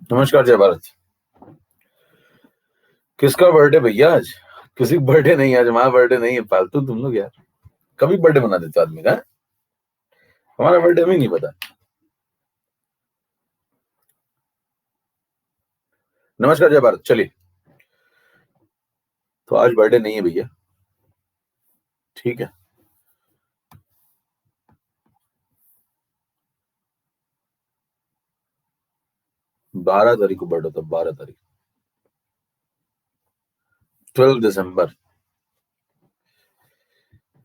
नमस्कार जय भारत। किसका बर्थडे भैया आज? किसी का बर्थडे नहीं है आज, हमारा बर्थडे नहीं है। फालतू तुम लोग यार, कभी बर्थडे मना देते हो आदमी का। हमारा बर्थडे हमें नहीं पता। नमस्कार जय भारत। चलिए, तो आज बर्थडे नहीं है भैया, ठीक है। बारह तारीख को बर्थडे था, 12 तारीख, 12 दिसंबर।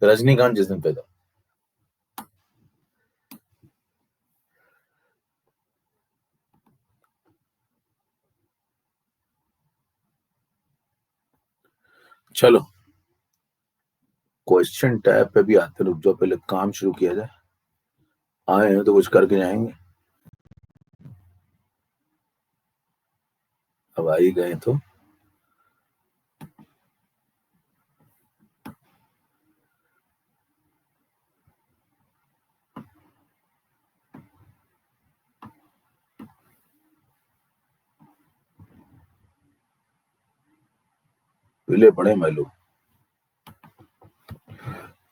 रजनीकांत जिस दिन पैदा। चलो, क्वेश्चन टैब पे भी आते, रुक जाओ, पहले काम शुरू किया जाए। आए हैं तो कुछ करके जाएंगे। अब आ ही गए तो पीले पड़े मैं लोग।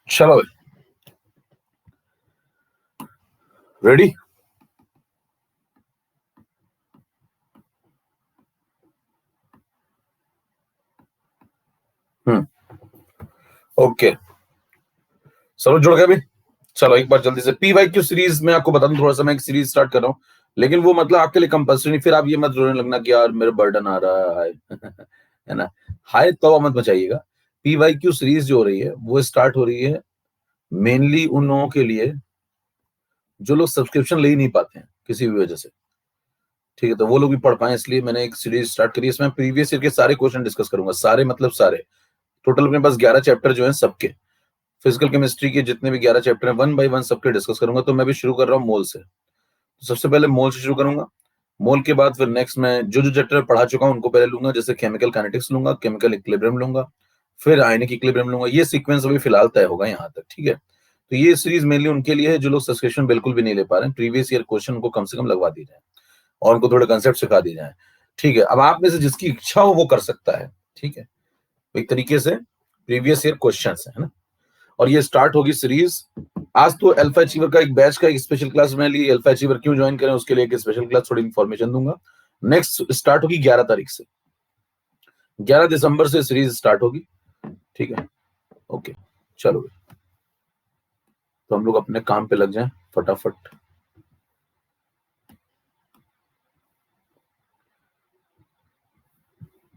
चलो भाई, रेडी? ओके, सब जुड़ गए भी। चलो एक बार जल्दी से पी वाई क्यू सीरीज में आपको बता दूं, थोड़ा सा मैं एक सीरीज स्टार्ट कर रहा हूँ, लेकिन वो मतलब आपके लिए कंपल्सरी नहीं। फिर आप ये मत रोने लगना कि यार मेरा बर्डन आ रहा है है ना। हाय तो मत मचाइएगा। पी वाई क्यू सीरीज जो हो रही है वो स्टार्ट हो रही है मेनली उन लोगों के लिए जो लोग सब्सक्रिप्शन ले ही नहीं पाते हैं किसी भी वजह से, ठीक है। तो वो लोग भी पढ़ पाए, इसलिए मैंने एक सीरीज स्टार्ट करी है। इसमें प्रीवियस ईयर के सारे क्वेश्चन डिस्कस करूंगा, सारे मतलब सारे। टोटल अपने पास 11 चैप्टर जो है सबके, फिजिकल केमिस्ट्री के जितने भी 11 चैप्टर हैं, वन बाय वन सबके डिस्कस करूंगा। तो मैं भी शुरू कर रहा हूँ मोल से। तो सबसे पहले मोल से शुरू करूंगा। मोल के बाद फिर नेक्स्ट मैं जो जो चैप्टर पढ़ा चुका हूं उनको पहले लूंगा, जैसे केमिकल काइनेटिक्स लूंगा, केमिकल इक्विलिब्रियम लूंगा, फिर आयनिक इक्विलिब्रियम लूंगा। ये सीक्वेंस अभी फिलहाल तय होगा यहाँ तक, ठीक है। तो ये सीरीज मेनली उनके लिए है जो लोग सब्सक्रिप्शन बिल्कुल भी नहीं ले पा रहे हैं। प्रीवियस ईयर क्वेश्चन को कम से कम लगवा दी जाए और उनको थोड़े कंसेप्ट सिखा दी जाए, ठीक है। अब आप में से जिसकी इच्छा हो वो कर सकता है, ठीक है। एक तरीके से प्रीवियस ईयर क्वेश्चन है ना। और ये स्टार्ट होगी सीरीज आज। तो अल्फा अचीवर का एक बैच का एक स्पेशल क्लास मैंने ली। अल्फा अचीवर क्यों ज्वाइन करें उसके लिए एक स्पेशल क्लास, थोड़ी इन्फॉर्मेशन दूंगा। नेक्स्ट स्टार्ट होगी 11 तारीख से, 11 दिसंबर से सीरीज स्टार्ट होगी, ठीक है। ओके, चलो तो हम लोग अपने काम पे लग जाएं फटाफट।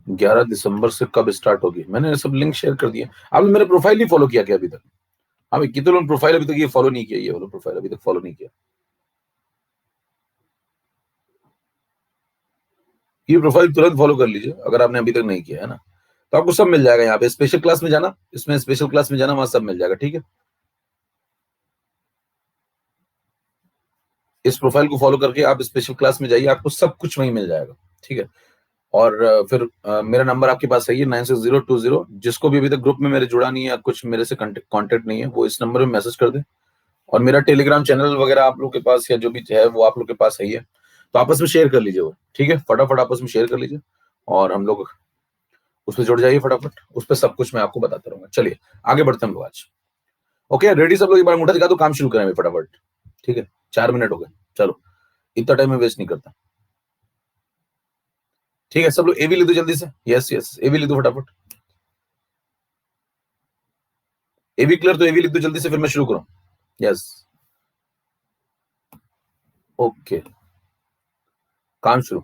ग्यारह दिसंबर से कब स्टार्ट होगी, मैंने सब लिंक शेयर कर दिया। आपने मेरा प्रोफाइल नहीं फॉलो किया क्या अभी तक? हाँ, कितने लोग प्रोफाइल अभी तक ये फॉलो नहीं किया, ये वाला प्रोफाइल अभी तक फॉलो नहीं किया। ये प्रोफाइल तुरंत फॉलो कर लीजिए अगर आपने अभी तक नहीं किया है ना। तो आपको सब मिल जाएगा यहाँ पे। स्पेशल क्लास में जाना, इसमें स्पेशल क्लास में जाना, वहां सब मिल जाएगा, ठीक है। इस प्रोफाइल को फॉलो करके आप स्पेशल क्लास में जाइए, आपको सब कुछ वहीं मिल जाएगा, ठीक है। और फिर मेरा नंबर आपके पास है, 960220। जिसको भी अभी तक ग्रुप में मेरे जुड़ा नहीं है या कुछ मेरे से कांटेक्ट नहीं है, वो इस नंबर में मैसेज कर दे। और मेरा टेलीग्राम चैनल वगैरह आप लोग के पास या जो भी है वो आप लोग के पास है ही है, तो आपस में शेयर कर लीजिए वो, ठीक है। फटाफट आपस में शेयर कर लीजिए और हम लोग उस पर जुड़ जाइए फटाफट। उस पर सब कुछ मैं आपको बताता रहूंगा। चलिए आगे बढ़ते हैं हम लोग आज। ओके, रेडी सब लोग? एक बार अंगूठा दिखा दो, काम शुरू करें फटाफट, ठीक है। 4 मिनट हो गए, चलो इतना टाइम में वेस्ट नहीं करता, ठीक है। सब लोग ए भी लिख दो जल्दी से। यस यस, ए भी लिख दो फटाफट। ए भी क्लियर? तो ए भी लिख दो जल्दी से, फिर मैं शुरू करूं। यस, ओके, काम शुरू।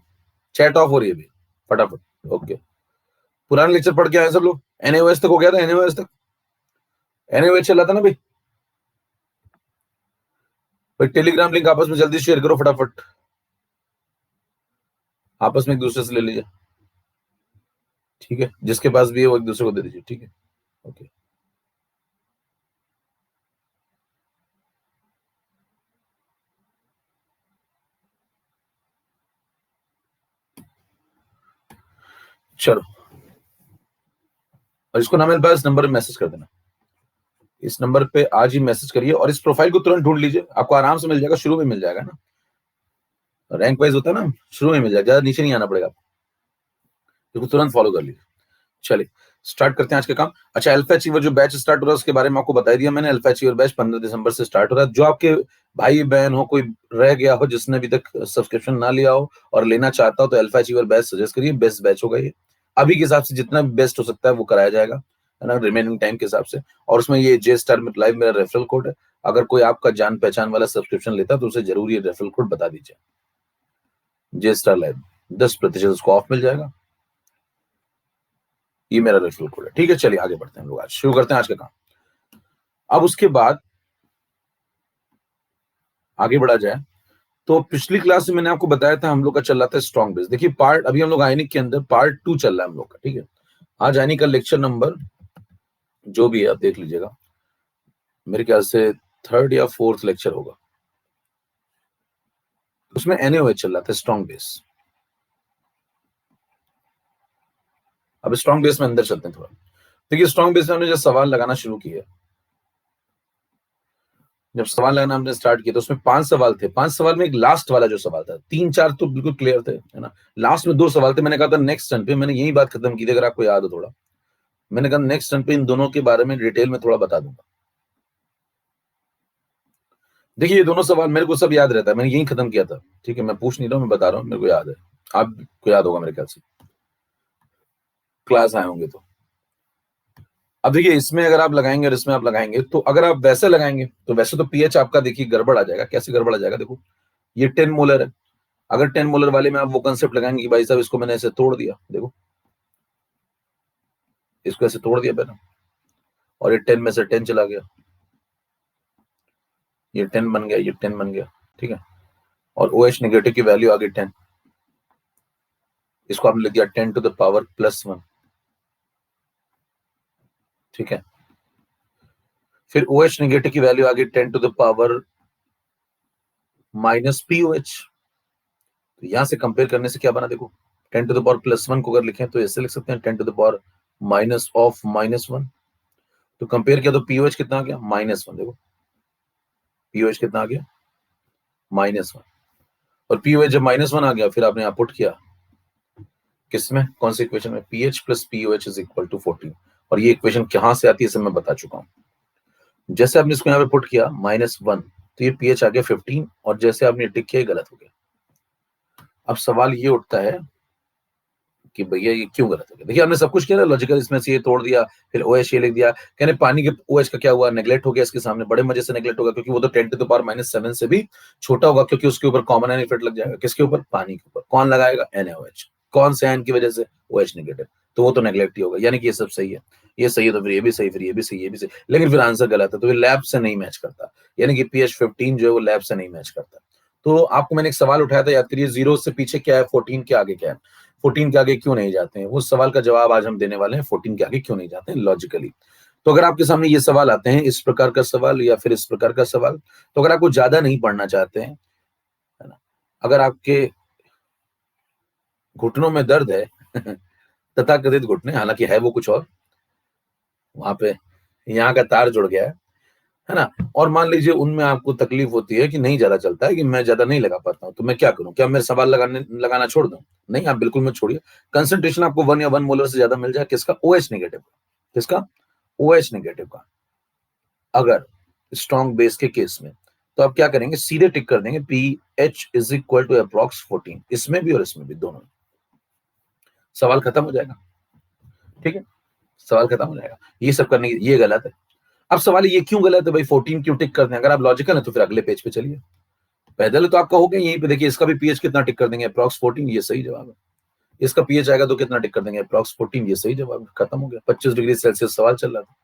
चैट ऑफ हो रही है अभी, फटाफट। ओके, पुराने लेक्चर पढ़ के आए सब लोग? एनएओएस तक हो गया था? एनएओएस तक, एनएओएस चला था ना भाई? भाई टेलीग्राम लिंक आपस में जल्दी शेयर करो फटाफट, आपस में एक दूसरे से ले लीजिए, ठीक है। जिसके पास भी है वो एक दूसरे को दे दीजिए, ठीक है। ओके, चलो। और इसको ना मिल पाए इस नंबर पे मैसेज कर देना। इस नंबर पे आज ही मैसेज करिए और इस प्रोफाइल को तुरंत ढूंढ लीजिए, आपको आराम से मिल जाएगा, शुरू में मिल जाएगा ना। रैंक वाइज होता है ना, शुरू में मिल जाएगा, ज्यादा नीचे नहीं आना पड़ेगा, तो तुरंत फॉलो कर लीजिए। चलिए स्टार्ट करते हैं आज का काम। अच्छा, अल्फा अचीवर जो बैच स्टार्ट हो रहा है उसके बारे में आपको बता दिया मैंने। अल्फा अचीवर बैच 15 दिसंबर से स्टार्ट हो रहा है। जो आपके भाई बहन हो, कोई रह गया हो जिसने अभी तक सब्सक्रिप्शन ना लिया हो और लेना चाहता हो, तो अल्फा अचीवर बैच सजेस्ट करिए, बेस्ट बैच होगा ये। अभी के हिसाब से जितना भी बेस्ट हो सकता है वो कराया जाएगा, है ना, रिमेनिंग टाइम के हिसाब से। और उसमें ये जे स्टार में लाइव मेरा रेफरल कोड है, अगर कोई आपका जान पहचान वाला सब्सक्रिप्शन लेता है तो उसे जरूर ये रेफरल कोड बता दीजिए, जे स्टार लाइव, 10% उसको ऑफ मिल जाएगा। ये मेरा रेफरल कोड है, ठीक है। चलिए आगे बढ़ते हैं, हम लोग आज शुरू करते हैं आज का काम। अब उसके बाद आगे बढ़ा जाए तो पिछली क्लास में मैंने आपको बताया था हम लोग का चल रहा था स्ट्रॉन्ग बेस। देखिए पार्ट, अभी हम लोग आयनिक के अंदर पार्ट 2 चल रहा है हम लोग का, ठीक है। आज आयनिक का लेक्चर नंबर जो भी है आप देख लीजिएगा, मेरे ख्याल से 3rd या 4th लेक्चर होगा। उसमें NaOH चल रहा था, स्ट्रॉन्ग बेस। अब स्ट्रॉन्ग बेस में अंदर चलते हैं थोड़ा। देखिए स्ट्रॉन्ग बेस में हमने जब सवाल लगाना शुरू किया, जब सवाल लगाना हमने स्टार्ट किया तो उसमें 5 सवाल थे। 5 सवाल में एक लास्ट वाला जो सवाल था, 3-4 तो बिल्कुल क्लियर थे, है ना। लास्ट में 2 सवाल थे, मैंने कहा था नेक्स्ट टर्न पे, मैंने यही बात खत्म की थी अगर आपको याद हो थोड़ा। मैंने कहा नेक्स्ट टर्न पे इन दोनों के बारे में डिटेल में थोड़ा बता दूंगा। देखिए ये दोनों सवाल मेरे को सब याद रहता है, मैंने यही खत्म किया था, ठीक है। मैं पूछ नहीं रहा हूँ, मैं बता रहा हूँ, मेरे को याद है, आपको याद होगा मेरे ख्याल से, क्लास आए होंगे तो। अब देखिए इसमें अगर आप लगाएंगे और इसमें आप लगाएंगे, तो अगर आप वैसे लगाएंगे तो वैसे तो पीएच आपका देखिए गड़बड़ आ जाएगा। कैसे गड़बड़ आ जाएगा, देखो ये 10 मोलर है, अगर 10 मोलर वाले में आप वो कंसेप्ट लगाएंगे कि भाई साहब इसको मैंने ऐसे तोड़ दिया, देखो इसको ऐसे तोड़ दिया मैंने, और ये 10 में से 10 चला गया, ये 10 बन गया, ये 10 बन गया, ठीक है। और OH नेगेटिव की वैल्यू आ गई 10, इसको आपने लिख दिया 10 टू द पावर +1, ठीक है। फिर OH नेगेटिव की वैल्यू आ गई 10 टू द पावर -POH। तो यहां से कंपेयर करने से क्या बना, देखो 10 टू द पावर +1 को अगर लिखें तो ऐसे लिख सकते हैं 10 टू द पावर -1। तो कंपेयर किया तो पीओएच कितना आ गया, -1। देखो पीओएच कितना आ गया, -1। और पीओएच जब -1 आ गया, फिर आपने यहाँ पुट किया किसमें, कौन सी इक्वेशन में, pH plus pOH is equal to 14। और ये इक्वेशन कहां से आती है इसे मैं बता चुका हूं। जैसे आपने इसको यहाँ पे पुट किया -1, तो ये पीएच आ गया 15, और जैसे आपने टिक किया गलत हो गया। अब सवाल ये उठता है कि भैया ये क्यों गलत हो गया। देखिए हमने सब कुछ किया ना लॉजिकल, इसमें से ये तोड़ दिया, फिर OH ये लिख दिया, कहने पानी के OH का क्या हुआ, नेग्लेक्ट हो गया इसके सामने, बड़े मजे से नेग्लेक्ट होगा, क्योंकि वो तो 10 टू द पावर -7 से भी छोटा होगा, क्योंकि उसके ऊपर कॉमन आयन इफेक्ट लग जाएगा। किसके ऊपर, पानी के ऊपर। कौन लगाएगा, NaOH। कौन से आयन की वजह से, OH नेगेटिव, तो वो तो नेग्लेक्ट ही होगा। यानी कि ये सब सही है, ये सही है, तो फिर ये भी सही, फिर ये भी सही, ये भी सही, लेकिन फिर आंसर गलत है, तो ये लैब से नहीं मैच करता। यानी कि pH 15 जो है वो लैब से नहीं मैच करता। तो आपको मैंने एक सवाल उठाया था, याद करिए, 0 से पीछे क्या है, 14 के आगे क्या है, 14 के आगे क्यों नहीं जाते हैं। उस सवाल का जवाब आज हम देने वाले हैं, 14 के आगे क्यों नहीं जाते हैं लॉजिकली। तो अगर आपके सामने ये सवाल आते हैं, इस प्रकार का सवाल या फिर इस प्रकार का सवाल, तो अगर आपको ज्यादा नहीं पढ़ना चाहते हैं, है ना, अगर आपके घुटनों में दर्द है तथाकथित घुटने, हालांकि है वो कुछ और, वहां पे यहाँ का तार जुड़ गया है ना, और मान लीजिए उनमें आपको तकलीफ होती है कि नहीं ज्यादा चलता है, कि मैं ज्यादा नहीं लगा पाता हूं, तो मैं क्या करूं, क्या मैं सवाल लगाना छोड़ दूं। नहीं, आप बिल्कुल मत छोड़िए। कंसंट्रेशन आपको 1 या 1 मोलर से ज्यादा मिल जाए, किसका, OH नेगेटिव का। किसका, OH नेगेटिव का। अगर स्ट्रॉन्ग बेस के केस में, तो आप क्या करेंगे, सीधे टिक कर देंगे pH is equal to approx 14, इसमें भी और इसमें भी, दोनों। सवाल खत्म हो जाएगा, ठीक है, सवाल खत्म हो जाएगा। ये सब करने की, ये गलत है। अब सवाल ये क्यों गलत है भाई, 14 क्यों टिक कर दें। अगर आप लॉजिकल है तो फिर अगले पेज पे चलिए। पैदल तो आपका हो गया यहीं पे, देखिए इसका भी पीएच कितना टिक कर देंगे, अप्रॉक्स 14, ये सही जवाब है। इसका पीएच आएगा तो कितना टिक कर देंगे, अप्रॉक्स 14, ये सही जवाब है। खत्म हो गया, 25 डिग्री सेल्सियस सवाल चल रहा था,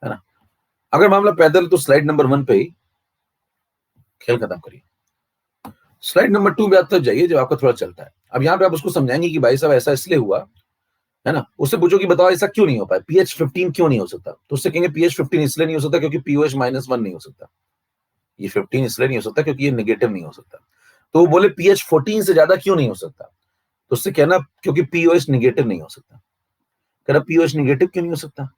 है ना। अगर मामला पैदल, तो स्लाइड नंबर 1 पे ही खेल खत्म करिए। स्लाइड नंबर 2 पे आप तब जाइए जब आपका थोड़ा चलता है। अब यहाँ पे आप उसको समझाएंगे कि भाई साहब ऐसा इसलिए हुआ, है ना। उससे पूछो कि बताओ ऐसा क्यों नहीं हो पाया, पीएच 15 क्यों नहीं हो सकता, तो उससे कहेंगे पीएच 15 इसलिए नहीं हो सकता क्योंकि पीओएच -1 नहीं हो सकता। ये 15 इसलिए नहीं हो सकता क्योंकि ये नेगेटिव नहीं हो सकता। तो वो बोले पीएच 14 से ज्यादा क्यों नहीं हो सकता, तो उससे कहना क्योंकि पीओएच नेगेटिव नहीं हो सकता। कह रहा पीओएच नेगेटिव क्यों नहीं हो सकता,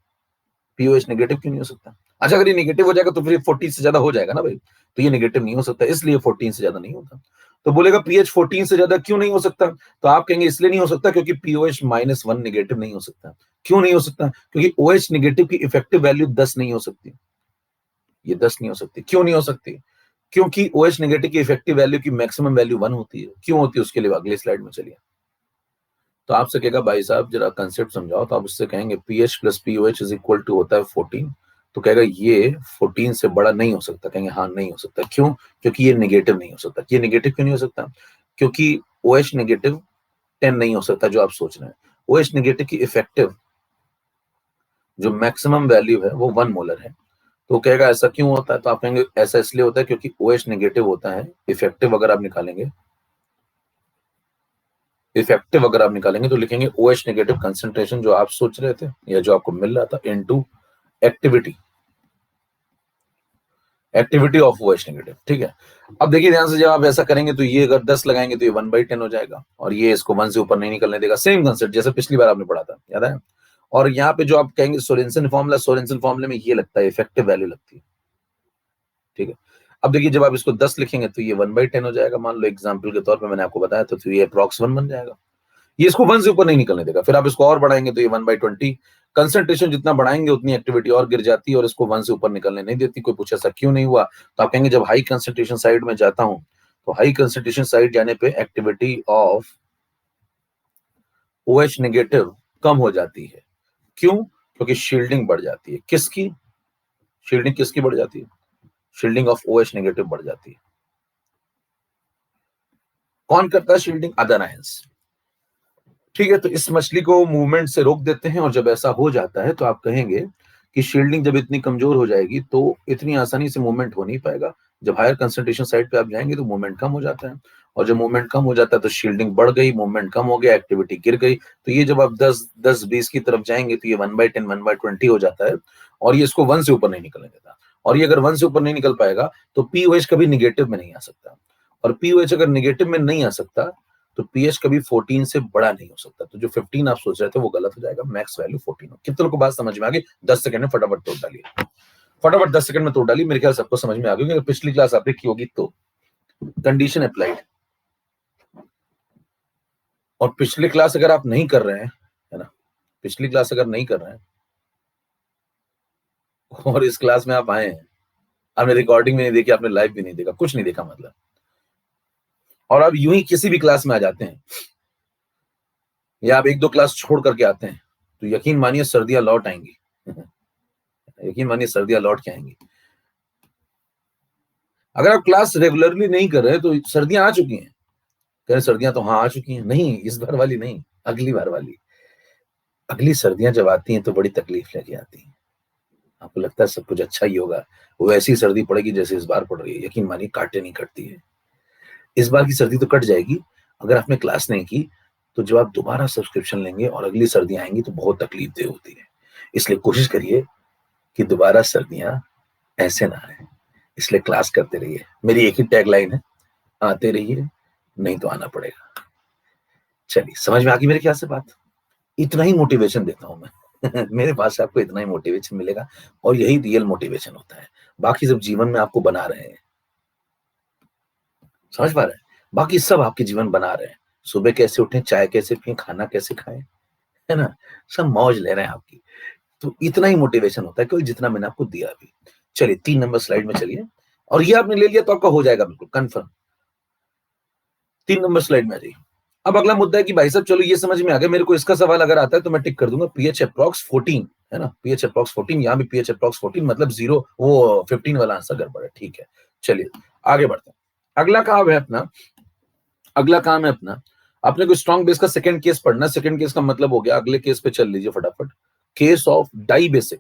पीओएच नेगेटिव क्यों नहीं हो सकता? अच्छा, अगर ये नेगेटिव हो जाएगा तो फिर 14 से ज्यादा हो जाएगा ना भाई, तो ये नेगेटिव नहीं हो सकता, इसलिए 14 से ज्यादा नहीं होता। तो बोलेगा पीएच 14 से ज्यादा क्यों नहीं हो सकता? तो आप कहेंगे इसलिए नहीं हो सकता क्योंकि पीओएच -1 नेगेटिव नहीं हो सकता। क्यों नहीं हो सकता? क्योंकि ओएच नेगेटिव की इफेक्टिव वैल्यू 10 नहीं हो सकती, ये 10 नहीं हो सकती। क्यों नहीं हो सकती? क्योंकि ओएच नेगेटिव की इफेक्टिव वैल्यू की मैक्सिमम वैल्यू 1 होती है। क्यों होती है उसके लिए अगली स्लाइड में चलिए। तो आपसे कहेगा भाई साहब जरा कंसेप्ट समझाओ, तो आप उससे कहेंगे pH plus pOH is equal to होता है 14। तो कहेगा ये 14 से बड़ा नहीं हो सकता। कहेंगे हाँ नहीं हो सकता। क्यों? क्योंकि ये नेगेटिव नहीं हो सकता। ये नेगेटिव क्यों नहीं हो सकता? क्योंकि ओएच नेगेटिव 10 नहीं हो सकता जो आप सोच रहे हैं। ओएच नेगेटिव की इफेक्टिव जो मैक्सिमम वैल्यू है वो 1 मोलर है। तो कहेगा ऐसा क्यों होता है? तो आप कहेंगे ऐसा इसलिए होता है क्योंकि ओएच नेगेटिव होता है, इफेक्टिव अगर आप निकालेंगे, इफेक्टिव अगर आप निकालेंगे तो लिखेंगे ओएच नेगेटिव कंसंट्रेशन जो आप सोच रहे थे या जो आपको मिल रहा था into activity, activity of O H negative. ठीक है, अब देखिए ध्यान से, जब आप ऐसा करेंगे तो ये अगर 10 लगाएंगे तो ये 1/10 हो जाएगा और ये इसको 1 से ऊपर नहीं निकलने देगा। सेम कंसेप्ट जैसे पिछली बार आपने पढ़ा था, याद है? और यहाँ पे जो आप कहेंगे सोरेनसन फॉर्मूला, सोरेनसन फॉर्मूले में ये लगता है, इफेक्टिव वैल्यू लगती है। ठीक है, अब देखिए जब आप इसको 10 लिखेंगे तो ये 1/10 हो जाएगा। मान लो एग्जाम्पल के तौर पर मैंने आपको बताया, तो ये अप्रॉक्स 1 बन जाएगा। ये इसको 1 से ऊपर नहीं निकलने देगा। फिर आप इसको और बढ़ाएंगे तो ये 1/20। कंसंट्रेशन जितना बढ़ाएंगे उतनी एक्टिविटी और गिर जाती है और इसको 1 से ऊपर निकलने नहीं देती। कोई पूछे ऐसा क्यों नहीं हुआ? तो आप कहेंगे जब हाई कंसंट्रेशन साइड में जाता हूं तो हाई कंसंट्रेशन साइड जाने पे एक्टिविटी ऑफ ओएच नेगेटिव कम हो जाती है। क्यों? क्योंकि शील्डिंग बढ़ जाती है। किसकी शील्डिंग? किसकी बढ़ जाती है? शील्डिंग ऑफ ओएच नेगेटिव बढ़ जाती है। कौन करता है शील्डिंग? Other ions. ठीक है, तो इस मछली को मूवमेंट से रोक देते हैं और जब ऐसा हो जाता है तो आप कहेंगे कि शील्डिंग जब इतनी कमजोर हो जाएगी तो इतनी आसानी से मूवमेंट हो नहीं पाएगा। जब हायर कंसंट्रेशन साइड पे आप जाएंगे तो मूवमेंट कम हो जाता है और जब मूवमेंट कम हो जाता है तो शील्डिंग बढ़ गई, मूवमेंट कम हो गया, एक्टिविटी गिर गई। तो ये जब आप 10-10-20 की तरफ जाएंगे तो ये 1/10 1/20 हो जाता है और ये इसको 1 से ऊपर नहीं निकलने देता। और ये अगर 1 से ऊपर नहीं निकल पाएगा तो पीओएच कभी निगेटिव में नहीं आ सकता, और पीओएच अगर निगेटिव में नहीं आ सकता तो पीएच कभी 14 से बड़ा नहीं हो सकता। तो जो 15 आप सोच रहे थे वो गलत हो जाएगा, मैक्स वैल्यू 14 हो। कितने को बात समझ में आ गई? 10 सेकंड में फटाफट तोड़ डालिए, फटाफट 10 सेकंड में तोड़ डालिए। मेरे ख्याल सबको समझ में आ गई, पिछली क्लास आपने की होगी तो। कंडीशन अप्लाइड, और पिछली क्लास अगर आप नहीं कर रहे हैं, है ना, पिछली क्लास अगर नहीं कर रहे हैं और इस क्लास में आप आए हैं, आपने रिकॉर्डिंग भी नहीं देखी, आपने लाइव भी नहीं देखा, कुछ नहीं देखा मतलब, और आप यूं ही किसी भी क्लास में आ जाते हैं या आप 1-2 क्लास छोड़ करके आते हैं तो यकीन मानिए सर्दियां लौट आएंगी। यकीन मानिए सर्दियां लौट के आएंगी। अगर आप क्लास रेगुलरली नहीं कर रहे तो सर्दियां आ चुकी हैं। कह रहे सर्दियां तो हाँ आ चुकी हैं, नहीं इस बार वाली नहीं, अगली बार वाली। अगली सर्दियां जब आती हैं तो बड़ी तकलीफ लेके आती हैं। आपको लगता है सब कुछ अच्छा ही होगा, वो ऐसी सर्दी पड़ेगी जैसे इस बार पड़ रही है। यकीन मानिए काटे नहीं कटती है। इस बार की सर्दी तो कट जाएगी, अगर आपने क्लास नहीं की तो जब आप दोबारा सब्सक्रिप्शन लेंगे और अगली सर्दियां आएंगी तो बहुत तकलीफ दे होती है। इसलिए कोशिश करिए कि दोबारा सर्दियां ऐसे ना आए, इसलिए क्लास करते रहिए। मेरी एक ही टैगलाइन है, आते रहिए, नहीं तो आना पड़ेगा। चलिए समझ में आ गई मेरे ख्याल से बात। इतना ही मोटिवेशन देता हूं मैं। मेरे पास से आपको इतना ही मोटिवेशन मिलेगा और यही रियल मोटिवेशन होता है। बाकी सब जीवन में आपको बना रहे हैं, समझ पा रहे हैं? बाकी सब आपके जीवन बना रहे हैं। सुबह कैसे उठें, चाय कैसे पिए, खाना कैसे खाएं, है ना, सब मौज ले रहे हैं आपकी। तो इतना ही मोटिवेशन होता है कि जितना मैंने आपको दिया अभी। चलिए 3 नंबर स्लाइड में चलिए, और ये आपने ले लिया तो आपका हो जाएगा बिल्कुल कंफर्म। 3 नंबर स्लाइड में आ जाइए। अब अगला मुद्दा है कि भाई साहब चलो ये समझ में आ गया, मेरे को इसका सवाल अगर आता है तो मैं टिक कर दूंगा, पीएच अप्रॉक्स 14, है ना, पीएच अप्रॉक्स 14, यहाँ भी पीएच अप्रॉक्स 14 मतलब 0, वो 15 वाला आंसर गड़बड़ है। ठीक है, चलिए आगे बढ़ते हैं। अगला काम है अपना, अगला काम है अपना, आपने कोई स्ट्रॉन्ग बेस का सेकंड केस पढ़ना। सेकंड केस का मतलब हो गया, अगले केस पे चल लीजिए फटाफट। Case of dibasic.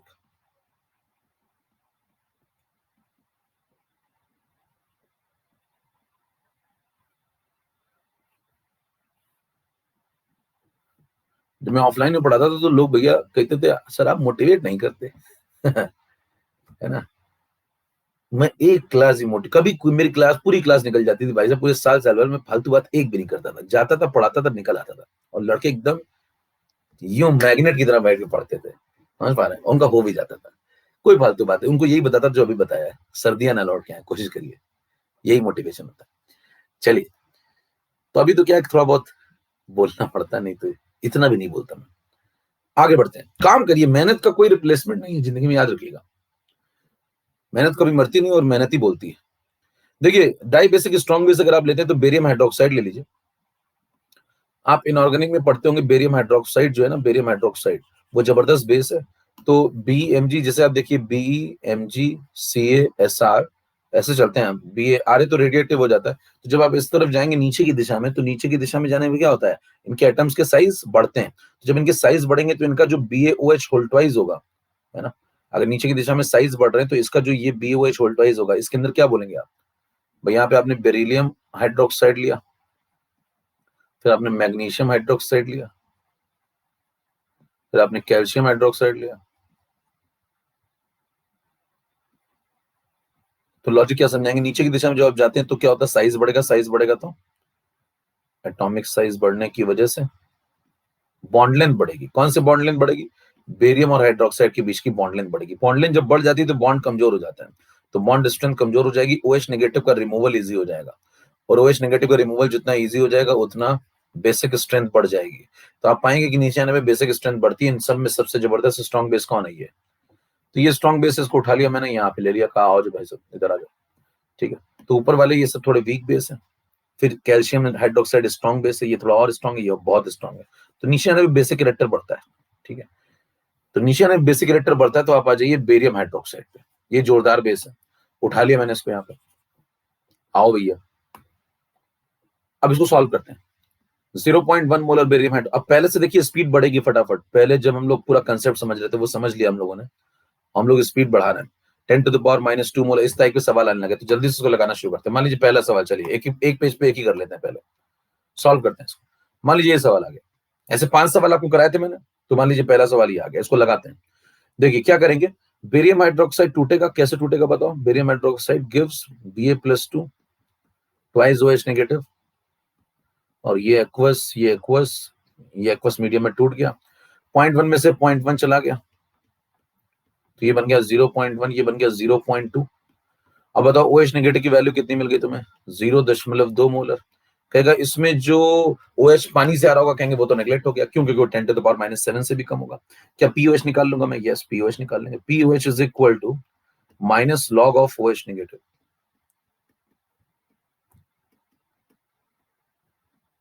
जब मैं ऑफलाइन में पढ़ाता था तो लोग भैया कहते थे सर आप मोटिवेट नहीं करते। है ना, मैं एक क्लास ही मोटी, कभी मेरी क्लास पूरी क्लास निकल जाती थी भाई साहब, पूरे साल भर में फालतू बात एक भी नहीं करता था, जाता था पढ़ाता था निकल आता था, और लड़के एकदम यूं मैग्नेट की तरह बैठ के पढ़ते थे। समझ पा रहे हैं, उनका हो भी जाता था। कोई फालतू बात है, उनको यही बताता जो अभी बताया है, सर्दियां ना लौट के आए, कोशिश करिए, यही मोटिवेशन होता है। चलिए, तो अभी तो क्या है, थोड़ा बहुत बोलना पड़ता, नहीं तो इतना भी नहीं बोलता मैं। आगे बढ़ते हैं, काम करिए, मेहनत का कोई रिप्लेसमेंट नहीं है जिंदगी में, याद रखिएगा। मेहनत कभी मरती नहीं और मेहनत ही बोलती है। देखिए, डाई बेसिक स्ट्रॉन्ग बेस अगर आप लेते हैं तो बेरियम हाइड्रोक्साइड ले लीजिए। आप इनऑर्गेनिक में पढ़ते होंगे, बेरियम हाइड्रोक्साइड जो है ना, बेरियम हाइड्रोक्साइड वो जबरदस्त बेस है। तो बी एम जी, जैसे आप देखिए, B M G C S R, ऐसे चलते हैं। बी ए आर ए तो रेडिएटिव हो जाता है। तो जब आप इस तरफ जाएंगे नीचे की दिशा में, तो नीचे की दिशा में जाने में क्या होता है, इनके एटम्स के साइज बढ़ते हैं। तो जब इनके साइज बढ़ेंगे तो इनका जो बी ए ओ एच होल्टवाइज होगा, है ना, अगर नीचे की दिशा में साइज बढ़ रहे हैं तो इसका जो ये बी ओ एच होल्टवाइज होगा, इसके अंदर क्या बोलेंगे आप भाई, यहाँ पे आपने बेरिलियम हाइड्रोक्साइड लिया, फिर आपने मैग्नीशियम हाइड्रोक्साइड लिया, फिर आपने कैल्शियम हाइड्रोक्साइड लिया। तो लॉजिक क्या समझाएंगे, नीचे की दिशा में जब आप जाते हैं तो क्या होता है, साइज बढ़ेगा, साइज बढ़ेगा तो एटॉमिक साइज बढ़ने की वजह से बॉन्ड लेंथ बढ़ेगी। कौन से बॉन्ड लेंथ बढ़ेगी, बेरियम और हाइड्रोक्साइड के बीच की बॉन्ड लेंथ बढ़ेगी। बॉन्ड लेंथ जब बढ़ जाती है तो बॉन्ड कमजोर हो जाता है, तो बॉन्ड स्ट्रेंथ कमजोर हो जाएगी, ओएच नेगेटिव का रिमूवल इजी हो जाएगा, और ओएच नेगेटिव का रिमूवल जितना इजी हो जाएगा उतना बेसिक स्ट्रेंथ बढ़ जाएगी। तो आप पाएंगे कि नीचे आने में बेसिक स्ट्रेंथ बढ़ती है। इन सब में सबसे जबरदस्त स्ट्रॉन्ग बेस कौन है, ये। तो ये स्ट्रॉन्ग बेस, इसको उठा लिया मैंने, यहाँ पे ले लिया, कहा आओ जो भाई साहब इधर आ जाओ, ठीक है। तो ऊपर वाले ये सब थोड़े वीक बेस है। फिर कैल्शियम हाइड्रोक्साइड स्ट्रॉन्ग बेस है, ये थोड़ा और स्ट्रॉन्ग है, ये बहुत स्ट्रॉन्ग है। तो नीचे आने में बेसिक कैरेक्टर बढ़ता है, ठीक है। तो नीचे आने में बेसिक कैरेक्टर बढ़ता है, तो आप आ जाइए बेरियम हाइड्रोक्साइड पे। ये जोरदार बेस है, उठा लिया मैंने इसको यहाँ पे। आओ भैया, अब इसको सॉल्व करते हैं। 0.1 मोलर बेरियम हाइड्रो, अब पहले से देखिए स्पीड बढ़ेगी फटाफट। पहले जब हम लोग पूरा कंसेप्ट समझ रहे थे वो समझ लिया हम लोगों ने, हम लोग स्पीड बढ़ा रहे हैं। 10⁻⁻2 मोलर इस टाइप के सवाल आने लगे, तो जल्दी से इसको लगाना शुरू करते हैं। मान लीजिए पहला सवाल, चलिए एक पेज पे एक ही कर लेते हैं, पहले सॉल्व करते हैं इसको। मान लीजिए ये सवाल आ गया, ऐसे 5 सवाल आपको कराए थे मैंने, तो मान लीजिए पहला सवाल ये आ गया, इसको लगाते हैं। देखिए क्या करेंगे, बेरियम हाइड्रोक्साइड टूटेगा, कैसे टूटेगा बताओ। Barium hydroxide gives Ba+2 twice OH negative, और ये एक्वस मीडियम में टूट गया। 0.1 में से 0.1 चला गया, तो ये बन गया 0.1, ये बन गया 0.2। अब बताओ OH नेगेटिव की वैल्यू कितनी मिल गई तुम्हें, 0.2 मोलर। कहेगा इसमें जो OH पानी से आ रहा होगा, कहेंगे वो तो नेग्लेक्ट हो गया, क्यों, क्योंकि वो 10⁻⁻7 से भी कम होगा। क्या POH निकाल लूंगा मैं, यस POH निकाल लेंगे। POH is equal to minus log of OH negative,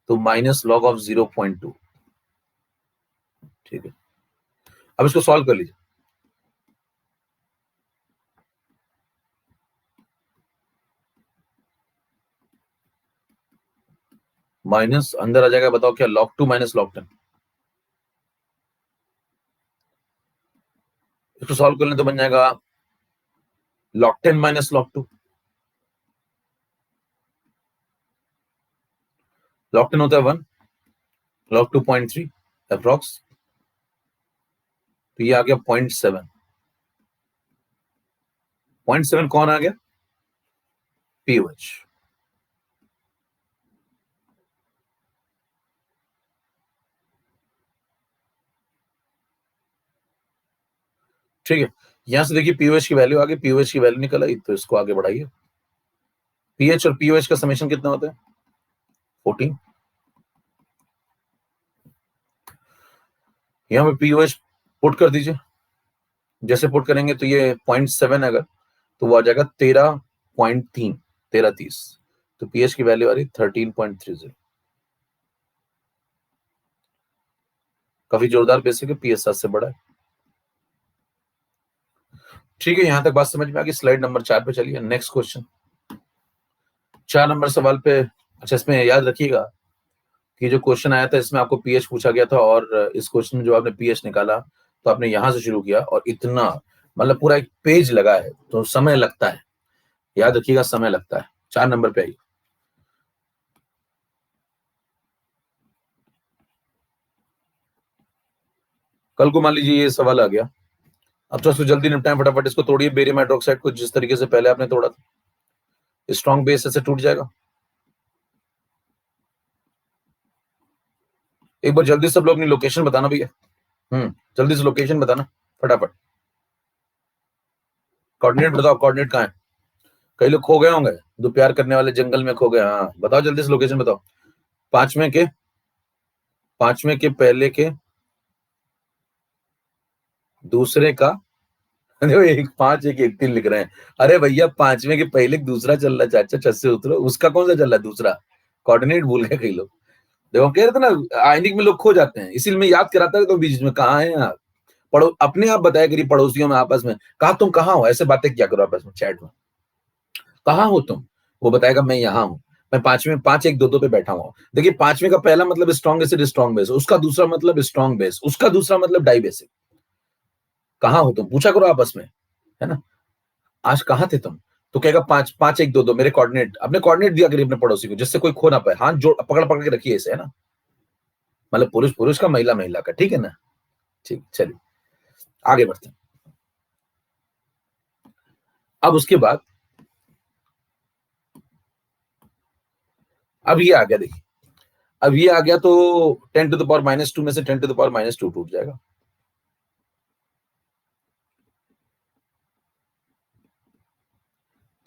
तो माइनस लॉग ऑफ 0.2, ठीक है। अब इसको सॉल्व कर लीजिए। माइनस अंदर आ जाएगा, बताओ क्या, log 2 माइनस log 10। इसको सॉल्व कर लें तो बन जाएगा log 10 माइनस log 2। log 10 होता है 1, log 2 0.3 अप्रॉक्स, तो ये आ गया 0.7। 0.7 कौन आ गया, POH। ठीक है, यहां से देखिए POH की वैल्यू आ गई, POH की वैल्यू निकल आई, तो इसको आगे बढ़ाइए। पीएच और POH का समेशन कितना होता है, 14। यहां पे POH पुट कर दीजिए। जैसे पुट करेंगे तो ये 0.7 अगर, तो वो आ जाएगा 13.3, 1330। तो PH की वैल्यू आ रही 13.30। काफी जोरदार बेसिक है, PH 7 से बड़ा है। ठीक है, यहां तक बात समझ में आ गई। स्लाइड नंबर 4 पे चलिए, नेक्स्ट क्वेश्चन। 4 नंबर सवाल पे, अच्छा इसमें याद रखिएगा कि जो क्वेश्चन आया था इसमें आपको PH पूछा गया था, और इस क्वेश्चन में जो आपने PH निकाला तो आपने यहां से शुरू किया, और इतना मतलब पूरा एक पेज लगा है, तो समय लगता है, याद रखिएगा समय लगता है। 4 नंबर पे आइए। कल को मान लीजिए ये सवाल आ गया, अब तो इसको जल्दी निपटाएं, फटाफट इसको तोड़िए। बेरियम हाइड्रोक्साइड को जिस तरीके से पहले आपने तोड़ा था, स्ट्रॉन्ग बेस से टूट जाएगा। एक बार जल्दी सब लोग अपनी लोकेशन बताना भैया, जल्दी से लोकेशन बताना फटाफट कोऑर्डिनेट बताओ, कोऑर्डिनेट कहाँ है? कई लोग खो गए होंगे, दो प्यार करने वाले जंगल में खो गए। हाँ बताओ जल्दी से लोकेशन बताओ। पांचवें के पहले के दूसरे का देखो, एक 5 एक 3 लिख रहे हैं। अरे भैया, पांचवें के पहले दूसरा चल रहा है चाचा, छत से उतरो। उसका कौन सा चल रहा है दूसरा? कोऑर्डिनेट भूल गए कई लोग। देखो कह रहे थे ना, आइनिक में लोग खो जाते हैं, इसीलिए मैं याद कराता है तो बीच में कहाँ है आप। पड़ो अपने आप बताया करिए पड़ोसियों में आपस में, कहा तुम कहाँ हो, ऐसे बातें क्या करो आपस में चैट में। कहाँ हो तुम? वो बताएगा मैं यहाँ हूँ, मैं पांचवें 5 1 2 2 पे बैठा हुआ हूँ। देखिए पांचवें का पहला मतलब स्ट्रॉन्ग एसिड स्ट्रॉन्ग बेस, उसका दूसरा मतलब स्ट्रॉन्ग बेस, उसका दूसरा मतलब डाई बेसिक। कहाँ हो तुम पूछा करो आपस में, है ना। आज कहाँ थे तुम? तो कहेगा 5 5 1 2 2 मेरे कोऑर्डिनेट। अपने कोऑर्डिनेट दिया करिए अपने पड़ोसी को, जिससे कोई खो ना पाए। हाथ जोड़ पकड़ पकड़ के रखिए इसे, है ना। मतलब पुरुष पुरुष का, महिला महिला का, ठीक है ना। ठीक, चलिए आगे बढ़ते हैं। अब उसके बाद अब ये आ गया, देखिए अब ये आ गया तो 10⁻⁻2 में से 10⁻⁻2 टूट जाएगा।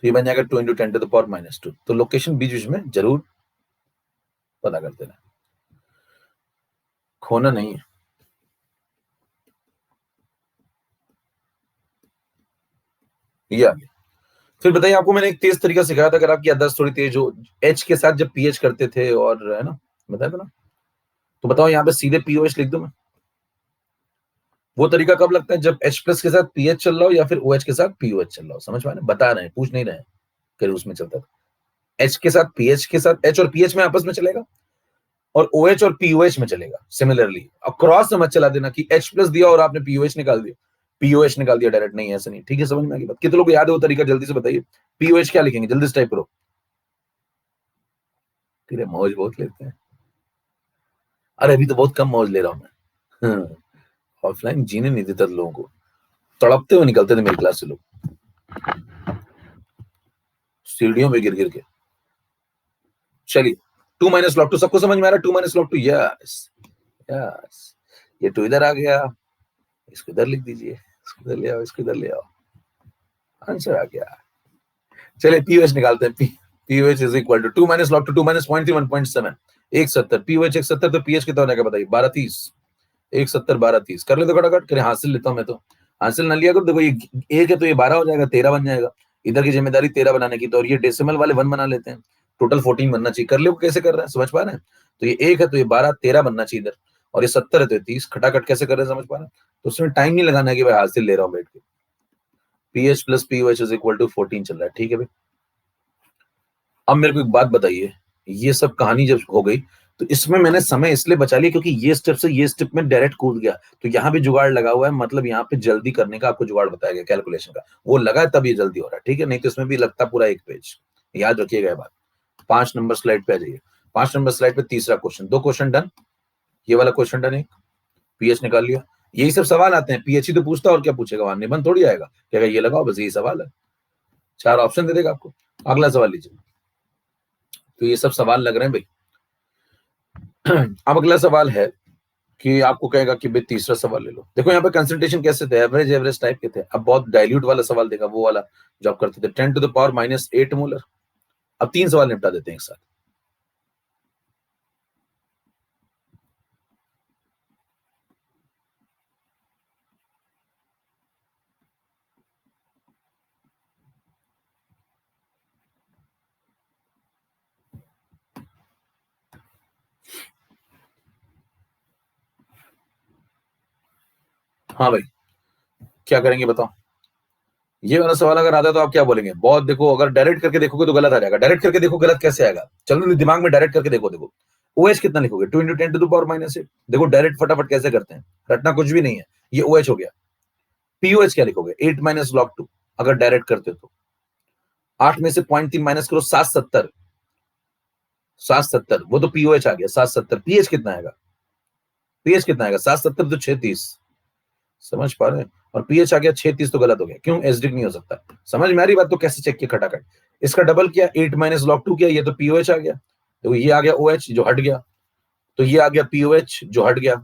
तो ये बन जाएगा 2 × 10⁻²। तो लोकेशन बीच बीच में जरूर पता कर देना, खोना नहीं है। ये आ गया। फिर बताइए, आपको मैंने एक तेज तरीका सिखाया था, अगर आपकी याददाश्त थोड़ी तेज हो, एच के साथ जब पीएच करते थे, और है ना, बताया था ना। तो बताओ यहाँ पे सीधे पीओएच लिख दूं मैं? वो तरीका कब लगता है? जब H प्लस के साथ पीएच चल रहा हो या फिर OH के साथ पीओएच चल रहा हो। समझ पा रहे हैं? बता रहे हैं, पूछ नहीं रहे हैं कि उसमें चलता था। H के साथ पीएच के साथ, H और पीएच में आपस में चलेगा, और OH और पीओएच में चलेगा सिमिलरली। अब क्रॉस समझ चला देना कि H प्लस दिया और आपने पीओएच निकाल दिया, पीओएच निकाल दिया डायरेक्ट, नहीं ऐसा नहीं। ठीक है, समझ में आ गई बात? कितने लोग याद है वो तरीका? जल्दी से बताइए। पीओएच क्या लिखेंगे, जल्दी से टाइप करो। तेरे मौज बहुत लेते हैं। अरे अभी तो बहुत कम मौज ले रहा हूं मैं। ऑफलाइन जीने नहीं देता लोगों को, तड़पते हुए निकलते थे मेरी क्लास से लोग, सीढ़ियों पे गिर गिर के। चलिए, 2 - log 2 सबको समझ में आ रहा है? 2 - log 2, यस यस। ये 2 इधर आ गया, इसको इधर लिख दीजिए, इसको इधर ले आओ, इसको इधर ले आओ, आंसर आ गया। चलिए पीओएच निकालते हैं। POH is equal to 2 - log 2, 2 - 0.3 1.7, 170। POH 170, तो पीएच कितना होगा बताइए? 1230। 170 1230 कर ले तो खटाखट करे, हासिल लेता हूं मैं तो। हासिल ना लिया करो। देखो ये एक है तो ये 12 हो जाएगा, 13 बन जाएगा। इधर की जिम्मेदारी 13 बनाने की, तो और ये डेसिमल वाले 1 बना लेते हैं। टोटल 14 बनना चाहिए। कर ले कैसे कर रहे हैं, समझ पा रहे हैं? तो ये एक है तो ये 12 13 बनना चाहिए इधर, और ये 70 है तो ये 30। खटाखट कैसे कर रहे हैं, समझ पा रहे हैं? तो उसमें टाइम नहीं लगाना है कि भाई हासिल ले रहा हूँ बैठ के। PH plus pOH is equal to 14 चल रहा है, ठीक है भाई। अब मेरे को एक बात बताइए, ये सब कहानी जब हो गई, तो इसमें मैंने समय इसलिए बचा लिया क्योंकि ये स्टेप से ये स्टेप में डायरेक्ट कूद गया। तो यहाँ भी जुगाड़ लगा हुआ है, मतलब यहाँ पे जल्दी करने का आपको जुगाड़ बताया गया कैलकुलेशन का, वो लगा है तब ये जल्दी हो रहा है, ठीक है। नहीं तो इसमें भी लगता पूरा एक पेज। याद रखिएगा ये बात। 5 नंबर स्लाइड पे आ जाइए। 5 नंबर स्लाइड पे तीसरा क्वेश्चन, 2 क्वेश्चन डन। ये वाला क्वेश्चन डन, एक पीएच निकाल लिया। यही सब सवाल आते हैं, पीएच ही तो पूछता, और क्या पूछेगा वहां? निबंध थोड़ी आएगा, क्या ये लगाओ बस यही सवाल है। 4 ऑप्शन दे देगा आपको। अगला सवाल लीजिए। तो ये सब सवाल लग रहे हैं भाई। अब अगला सवाल है कि आपको कहेगा कि भाई तीसरा सवाल ले लो। देखो यहाँ पे कंसंट्रेशन कैसे थे, एवरेज एवरेज टाइप के थे। अब बहुत डाइल्यूट वाला सवाल देगा, वो वाला जो आप करते थे 10⁻⁻8 मोलर। अब 3 सवाल निपटा देते हैं एक साथ। हाँ भाई, क्या करेंगे बताओ? ये वाला सवाल अगर आता है तो आप क्या बोलेंगे? बहुत देखो, अगर डायरेक्ट करके देखोगे तो गलत आ जाएगा। डायरेक्ट करके देखो गलत कैसे आएगा, चलो दिमाग में डायरेक्ट करके देखो। देखो OH कितना लिखोगे? 2 × 10⁻⁻8। देखो डायरेक्ट फटाफट कैसे करते हैं, रटना कुछ भी नहीं है। ये OH हो गया। POH क्या लिखोगे? 8 - log 2, अगर डायरेक्ट करते हो तो। 8 में से 0.3 माइनस करो, 770। 770 वो तो पीओएच आ गया, 770। पीएच कितना आएगा? पीएच कितना आएगा? 770 तो 630। समझ पा रहे हैं? और पीएच आ गया 630, तो गलत हो गया। क्यों? एसिडिक नहीं हो सकता। समझ में आ रही बात? तो कैसे चेक किया खटाखट? इसका डबल किया, 8 - log 2 किया, ये तो पीओएच आ गया। तो ये आ गया OH जो हट गया, तो ये आ गया पीओएच जो हट गया।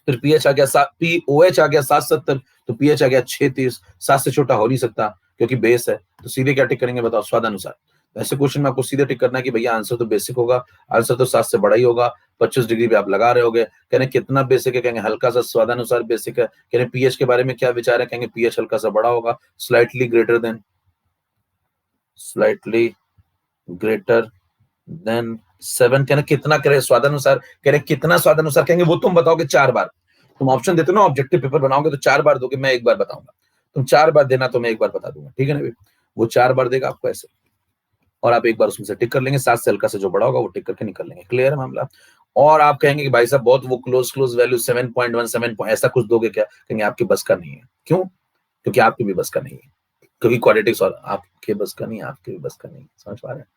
फिर पीएच आ गया पीओएच आ गया 770, तो पीएच आ गया 630, 7 से छोटा हो नहीं सकता क्योंकि बेस है। तो सीधे क्या टिक करेंगे बताओ, स्वादानुसार। तो ऐसे क्वेश्चन में आपको सीधे टिक करना है कि भैया आंसर तो बेसिक होगा, आंसर तो 7 से बड़ा ही होगा। 25 डिग्री पे आप लगा रहे होगे, कहेंगे कितना बेसिक है, कहेंगे हल्का सा स्वादानुसार बेसिक है। कहेंगे पीएच के बारे में क्या विचार है, कहेंगे पीएच हल्का सा बड़ा होगा, slightly greater than, slightly greater than 7। कहना कितना करे स्वादानुसार, कह रहे कितना स्वादानुसार, कहेंगे वो तुम बताओगे 4 बार। तुम ऑप्शन देते हो ना, ऑब्जेक्टिव पेपर बनाओगे तो 4 बार दोगे, मैं 1 बार बताऊंगा। तुम 4 बार देना तो मैं 1 बार बता दूंगा, ठीक है ना भाई। वो 4 बार देगा आपको ऐसे, और आप 1 बार उसमें से टिक कर लेंगे, 7 से हल्का से जो बड़ा होगा वो टिक करके निकल लेंगे। क्लियर है मामला। और आप कहेंगे कि भाई साहब बहुत वो क्लोज वैल्यू 7.1 7 ऐसा कुछ दोगे क्या, कहेंगे आपके बस का नहीं है। क्यों? क्योंकि आपकी भी बस का नहीं है, क्योंकि क्वाड्रेटिक सॉल्व आपके बस का नहीं है, आपके भी बस का नहीं है। समझ पा रहे हैं?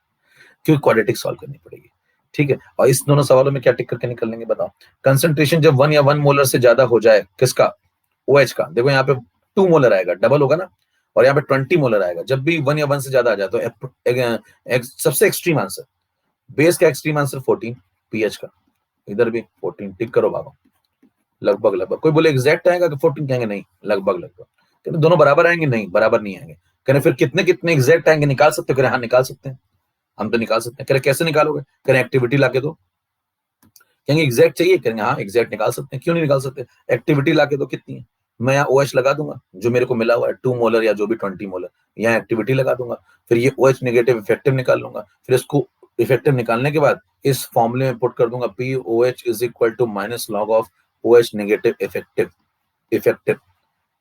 क्योंकि क्वाड्रेटिक सॉल्व करनी पड़ेगी, ठीक है। और इस दोनों सवालों में क्या टिक करके निकल लेंगे बताओ। कंसंट्रेशन जब 1 या 1 मोलर से ज्यादा हो जाए, किसका? OH का। देखो यहाँ पे 2 मोलर आएगा, डबल होगा ना, और यहाँ पे 20 मोलर आएगा। जब भी 1 या 1 से ज्यादा आ जाए तो सबसे एक्सट्रीम आंसर, बेस का एक्सट्रीम आंसर 14, पीएच का इधर भी 14, टिक करो बाबा। लगभग लगभग, कोई बोले एग्जैक्ट आएगा कि 14, कहेंगे नहीं लगभग लगभग। कहते दोनों बराबर आएंगे, नहीं बराबर नहीं आएंगे। कहने फिर कितने कितने एग्जैक्ट आएंगे, निकाल सकते हो? हाँ निकाल सकते हैं, हम तो निकाल सकते हैं। कह रहे कैसे निकालोगे? कह रहे एक्टिविटी लाके दो। कहेंगे एग्जैक्ट चाहिए, कहेंगे हाँ एग्जैक्ट निकाल सकते हैं। क्यों नहीं निकाल सकते? एक्टिविटी लाके दो कितनी है, मैं यहाँ OH लगा दूंगा जो मेरे को मिला हुआ है 2 मोलर या जो भी 20 मोलर, यहाँ एक्टिविटी लगा दूंगा, फिर ये OH नेगेटिव इफेक्टिव निकाल लूंगा, फिर इसको इफेक्टिव निकालने के बाद इस फॉर्मूले में पुट कर दूंगा POH is equal to minus log of OH negative effective, effective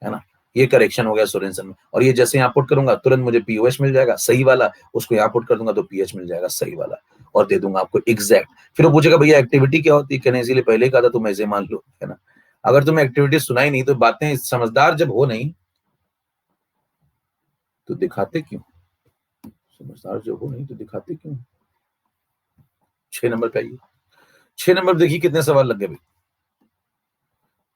है ना। ये करेक्शन हो गया सोरेनसन में। और ये जैसे यहाँ पुट करूंगा तुरंत मुझे POH मिल जाएगा सही वाला, उसको यहाँ पुट कर दूंगा तो पीएच मिल जाएगा सही वाला, और दे दूंगा आपको एग्जैक्ट। फिर वो पूछेगा भैया एक्टिविटी क्या होती है, कहने इसीलिए पहले ही कहा था तुम ऐसे मान लो, है ना। अगर तुम्हें एक्टिविटी सुनाई नहीं तो बातें समझदार जब हो नहीं तो दिखाते क्यों, समझदार जब हो नहीं तो दिखाते क्यों। 6 नंबर पे आइए। 6 नंबर देखिए कितने सवाल लग गए भाई।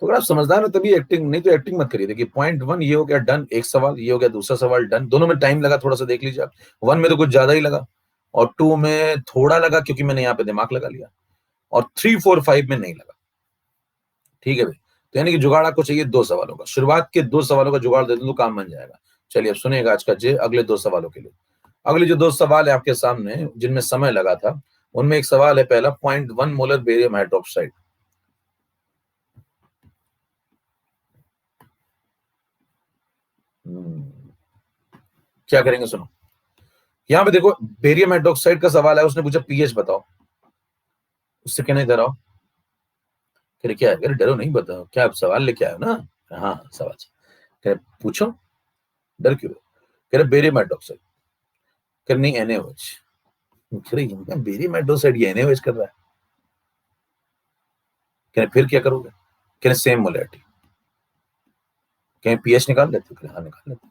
तो अगर आप समझदार हो तभी एक्टिंग, नहीं तो एक्टिंग मत करिए। देखिए पॉइंट 1 ये हो गया डन, एक सवाल ये हो गया, दूसरा सवाल डन। दोनों में टाइम लगा थोड़ा सा, देख लीजिए आप। 1 में तो कुछ ज्यादा ही लगा, और 2 में थोड़ा लगा क्योंकि मैंने यहाँ पे दिमाग लगा लिया, और 3 4 5 में नहीं लगा, ठीक है भाई। तो यानी कि जुगाड़ आपको चाहिए 2 सवालों का, शुरुआत के 2 सवालों का जुगाड़ दे दूं तो काम बन जाएगा। चलिए अब सुनिएगा आज का जे अगले 2 सवालों के लिए। अगले जो 2 सवाल है आपके सामने जिनमें समय लगा था, उनमें एक सवाल है पहला, 0.1 मोलर बेरियम हाइड्रोक्साइड। क्या करेंगे सुनो, यहाँ पे देखो बेरियम हाइड्रोक्साइड का सवाल है, उसने पूछा पीएच बताओ। उससे कहने डराओ, कह रहे क्या है, कह रहे डरो नहीं, बताओ क्या आप सवाल लेके आए हो ना। हाँ सवाल, कह रहे पूछो, डर क्यों, कह रहे बेरियम हाइड्रोक्साइड, कह रहे नहीं NaOH। कह रहे बेरियम हाइड्रोक्साइड ये NaOH कर रहा है, कह रहे फिर क्या करोगे, कह रहे सेम मोलैरिटी। कहें पीएच निकाल लेते हो, हाँ निकाल लेते,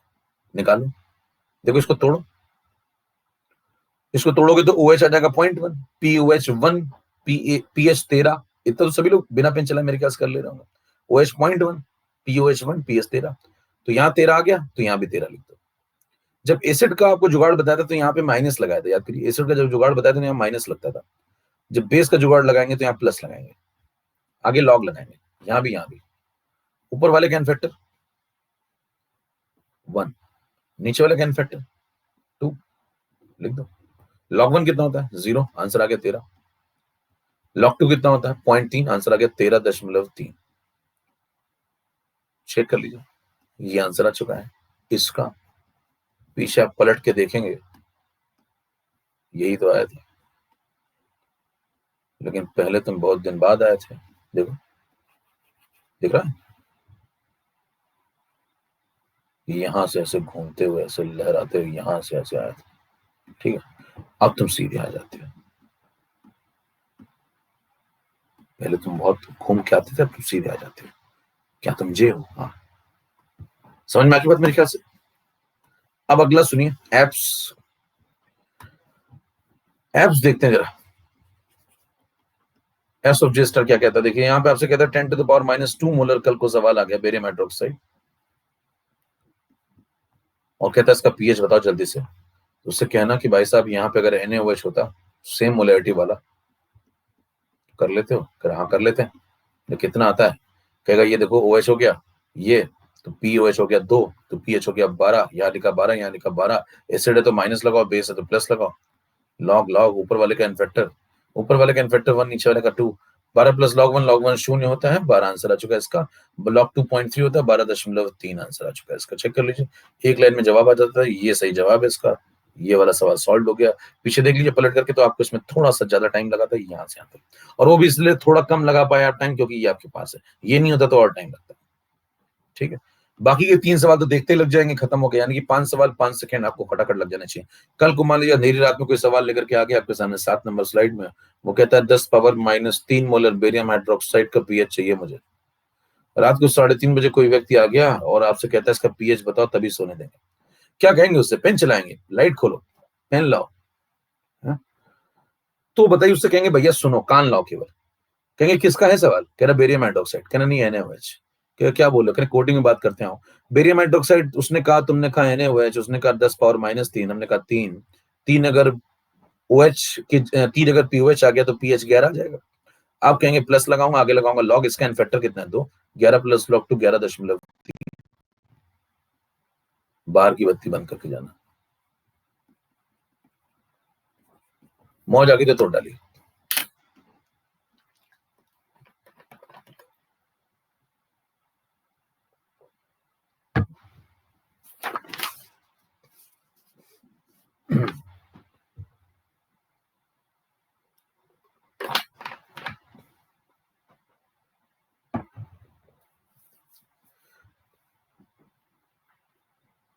निकालो। देखो इसको तोड़ो, इसको तोड़ोगे तो OH आ जाएगा 0.1, POH 1, पीएच 13। इतना तो सभी लोग बिना पेन चला मेरे ख्याल कर ले रहा हूँ। OH 0.1, POH 1, pH 13। तो यहाँ 13 आ गया तो यहाँ भी 13 लिख दो। जब एसिड का आपको जुगाड़ बताया था तो यहाँ पे माइनस लगाया था, याद करिए। एसिड का जब जुगाड़ बताया था तो यहाँ माइनस लगता था, जब बेस का जुगाड़ लगाएंगे तो यहाँ प्लस लगाएंगे, आगे लॉग लगाएंगे, यहाँ भी। ऊपर वाले कैन फैक्टर 1, नीचे वाले कैन फैक्टर 2, लिख दो। log 1 कितना होता है 0, आंसर आ गया 13। log 2 कितना होता है 0.3, आंसर आ गया 13.3। चेक कर लीजिए, ये आंसर आ चुका है इसका। पीछे आप पलट के देखेंगे यही तो आया था, लेकिन पहले तुम बहुत दिन बाद आए थे। देखो दिख रहा है, यहां से ऐसे घूमते हुए ऐसे लहराते हुए यहां से ऐसे आया था, ठीक है। अब तुम सीधे आ जाते हो, पहले तुम बहुत घूम के आते थे, अब तुम सीधे आ जाते हो। क्या तुम जे हो? हाँ, समझ में आ गई बात मेरे ख्याल से। अब अगला सुनिए, एप्स। एप्स देखते हैं जरा, एस ऑफ जेस्टर क्या कहता है। देखिए यहाँ पे आपसे कहता है 10⁻⁻² मोलर, कल को सवाल आ गया बेरियम हाइड्रोक्साइड, और कहता है इसका पीएच बताओ जल्दी से। तो उससे कहना कि भाई साहब यहाँ पे अगर NaOH होता सेम मोलैरिटी वाला, कर लेते हो? कर हाँ कर लेते हैं। तो कितना आता है, कहेगा ये देखो OH हो गया ये, तो POH हो गया 2, तो pH हो गया 12, यहाँ लिखा 12, यहाँ लिखा 12, एसिड है तो माइनस लगाओ, बेस है तो प्लस लगाओ, लॉग लॉग ऊपर वाले का इन्फेक्टर, ऊपर वाले का इन्फेक्टर 1, नीचे वाले का 2, 12 प्लस लॉग 1 शून्य होता है, 12 आंसर आ चुका है इसका। लॉग 2.3 होता है, 12.3 आंसर आ चुका है इसका। चेक कर लीजिए, एक लाइन में जवाब आ जाता है, ये सही जवाब है इसका। ये वाला सवाल सॉल्व हो गया। पीछे देख लीजिए पलट करके, तो आपको इसमें थोड़ा सा ज्यादा टाइम लगा था यहाँ से यहाँ तक, और वो भी इसलिए थोड़ा कम लगा पाया आप टाइम, क्योंकि ये आपके पास है, ये नहीं होता तो और टाइम लगता। ठीक है, बाकी के 3 सवाल तो देखते ही लग जाएंगे, खत्म हो गया, यानी कि 5 सवाल 5 सेकंड आपको खटाखट लग जाने चाहिए। कल को मान लीजिए अंधेरी रात में कोई सवाल लेकर के आ गया आपके सामने 7 नंबर स्लाइड में, वो कहता है 10⁻³ मोलर बेरियम हाइड्रोक्साइड का पीएच चाहिए मुझे। रात को 3:30 बजे कोई व्यक्ति आ गया और आपसे कहता है इसका पीएच बताओ, तभी सोने देंगे। क्या कहेंगे उससे? पेन चलाएंगे, लाइट खोलो, पेन लाओ, है? तो बताइए, उससे कहेंगे भैया सुनो, कान लाओ केवल। कहेंगे किसका है सवाल? कह रहा बेरियम हाइड्रोक्साइड। कहना नहीं, NaOH। क्या बोल रहे हो? कोडिंग में बात करते हैं। बेरियम हाइड्रोक्साइड उसने कहा, तुमने कहा NaOH, उसने कहा 10⁻³ हमने कहा 3, 3 अगर OH की 3 अगर POH आ गया तो pH 11 आ जाएगा। आप कहेंगे प्लस लगाऊंगा, आगे लगाऊंगा लॉग, इसका इन्फेक्टर कितना है 2, 11 प्लस log 2 11.3। बाहर की बत्ती बंद करके जाना, मौज आ गई तो तोड़ डाली।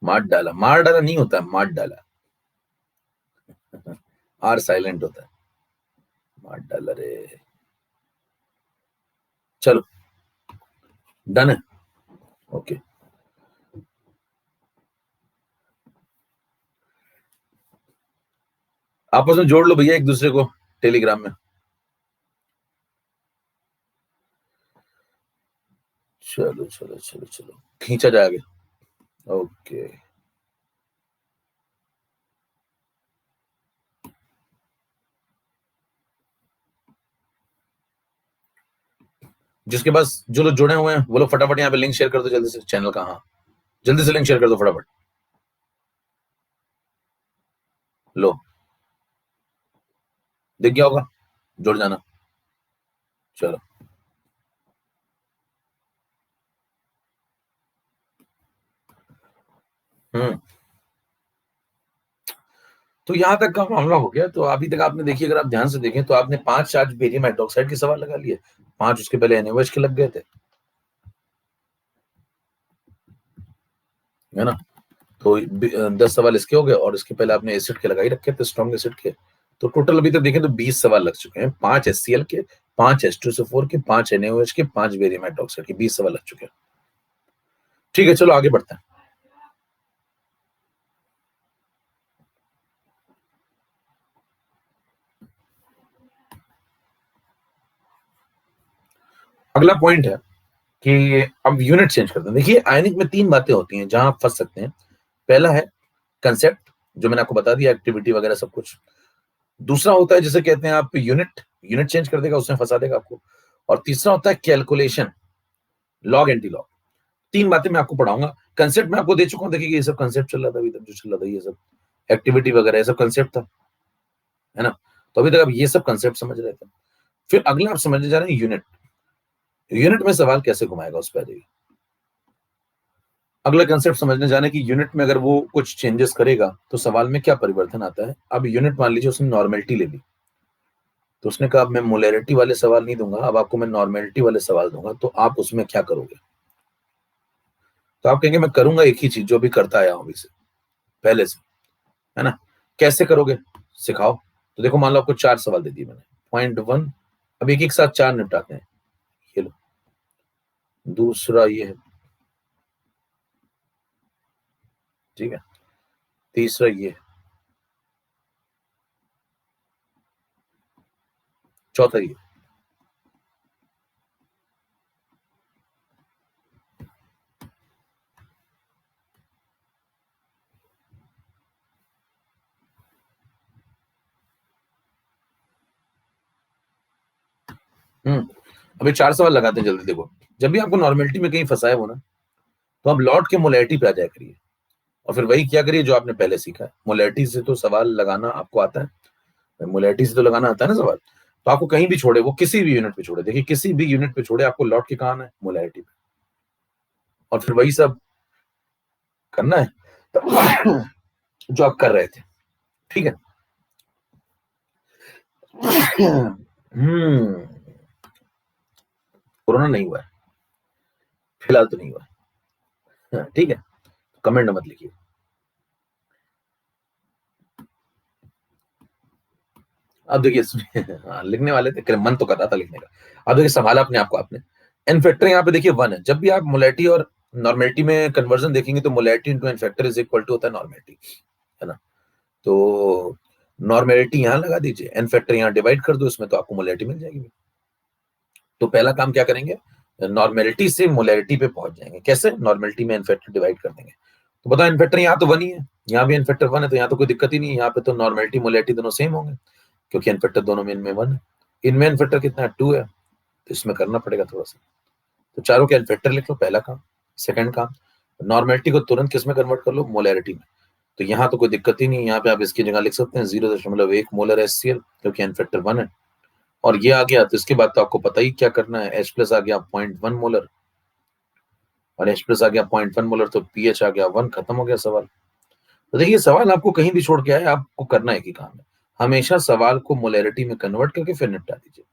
मार डाला नहीं होता, मार डाला, आर साइलेंट होता है, मार डाला रे। चलो डन है, ओके। आपस में जोड़ लो भैया एक दूसरे को टेलीग्राम में। चलो चलो चलो चलो, खींचा जाएगा। ओके, जिसके पास जो लोग जुड़े हुए हैं वो लोग फटाफट यहाँ पे लिंक शेयर कर दो जल्दी से चैनल का। हाँ, जल्दी से लिंक शेयर कर दो फटाफट। लो, दिख गया होगा, जुड़ जाना। चलो, हम्म। तो यहाँ तक का मामला हो गया। तो अभी तक आपने देखिए, अगर आप ध्यान से देखें तो आपने 5 आज बेरियम हाइड्रोक्साइड के सवाल लगा लिए, 5 उसके पहले NaOH के लग गए थे, है ना? तो 10 सवाल इसके हो गए, और इसके पहले आपने एसिड के लगा ही रखे थे, स्ट्रॉन्ग एसिड के। तो टोटल अभी तक देखें तो 20 सवाल लग चुके हैं, 5 HCl के, 5 H2SO4 के, 5 NaOH के, 5 बेरियम हाइड्रोक्साइड के, 20 सवाल लग चुके हैं। ठीक है, चलो आगे बढ़ते हैं। अगला पॉइंट है कि अब यूनिट चेंज करते हैं। देखिए, आयनिक में 3 बातें होती हैं जहां आप फंस सकते हैं। पहला है कंसेप्ट, जो मैंने आपको बता दिया, एक्टिविटी वगैरह सब कुछ। दूसरा होता है जिसे कहते हैं आप यूनिट, यूनिट चेंज कर देगा, उसमें फंसा देगा आपको। और तीसरा होता है कैलकुलेशन, लॉग एंटी लॉग। 3 बातें मैं आपको पढ़ाऊंगा। कंसेप्ट मैं आपको दे चुका हूं, देखिए ये सब कंसेप्ट चल रहा था अभी तक, जो चल रहा था ये सब एक्टिविटी वगैरह, ये सब कंसेप्ट था, है ना? तो अभी तक आप ये सब कंसेप्ट समझ रहे थे। फिर अगला आप समझने जा रहे हैं यूनिट। यूनिट में सवाल कैसे घुमाएगा उस पर। अगला कंसेप्ट समझने जाने की, यूनिट में अगर वो कुछ चेंजेस करेगा तो सवाल में क्या परिवर्तन आता है। अब यूनिट मान लीजिए उसने नॉर्मेलिटी ले ली, तो उसने कहा अब मैं मोलैरिटी वाले सवाल नहीं दूंगा, अब आपको मैं नॉर्मेलिटी वाले सवाल दूंगा, तो आप उसमें क्या करोगे? तो आप कहेंगे मैं करूंगा एक ही चीज जो भी करता आया हूं अभी से, पहले से, है ना? कैसे करोगे, सिखाओ। तो देखो, मान लो आपको 4 सवाल दे दिए मैंने, पॉइंट 1, अब एक एक साथ 4 निपटाते हैं। ये लो, दूसरा ये है, ठीक है, तीसरा ये है, चौथा ये। अभी 4 सवाल लगाते हैं जल्दी। देखो, जब भी आपको नॉर्मेलिटी में कहीं फंसाए हो ना, तो आप लौट के मोलैरिटी पे आ जाया करिए और फिर वही किया करिए जो आपने पहले सीखा है। मोलैरिटी से तो सवाल लगाना आपको आता है, मोलैरिटी से तो लगाना आता है ना सवाल। तो आपको कहीं भी छोड़े, वो किसी भी यूनिट पे छोड़े, देखिए किसी भी यूनिट पे छोड़े, आपको लौट के कहाँ आना है? मोलैरिटी पे। और फिर वही सब करना है जो आप कर रहे थे। ठीक है। कोरोना नहीं हुआ है, फिलहाल तो नहीं हुआ है। हाँ, ठीक है, कमेंट मत लिखिए। अब देखिए इसमें हाँ, लिखने वाले थे, मन तो कर रहा था लिखने का। अब देखिए संभाला अपने आप को आपने। एन फैक्टर यहाँ पे देखिए 1 है। जब भी आप मोलैरिटी और नॉर्मेलिटी में कन्वर्जन देखेंगे तो molarity into N factor is equal to होता है नॉर्मेलिटी, है ना। तो नॉर्मेलिटी यहाँ लगा दीजिए, एन फैक्टर यहाँ डिवाइड कर दो इसमें, तो आपको मोलैरिटी मिल जाएगी। तो पहला काम क्या करेंगे, नॉर्मेलिटी से मोलैरिटी पे पहुंच जाएंगे। कैसे? नॉर्मेलिटी में एन फैक्टर डिवाइड कर देंगे। तो बताओ एन फैक्टर यहाँ तो 1 ही है, यहाँ भी एन फैक्टर 1 है, तो यहाँ तो कोई दिक्कत ही नहीं है। यहाँ पे तो नॉर्मेलिटी मोलैरिटी दोनों सेम होंगे, क्योंकि एन फैक्टर दोनों में इनमें 1 है। इनमें एन फैक्टर कितना है? 2 है। तो इसमें करना पड़ेगा थोड़ा सा। तो चारों के एन फैक्टर लिख लो, पहला काम। सेकंड काम, नॉर्मेलिटी को तुरंत किस में कन्वर्ट कर लो? मोलैरिटी में। तो यहाँ तो कोई दिक्कत ही नहीं है, यहाँ पे आप इसकी जगह लिख सकते हैं 0.1 मोलर HCl, क्योंकि एन फैक्टर 1 है। और ये आ गया, तो इसके बाद तो आपको पता ही क्या करना है। H प्लस आ गया 0.1 मोलर, और H प्लस आ गया 0.1 मोलर, तो pH आ गया 1। खत्म हो गया सवाल। तो देखिए सवाल आपको कहीं भी छोड़ के आए, आपको करना है कि काम है, हमेशा सवाल को मोलैरिटी में कन्वर्ट करके फिर निपटा दीजिए।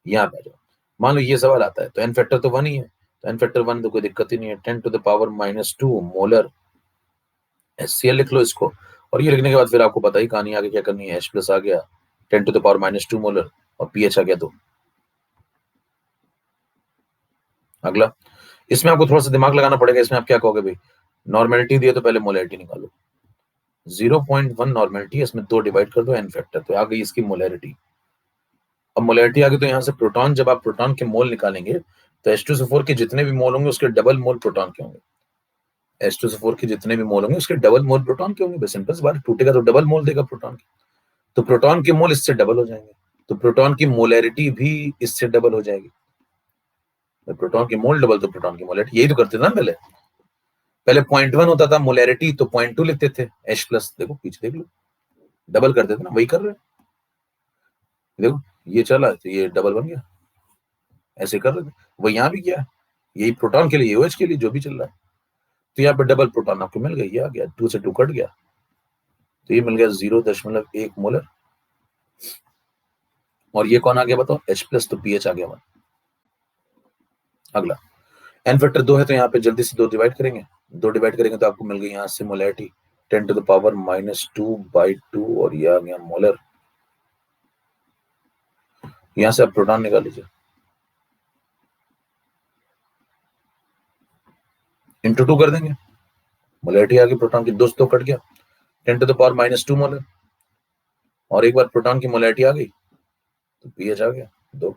यहाँ पे आ जाओ, मान लो ये सवाल आता है, तो एन फैक्टर तो 1 ही है, तो एन फैक्टर 1 तो कोई दिक्कत ही नहीं है। 10⁻⁻2 मोलर HCl लिख लो इसको। और ये लिखने के बाद फिर आपको पता ही कहानी आगे क्या करनी है। H प्लस आ गया 10⁻⁻2 मोलर, और pH आ गया 2। अगला, इसमें आपको थोड़ा सा दिमाग लगाना पड़ेगा। इसमें आप क्या कहोगे भाई, नॉर्मेलिटी दिए तो पहले मोलैरिटी निकालो। 0.1 नॉर्मेलिटी, इसमें 2 डिवाइड कर दो एन फैक्टर, तो आ गई इसकी मोलैरिटी। अब मोलैरिटी आ गई, तो यहाँ से प्रोटॉन, जब आप प्रोटॉन के मोल निकालेंगे तो H2SO4 के जितने भी मोल होंगे उसके डबल मोल प्रोटॉन के होंगे। H2SO4 के जितने भी मोल होंगे उसके डबल मोल प्रोटॉन के होंगे। बस सिंपल सी बात, टूटेगा तो डबल मोल देगा प्रोटॉन के। तो प्रोटॉन के मोल इससे डबल हो जाएंगे, तो प्रोटॉन की मोलैरिटी भी इससे डबल हो जाएगी। प्रोटॉन की मोल डबल तो प्रोटॉन की मोलैरिटी, यही तो करते थे ना पहले। पहले 0.1 होता था मोलैरिटी, तो 0.2 लिखते थे H प्लस। देखो पीछे देख लो, डबल कर देते ना, वही कर रहे हैं। देखो ये चला तो ये डबल बन गया, ऐसे कर रहे थे। वो यहाँ भी किया, यही प्रोटॉन के लिए, OH के लिए, जो भी चल रहा है। तो यहाँ पे डबल प्रोटॉन आपको मिल गई, ये आ गया, 2 से 2 कट गया, तो ये मिल गया 0.1 मोलर। और ये कौन आ गया बताओ? H प्लस, तो pH आ गया 1। अगला, एन फैक्टर 2 है, तो यहाँ पे जल्दी से 2 डिवाइड करेंगे। 2 डिवाइड करेंगे तो आपको मिल गई यहाँ से मोलैरिटी 10⁻⁻2/2, और ये आ गया मोलर। यहाँ से आप प्रोटॉन निकाल लीजिए, इंटू 2 कर देंगे, मोलैरिटी आ गई प्रोटॉन की, 2 से 2 कट गया, 10⁻⁻2 मोलर। और एक बार प्रोटॉन की मोलैरिटी आ गई तो pH आ गया 2।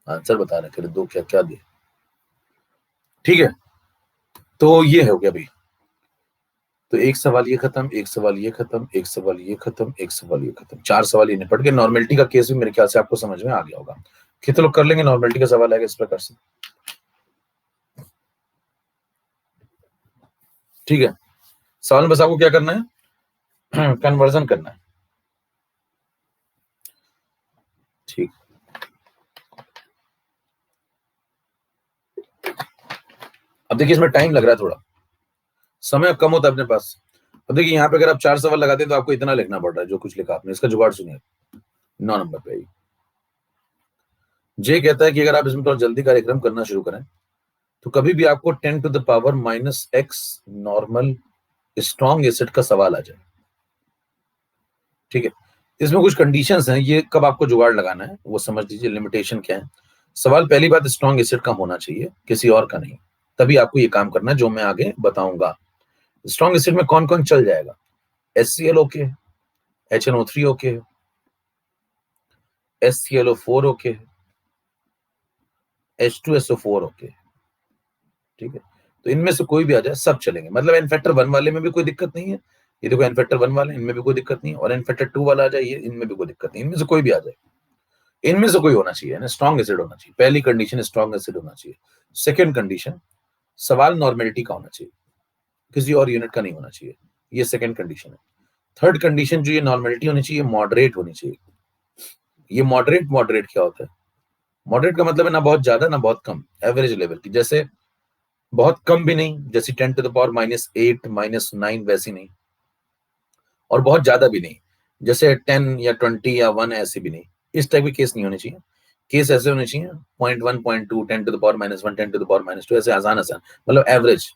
आंसर बता रहे फिर 2 क्या क्या दिए। ठीक है, तो ये हो गया भाई। तो एक सवाल ये खत्म, एक सवाल ये खत्म, एक सवाल ये खत्म, एक सवाल ये खत्म, 4 सवाल ये निपट गए। नॉर्मेलिटी का केस भी मेरे ख्याल से आपको समझ में आ गया होगा। कितने लोग कर लेंगे? नॉर्मेलिटी का सवाल आएगा इस प्रकार से। ठीक है, सवाल में बस आपको क्या करना है, कन्वर्जन करना है। ठीक, अब देखिए इसमें टाइम लग रहा है थोड़ा, समय कम होता है अपने पास। अब देखिए यहाँ पे अगर आप 4 सवाल लगाते हैं तो आपको इतना लिखना पड़ रहा है जो कुछ लिखा आपने। इसका जुगाड़ सुनिए, 9 नंबर पे। जे कहता है कि अगर आप इसमें थोड़ा जल्दी कार्यक्रम करना शुरू करें तो कभी भी आपको 10⁻⁻x नॉर्मल स्ट्रॉन्ग एसिड का सवाल आ जाए। ठीक है, इसमें कुछ कंडीशंस हैं, ये कब आपको जुगाड़ लगाना है वो समझ लीजिए, लिमिटेशन क्या है। सवाल पहली बात स्ट्रॉन्ग एसिड का होना चाहिए, किसी और का नहीं, तभी आपको ये काम करना है जो मैं आगे बताऊंगा। स्ट्रॉन्ग एसिड में कौन कौन चल जाएगा? HCl okay, HNO3 okay, SClO4 okay, H2SO4 okay. ठीक है, तो इनमें से कोई भी आ जाए सब चलेंगे। मतलब एन फैक्टर 1 वाले में भी कोई दिक्कत नहीं है, ये देखो एन फैक्टर 1 वाले इनमें भी कोई दिक्कत नहीं है, और एन फैक्टर 2 वाला आ जाए ये, इनमें भी कोई दिक्कत नहीं, इनमें से कोई भी आ जाए। इनमें से कोई होना चाहिए ना, स्ट्रॉन्ग एसिड होना चाहिए। पहली कंडीशन स्ट्रॉन्ग एसिड होना चाहिए। सेकेंड कंडीशन सवाल नॉर्मेलिटी का होना चाहिए, किसी और यूनिट का नहीं होना चाहिए, ये सेकेंड कंडीशन है। थर्ड कंडीशन जो ये नॉर्मेलिटी होनी चाहिए, मॉडरेट होनी चाहिए। ये मॉडरेट, मॉडरेट क्या होता है? मॉडरेट का मतलब है ना बहुत ज्यादा ना बहुत कम, एवरेज लेवल की। जैसे बहुत कम भी नहीं, जैसे 10⁻⁸ -9 वैसी नहीं, और बहुत ज्यादा भी नहीं, जैसे 10 या 20 या 1 ऐसे भी नहीं। इस टाइप के केस नहीं होने चाहिए। केस ऐसे होने चाहिए 0.1 0.2 10⁻⁻1 10⁻², ऐसे आसान आसान, मतलब एवरेज।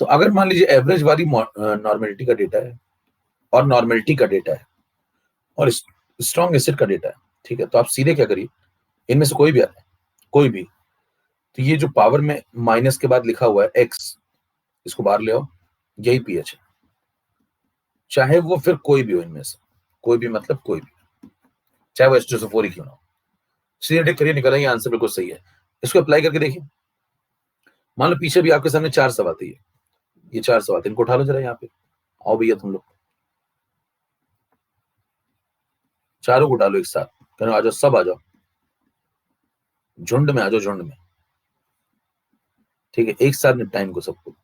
तो अगर मान लीजिए एवरेज वाली नॉर्मेलिटी का डेटा है और नॉर्मेलिटी का डेटा है और स्ट्रॉन्ग एसिड का डेटा है, ठीक है, तो आप सीधे क्या करिए, इनमें से कोई भी आता है, कोई भी, तो ये जो पावर में माइनस के बाद लिखा हुआ है एक्स, इसको बाहर ले आओ, यही पीएच है। चाहे वो फिर कोई भी हो इनमें से, कोई भी मतलब कोई भी, चाहे वो H2SO4 ही क्यों ना हो, सीधे टिक करिए, निकल, ये आंसर बिल्कुल सही है। इसको अप्लाई करके देखिए। मान लो पीछे भी आपके सामने 4 सवाल थे, ये 4 सवाल थे, इनको उठा लो जरा यहाँ पे। आओ भैया तुम लोग, चारों को उठा लो एक साथ, करो आ जाओ, सब आ जाओ, झुंड में आ जाओ, झुंड में, ठीक है, एक साथ निपटाएं इनको सबको।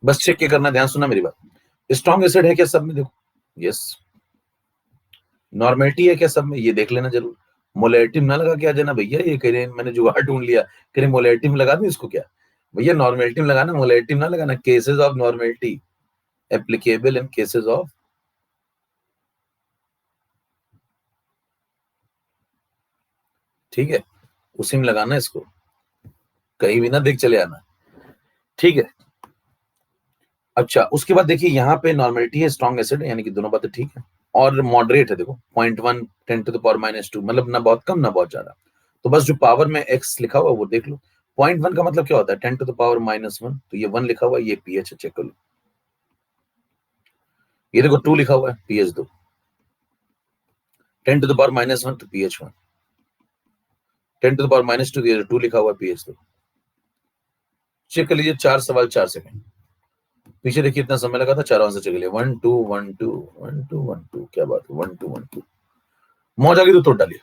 बस चेक के करना, ध्यान सुनना मेरी बात। स्ट्रॉन्ग एसिड है क्या सब में? देखो, यस। नॉर्मेलिटी है क्या सब में? ये देख लेना जरूर। मोलैरिटी ना लगा के आ जाना भैया, ये कह रहे हैं मैंने जुगाड़ ढूंढ लिया, कह रहे मोलैरिटी में लगा दूं इसको क्या? भैया नॉर्मेलिटी में लगाना, मोलैरिटी में ना लगाना। Cases of normality applicable in cases of, ठीक है, उसी में लगाना इसको, कहीं भी ना देख चले आना, ठीक है। अच्छा, उसके बाद देखिए यहाँ पे नॉर्मेलिटी है, स्ट्रॉन्ग एसिड है, यानी कि दोनों बातें ठीक है, और मॉडरेट है, देखो 0.1 10⁻², मतलब ना बहुत कम ना बहुत ज्यादा। तो बस जो पावर में एक्स लिखा हुआ वो देख लो। 0.1 का मतलब क्या होता है? 10⁻⁻1, तो ये 1 लिखा हुआ है, ये पीएच है, चेक कर लो। ये देखो 2 लिखा हुआ है, पीएच 2। 10⁻⁻1 तो पीएच 1। 10⁻², ये 2 लिखा हुआ है, पीएच 2। चेक कर लीजिए, 4 सवाल 4 सेकंड। पीछे देखिए इतना समय लगा था, 4 आंसर चेक कर लिए, 1 2 1 2 1 2 1 2, क्या बात है, 1 2 1 2। मौज आ गई तो तोड़ डालिए।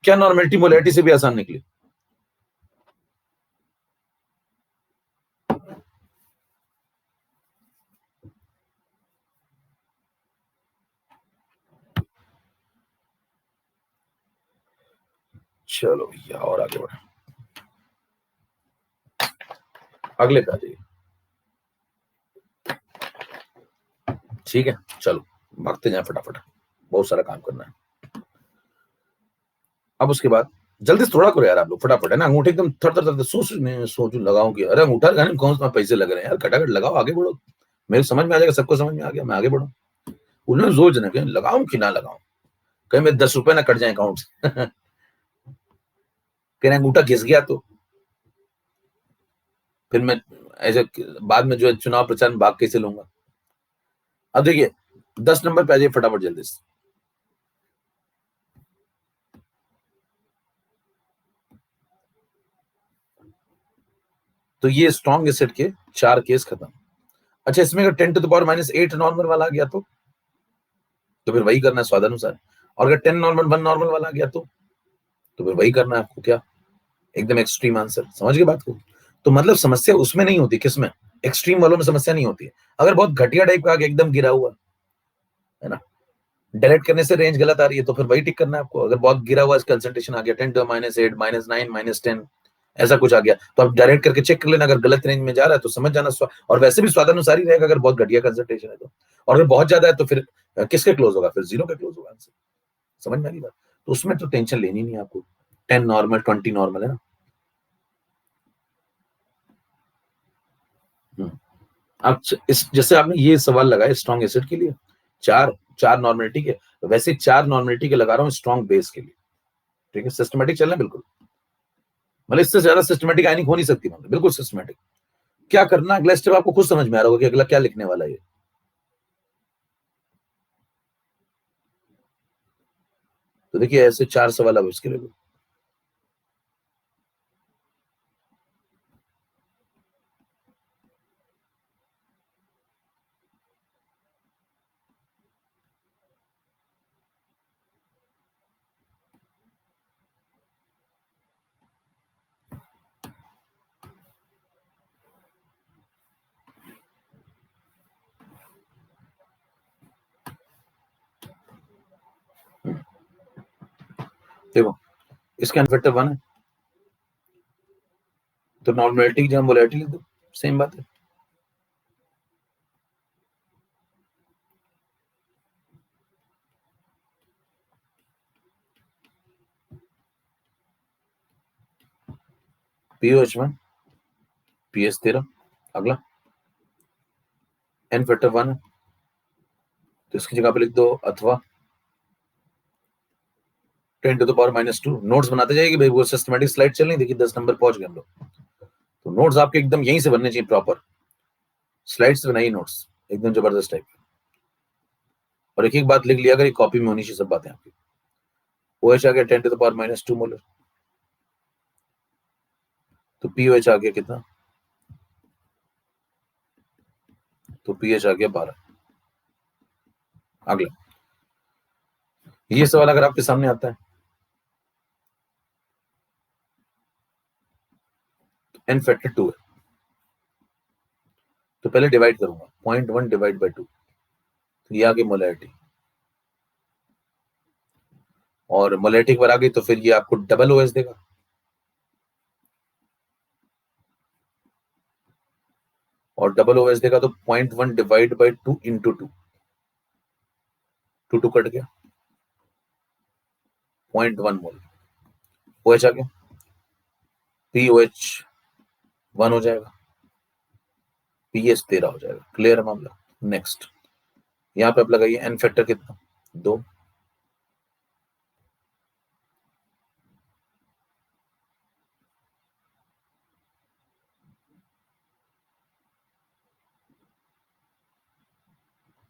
क्या नॉर्मेलिटी मोलैरिटी से भी आसान निकली? चलो भैया और आगे बढ़े, अगले पे आ जाइए, ठीक है। चलो भागते जाए फटाफट, बहुत सारा काम करना है। अब उसके बाद जल्दी से थोड़ा करो यार आप लोग, फटाफट, है ना, अंगूठे एकदम थर थर थर सोचू लगाऊं कि, अरे अंगूठा लगाने में कौन सा पैसे लग रहे हैं यार, खटाखट लगाओ, आगे बढ़ो। मेरे समझ में आ जाएगा, सबको समझ में आ गया, मैं आगे बढ़ू। उन्होंने जोर जने कहीं लगाऊं कि ना लगाऊं, कहीं मेरे 10 रुपए ना कट जाए अकाउंट से कहीं अंगूठा घिस गया तो फिर मैं ऐसे बाद में जो है चुनाव प्रचार में भाग कैसे लूंगा। अब देखिए 10 नंबर पे आ जाइए फटाफट जल्दी से। तो ये स्ट्रॉन्ग एसिड के 4 केस खत्म। अच्छा, इसमें अगर 10⁻⁸ नॉर्मल वाला आ गया तो फिर वही करना है स्वादानुसार। और अगर 10 नॉर्मल 1 नॉर्मल वाला आ गया तो फिर वही करना है आपको, क्या एकदम एक्सट्रीम आंसर, समझ गए बात को? तो मतलब समस्या उसमें नहीं होती, किसमें? एक्सट्रीम वालों में समस्या नहीं होती है। अगर बहुत घटिया टाइप का आगे एकदम गिरा हुआ है ना, डायरेक्ट करने से रेंज गलत आ रही है, तो फिर वही टिक करना है आपको। अगर बहुत गिरा हुआ कंसंट्रेशन आ गया 10⁻⁸ -9 -10 ऐसा कुछ आ गया, तो आप डायरेक्ट करके चेक कर लेना, अगर गलत रेंज में जा रहा है तो समझ जाना। और वैसे भी स्वादानुसार ही रहेगा अगर बहुत घटिया कंसंट्रेशन है तो। और अगर बहुत ज्यादा है तो फिर किसके क्लोज होगा? फिर 0 के क्लोज होगा आंसर। समझ में आ रही बात? तो उसमें तो टेंशन लेनी नहीं आपको। 10 नॉर्मल 20 नॉर्मल है ना। अब इस जैसे आपने ये सवाल लगाया स्ट्रॉन्ग एसिड के लिए, चार चार नॉर्मेलिटी के, वैसे 4 नॉर्मेलिटी के लगा रहा हूँ स्ट्रॉन्ग बेस के लिए, ठीक है। सिस्टमेटिक चलना बिल्कुल, मतलब इससे ज्यादा सिस्टमेटिक आयनिक हो नहीं सकती, मतलब बिल्कुल सिस्टमेटिक। क्या करना अगला स्टेप आपको खुद समझ में आ रहा होगा कि अगला क्या लिखने वाला है। तो देखिए ऐसे 4 सवाल अब इसके लिए। देखो इसका इन्फेक्टर 1 है तो नॉर्मेलिटी की जगह मोलैरिटी लिख दो, सेम बात है। POH1 PS13। अगला एन फैक्टर 1 है तो इसकी जगह पे लिख दो अथवा 10⁻⁻²। नोट्स बनाते जाइए भाई, वो सिस्टमेटिक स्लाइड चल रही देखिए, 10 नंबर पहुंच गए हम लोग। तो नोट्स आपके एकदम यहीं से बनने चाहिए प्रॉपर, स्लाइड से बनाइए नोट्स एकदम जबरदस्त टाइप। और एक एक बात लिख लिया अगर, कॉपी में होनी चाहिए सब बातें आपकी। OH आ गया 10⁻², मोलर। तो POH आ गया कितना, तो pH आ गया 12। अगला ये सवाल अगर आपके सामने आता है, एन फैक्टर 2 है तो पहले डिवाइड करूंगा, 0.1 डिवाइड बाई 2, तो ये आ गई मोलैरिटी। और मोलैरिटी पर आ गई तो फिर ये आपको डबल OH देगा। और डबल OH देगा तो 0.1 डिवाइड बाई 2 इंटू 2, 2 कट गया, 0.1 मोल। OH आ गया, POH1 हो जाएगा, PS13 हो जाएगा। क्लियर है मामला। नेक्स्ट यहाँ पे आप लगाइए एन फैक्टर कितना, 2।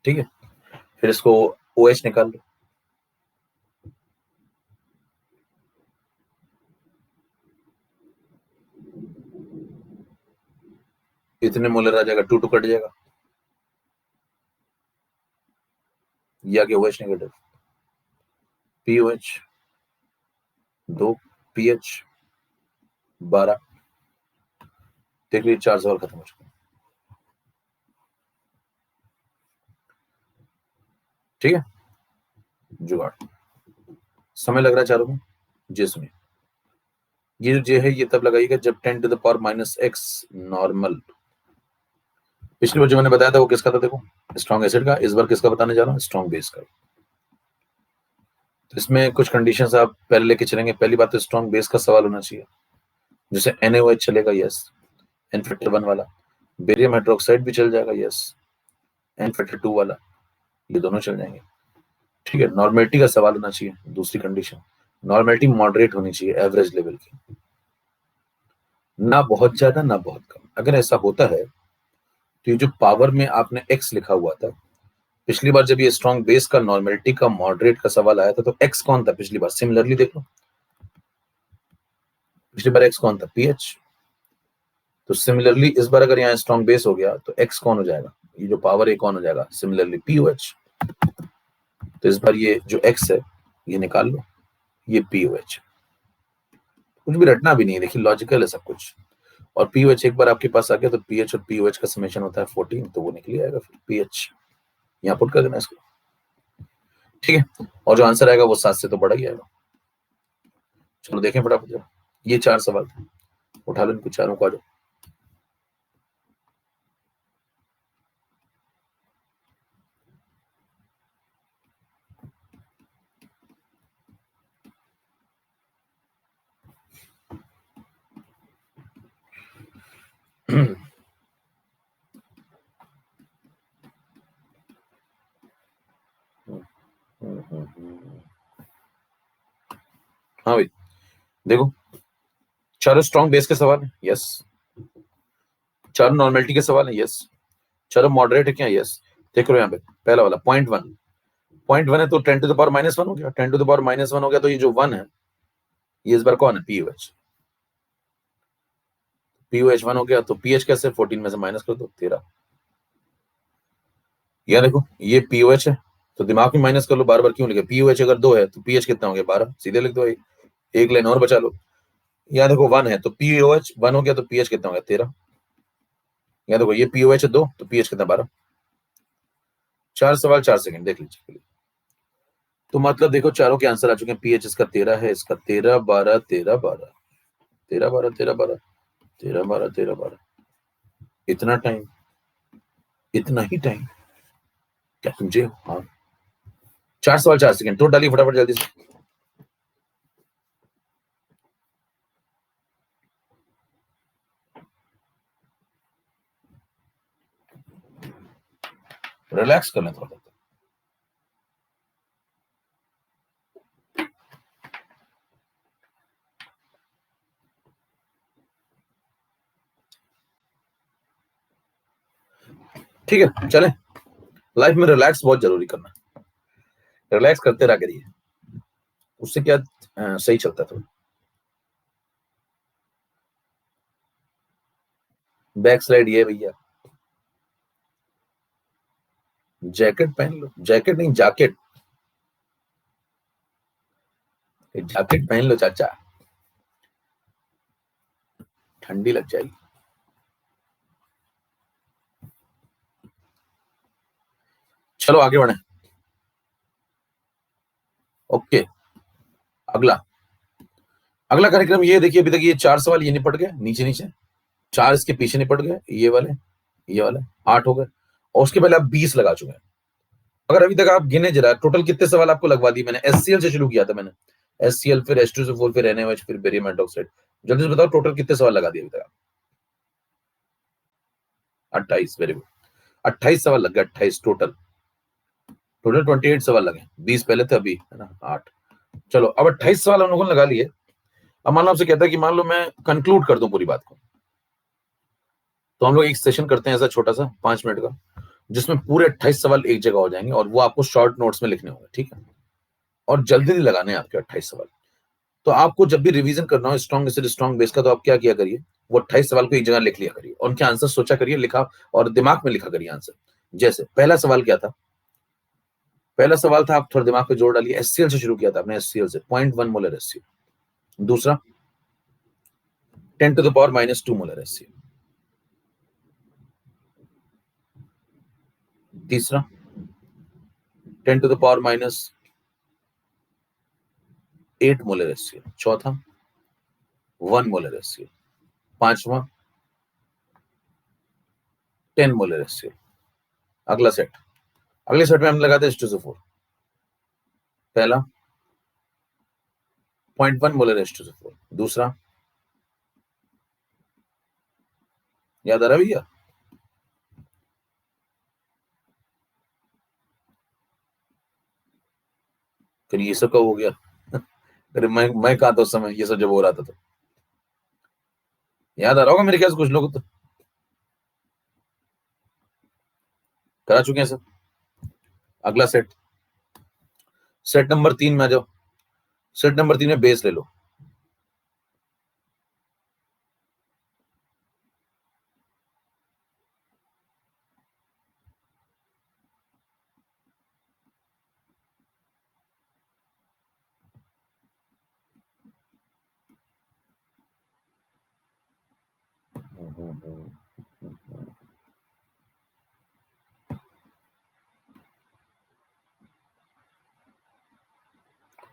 ठीक है, फिर इसको OH निकाल लो, इतने मोलर आ जाएगा, 2 कट जाएगा, ये आ गया OH नेगेटिव। POH 2, PH 12। देख लीजिए 4 सवाल खत्म हो चुके हैं। ठीक है, जुगाड़। समय लग रहा है चारों में, जी सुनिए। ये जो जे है ये तब लगाइएगा जब 10⁻⁻x नॉर्मल। पिछली बार जो मैंने बताया था वो किसका था, देखो स्ट्रॉन्ग एसिड का। इस बार किसका बताने जा रहा हूँ, स्ट्रॉन्ग बेस का। तो इसमें कुछ कंडीशंस आप पहले लेके चलेंगे। पहली बात तो स्ट्रॉन्ग बेस का सवाल होना चाहिए, जैसे NaOH चलेगा, यस। एन फैक्टर 1 वाला। बेरियम हाइड्रोक्साइड भी चल जाएगा, यस। एन फैक्टर 2 वाला, ये दोनों चल जाएंगे। ठीक है, नॉर्मेलिटी का सवाल होना चाहिए, दूसरी कंडीशन। नॉर्मेलिटी मॉडरेट होनी चाहिए, एवरेज लेवल की, ना बहुत ज्यादा ना बहुत कम। अगर ऐसा होता है तो ये जो पावर में आपने एक्स लिखा हुआ था, पिछली बार जब ये स्ट्रॉन्ग बेस का नॉर्मेलिटी का मॉडरेट का सवाल आया था तो एक्स कौन था पिछली बार, सिमिलरली देख लो। पिछली बार एक्स कौन था, PH। तो सिमिलरली इस बार अगर यहाँ स्ट्रॉन्ग बेस हो गया तो एक्स कौन हो जाएगा, ये जो पावर ए कौन हो जाएगा, सिमिलरली POH। तो इस बार ये जो एक्स है ये निकाल लो, ये POH। कुछ भी रटना भी नहीं है, देखिए लॉजिकल है सब कुछ। और POH एक बार आपके पास आ गया तो PH और POH का समेशन होता है 14, तो वो निकल आएगा फिर PH। यहाँ पुट कर देना इसको, ठीक है। और जो आंसर आएगा वो 7 से तो बड़ा ही आएगा। चलो देखें फटाफट जरा, ये 4 सवाल थे, उठा लो इनको चारों को, आ जाओ। हाँ भाई देखो, चारों स्ट्रॉन्ग बेस के सवाल है, यस। चारों नॉर्मेलिटी के सवाल है, यस। चारों मॉडरेट है क्या, यस। देख लो यहाँ पे पहला वाला 0.1, 0.1 है तो 10⁻⁻1 हो गया, 10⁻⁻1 हो गया तो ये जो 1 है ये इस बार कौन है, POH। POH1 हो गया तो PH कैसे, 14 में से माइनस कर दो, 13। या देखो ये POH है तो दिमाग में माइनस कर लो, बार बार क्यों लिखे। POH अगर 2 है तो PH कितना हो गया, 12, सीधे लिख दो, एक लाइन और बचा लो। यहाँ देखो 1 है तो POH1 हो गया तो PH कितना हो गया, 13। यहाँ देखो ये POH 2 तो PH कितना, 12। 4 सवाल 4 सेकंड, देख लीजिए। तो मतलब देखो चारों के आंसर आ चुके हैं। पीएच इसका 13 है, इसका 13 12 13 12 13 12 13 12 13 12 13 12। इतना टाइम, इतना ही टाइम, क्या समझे हो? हाँ, 4 सवाल 4 सेकंड, तो डालिए फटाफट जल्दी से। रिलैक्स कर लें थोड़ा। ठीक है, चले। लाइफ में रिलैक्स बहुत जरूरी करना है, रिलैक्स करते रहा करिए, उससे क्या सही चलता है थोड़ा। बैक स्लाइड ये है भैया, जैकेट पहन लो, जैकेट नहीं जैकेट, जैकेट पहन लो चाचा, ठंडी लग जाएगी। चलो आगे बढ़े। ओके, अगला अगला कार्यक्रम ये देखिए, अभी तक ये 4 सवाल ये निपट गए नीचे नीचे, 4 इसके पीछे निपट गए, ये वाले 8 हो गए, और उसके पहले आप 20 लगा चुके हैं। अगर अभी तक आप गिने जरा टोटल कितने सवाल आपको लगवा दिए मैंने। एससीएल से शुरू किया था मैंने, एससीएल फिर H2SO4 फिर NaOH फिर बेरियम हाइड्रोक्साइड। जल्दी से बताओ टोटल कितने सवाल लगा दिए अभी तक? 28, वेरी गुड। 28 सवाल लग गए, 28 टोटल। टोटल 28 सवाल लगे, 20 पहले थे, अभी है ना 8। चलो अब 28 सवाल हम लोगों ने लगा लिए। अब मान लो आपसे कहता है कि मान लो मैं कंक्लूड कर दूं पूरी बात को, तो हम लोग एक सेशन करते हैं ऐसा छोटा सा 5 मिनट का, जिसमें पूरे 28 सवाल एक जगह हो जाएंगे और वो आपको शॉर्ट नोट्स में लिखने होंगे, ठीक है? और जल्दी जल्दी लगाने हैं आपके 28 सवाल। तो आपको जब भी रिवीजन करना हो स्ट्रॉन्ग एसिड स्ट्रॉन्ग बेस का, तो आप क्या किया करिए, वो 28 सवाल को एक जगह लिख लिया करिए, और उनके आंसर सोचा करिए, लिखा और दिमाग में लिखा करिए आंसर। जैसे पहला सवाल क्या था, पहला सवाल था, आप थोड़ा दिमाग पे जोर डालिए, एससीएल से शुरू किया था आपने, एससीएल से 0.1 मोलर एससीएल। दूसरा 10⁻⁻² मोलर एससीएल। तीसरा 10⁻⁸ मोलर एससीएल। चौथा 1 मोलर एससीएल। पांचवा 10 मोलर एससीएल। अगला सेट, अगले सेट में हम लगाते हैं H2SO4। पहला 0.1 मोलर H2SO4। दूसरा, याद आ रहा भैया? फिर ये सब कब हो गया? अरे मैं कहा था उस समय ये सब जब हो रहा था तो, याद आ रहा होगा मेरे ख्याल से कुछ लोग तो करा चुके हैं सब। अगला सेट, सेट नंबर 3 में आ जाओ। सेट नंबर 3 में बेस ले लो।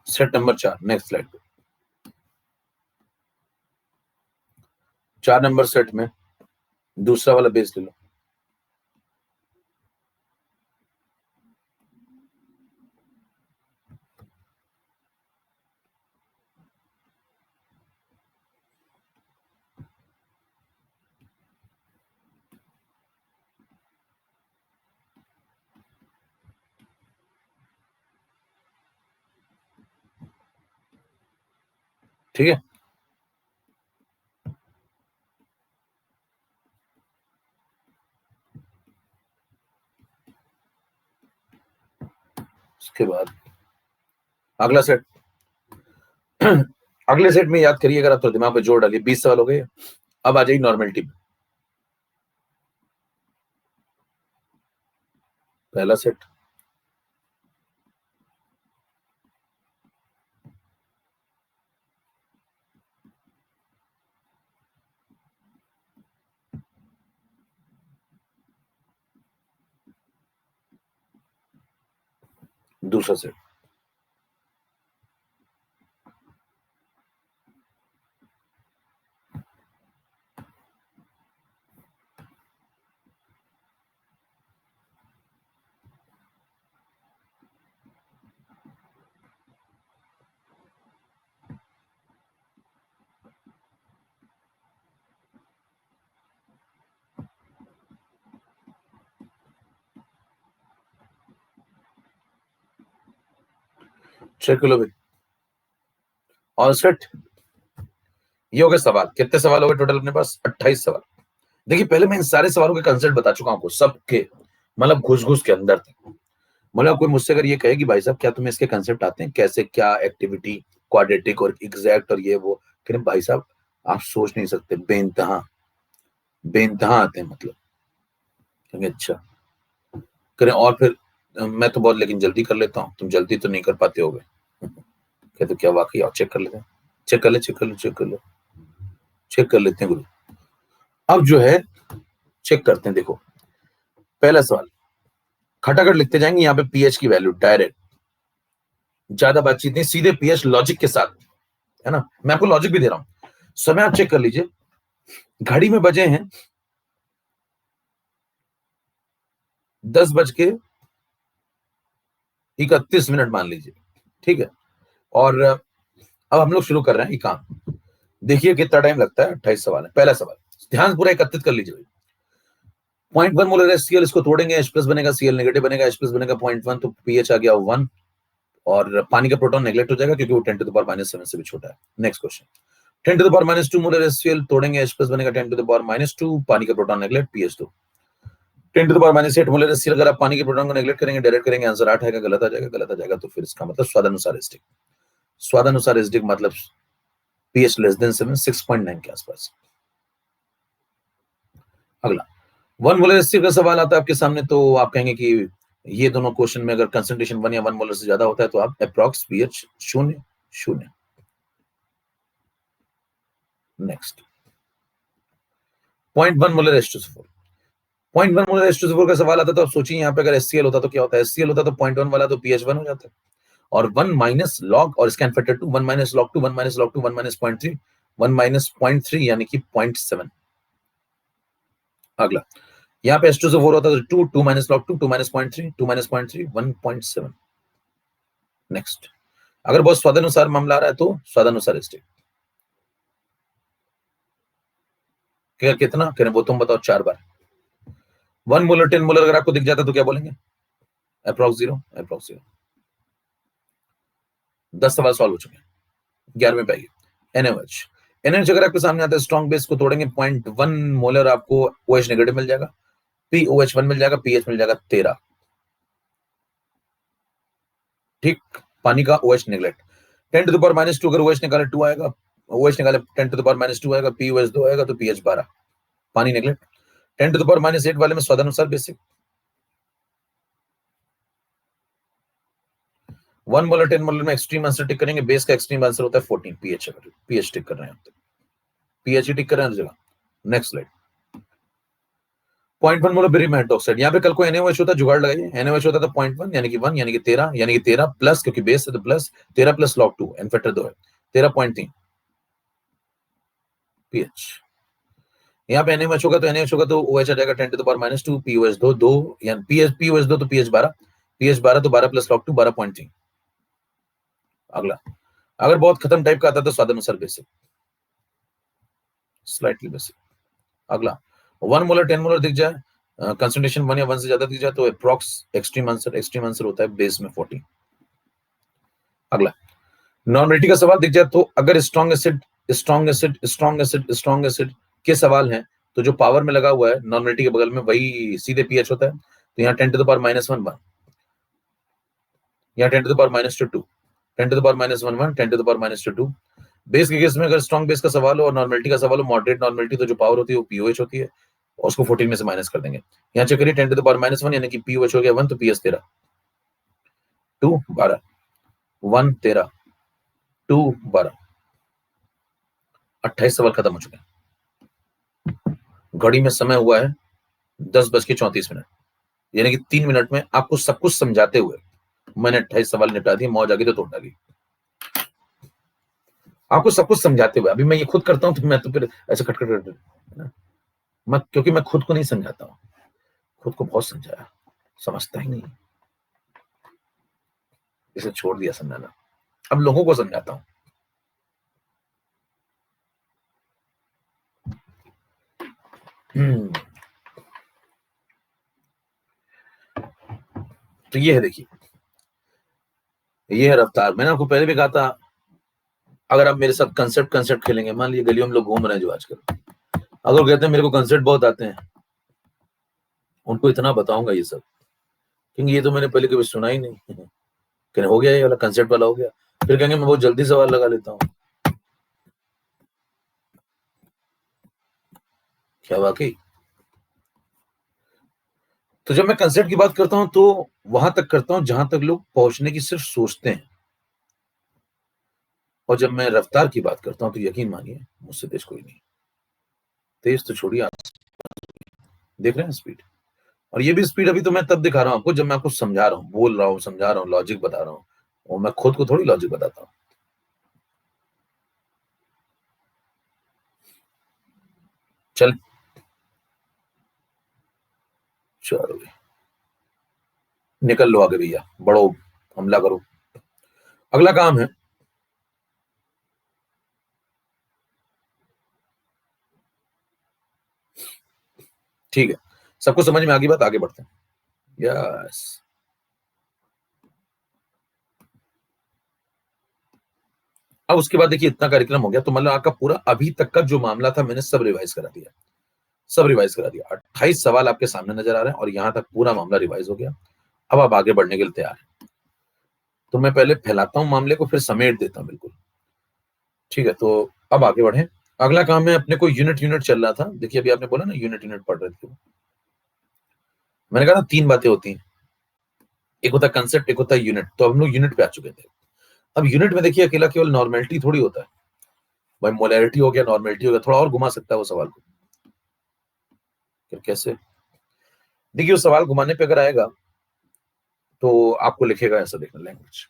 सेट नंबर 4, नेक्स्ट स्लाइड पे। 4 नंबर सेट में दूसरा वाला बेस ले लो। ठीक है, उसके बाद अगला सेट। अगले सेट में याद करिए, अगर आप तो दिमाग पे जोर डालिए, 20 सवाल हो गए। अब आ जाइए नॉर्मेलिटी में। पहला सेट, दूसरा सेट, चेक कर लो भाई। All set. ये हो गए सवाल। कितने सवाल हो गए टोटल अपने पास? 28 सवाल। देखिए पहले मैं इन सारे सवालों के कंसेप्ट बता चुका हूं आपको, सबके, मतलब घुस घुस के अंदर तक। मतलब कोई मुझसे अगर ये कहे कि भाई साहब क्या तुम्हें इसके कंसेप्ट आते हैं, कैसे क्या एक्टिविटी, क्वाड्रेटिक और एग्जैक्ट और ये वो, कह रहे भाई साहब आप सोच नहीं सकते, बेइंतहा बेइंतहा आते हैं मतलब। कहेंगे अच्छा, करें और फिर मैं तो बहुत लेकिन जल्दी कर लेता हूँ, तुम जल्दी तो नहीं कर पाते होगे। कहते क्या वाकई? और चेक कर लेते हैं। चेक कर ले, चेक कर लो, चेक कर लो, चेक कर लेते हैं गुरु। अब जो है चेक करते हैं। देखो पहला सवाल, खटाखट लिखते जाएंगे यहाँ पे पीएच की वैल्यू डायरेक्ट, ज्यादा बातचीत नहीं, सीधे पीएच लॉजिक के साथ, है ना। मैं आपको लॉजिक भी दे रहा हूं। समय आप चेक कर लीजिए, घड़ी में बजे हैं 10:31 मान लीजिए, ठीक है। और अब हम लोग शुरू कर रहे हैं ये काम। देखिए कितना टाइम लगता है। 28 सवाल है। पहला सवाल ध्यान पूरा एकत्रित कर लीजिए। 0.1 मोलर HCl, इसको तोड़ेंगे, H प्लस बनेगा, Cl नेगेटिव बनेगा, H प्लस बनेगा 0.1, तो पीएच आ गया 1, और पानी का प्रोटॉन नेगलेक्ट हो जाएगा क्योंकि वो 10⁻⁻7 से भी छोटा है। नेक्स्ट क्वेश्चन, 10⁻⁻2 मोलर HCl तोड़ेंगे, H प्लस बनेगा 10⁻⁻2, पानी का proton neglect, pH 2। 10⁻8 molar HCl, अगर आप पानी के प्रोटॉन को नेगलेक्ट करेंगे, डायरेक्ट करेंगे, आंसर 8 आएगा, गलत आ जाएगा, गलत आ जाएगा, तो फिर इसका मतलब स्वादानुसार एसिडिक। स्वादानुसार एसिडिक मतलब पीएच लेस देन 7, 6.9 के आसपास। अगला 1 मोलर HCl का सवाल आता है आपके सामने, तो आप कहेंगे कि ये दोनों क्वेश्चन में अगर कंसंट्रेशन 1 या 1 मोलर से ज्यादा होता है तो आप approx pH 0 0। Next 0.1 molar H2SO4, 0.1 molar H2SO4 का सवाल आता तो आप सोचिए यहाँ पे अगर HCl होता तो क्या होता है। HCl होता तो 0.1 वाला तो pH 1 हो जाता है, और 1 माइनस लॉग, और scan factor 2, 1 minus log 2, 1 minus log 2, 1 minus 0.3, 1 minus 0.3 यानी कि 0.7। अगला यहाँ पे H2SO4 होता तो 2, 2 minus log 2, 2 minus 0.3, 2 minus 0.3, 1.7। Next, अगर बहुत स्वादानुसार मामला आ रहा है तो स्वादानुसार एसिडिक। क्या कितना करें वो तुम बताओ 4 बार। 1 मोलर 10 मोलर अगर आपको दिख जाता तो क्या बोलेंगे? Approx 0, approx 0। 10 सवाल सॉल्व हो चुके हैं। 11वें पे आइए। NaOH, NaOH अगर आपके सामने आता है, स्ट्रॉन्ग बेस को तोड़ेंगे, 0.1 मोलर आपको OH नेगेटिव मिल जाएगा, POH1 मिल जाएगा, पीएच मिल जाएगा 13। ठीक, पानी का OH नेगलेक्ट, 10⁻⁻2 अगर OH निकाले 2 आएगा, OH निकाले 10⁻⁻2 आएगा, POH 2 आएगा, तो pH 12, पानी नेगलेक्ट। 10⁻⁸ वाले में स्वादानुसार बेसिक। 1 मोलर 10 मोलर में एक्सट्रीम आंसर टिक करेंगे, बेस का एक्सट्रीम आंसर होता है 14 pH। अगर pH टिक कर रहे हैं आप तो pH ही टिक कर रहे हैं हर जगह। Next slide, 0.1 molar barium hydroxide, यहाँ पे कल को NaOH होता, जुगाड़ लगाइए, NaOH होता तो 0.1 यानी कि 1 यानी कि 13, यानी कि 13 प्लस, क्योंकि बेस है तो plus 13 plus log 2, N factor 2 है, 13.3 pH। यहाँ पे NaOH होगा तो NaOH होगा तो OH आ जाएगा 10⁻⁻2, POH 2 2, यानी POH 2 तो pH 12, pH 12 तो 12 प्लस लॉग 2 12.3। अगला, अगर बहुत खत्म टाइप का आता तो स्वादानुसार बेसिक, स्लाइटली बेसिक। अगला 1 मोलर 10 मोलर दिख जाए, कंसंट्रेशन 1 या 1 से ज्यादा दिख जाए तो approx extreme answer, extreme answer होता है बेस में 40। अगला, नॉर्मलिटी का सवाल दिख जाए तो अगर strong acid strong acid strong acid strong acid के सवाल हैं तो जो पावर में लगा हुआ है नॉर्मलिटी के बगल में वही सीधे पीएच होता है, तो यहाँ 10⁻⁻1 1, यहाँ 10⁻⁻2 10⁻⁻1 1, 10⁻⁻2 2। बेस के केस में अगर स्ट्रॉन्ग बेस का सवाल हो और नॉर्मलिटी का सवाल हो, मॉडरेट नॉर्मलिटी, तो जो पावर होती है वो पीओएच होती है, और उसको 14 में से माइनस कर देंगे। यहाँ चेक करिए 10⁻⁻1 यानी कि पीओएच हो गया 1, तो पीएच 13, 2 12, 1 13, 2 12। 28 सवाल खत्म हो चुके हैं। घड़ी में समय हुआ है 10:34, यानी कि 3 मिनट में आपको सब कुछ समझाते हुए मैंने 28 सवाल निपटा दिए। मौज आ गई तो तोड़ डाली। आपको सब कुछ समझाते हुए, अभी मैं ये खुद करता हूं तो मैं तो फिर ऐसे खटखट मैं, क्योंकि मैं खुद को नहीं समझाता हूं, खुद को बहुत समझाया, समझता ही नहीं, इसे छोड़ दिया समझाना, अब लोगों को समझाता हूं। तो ये है, देखिए ये है रफ्तार। मैंने आपको पहले भी कहा था, अगर आप मेरे साथ कंसेप्ट कंसेप्ट खेलेंगे, मान लीजिए गलियों में लोग घूम रहे हैं जो आजकल, अगर वो कहते हैं मेरे को कंसेप्ट बहुत आते हैं, उनको इतना बताऊंगा ये सब, क्योंकि ये तो मैंने पहले कभी सुना ही नहीं। कहने हो गया ये वाला कंसेप्ट वाला हो गया, फिर कहेंगे मैं बहुत जल्दी सवाल लगा लेता हूँ। क्या वाकई? तो जब मैं कंसेप्ट की बात करता हूं तो वहां तक करता हूं जहां तक लोग पहुंचने की सिर्फ सोचते हैं, और जब मैं रफ्तार की बात करता हूं तो यकीन मानिए मुझसे तेज कोई नहीं। तेज तो छोड़िए, आप देख रहे हैं स्पीड, और ये भी स्पीड अभी तो मैं तब दिखा रहा हूं आपको जब मैं आपको समझा रहा हूं, बोल रहा हूं, समझा रहा हूं, लॉजिक बता रहा हूं, और मैं खुद को थोड़ी लॉजिक बताता हूं। चल, चलो भाई, निकल लो आगे भैया, बढ़ो, हमला करो। अगला काम है, ठीक है, सबको समझ में आ गई बात, आगे बढ़ते हैं। यस। अब उसके बाद देखिए इतना कार्यक्रम हो गया, तो मतलब आपका पूरा अभी तक का जो मामला था मैंने सब रिवाइज करा दिया, सब रिवाइज करा दिया। 28 सवाल आपके सामने नजर आ रहे हैं, और यहां तक पूरा मामला रिवाइज हो गया। अब आप आगे बढ़ने के लिए तैयार हैं। तो मैं पहले फैलाता हूं मामले को, फिर समेट देता हूं बिल्कुल। ठीक है, तो अब आगे बढ़े। अगला काम है, अपने को यूनिट यूनिट चल रहा था। देखिए अभी आपने बोला ना यूनिट यूनिट पढ़ रहे थे, मैंने कहा ना तीन बातें होती हैं, एक होता है कंसेप्ट, एक होता है यूनिट। तो हम लोग यूनिट पे आ चुके थे। अब यूनिट में देखिए अकेला केवल नॉर्मेलिटी थोड़ी होता है, भाई मोलैरिटी हो गया, नॉर्मेलिटी हो गया, थोड़ा और घुमा सकता है वो सवाल को। फिर कैसे? देखिए उस सवाल घुमाने पे अगर आएगा तो आपको लिखेगा ऐसा, देखना लैंग्वेज।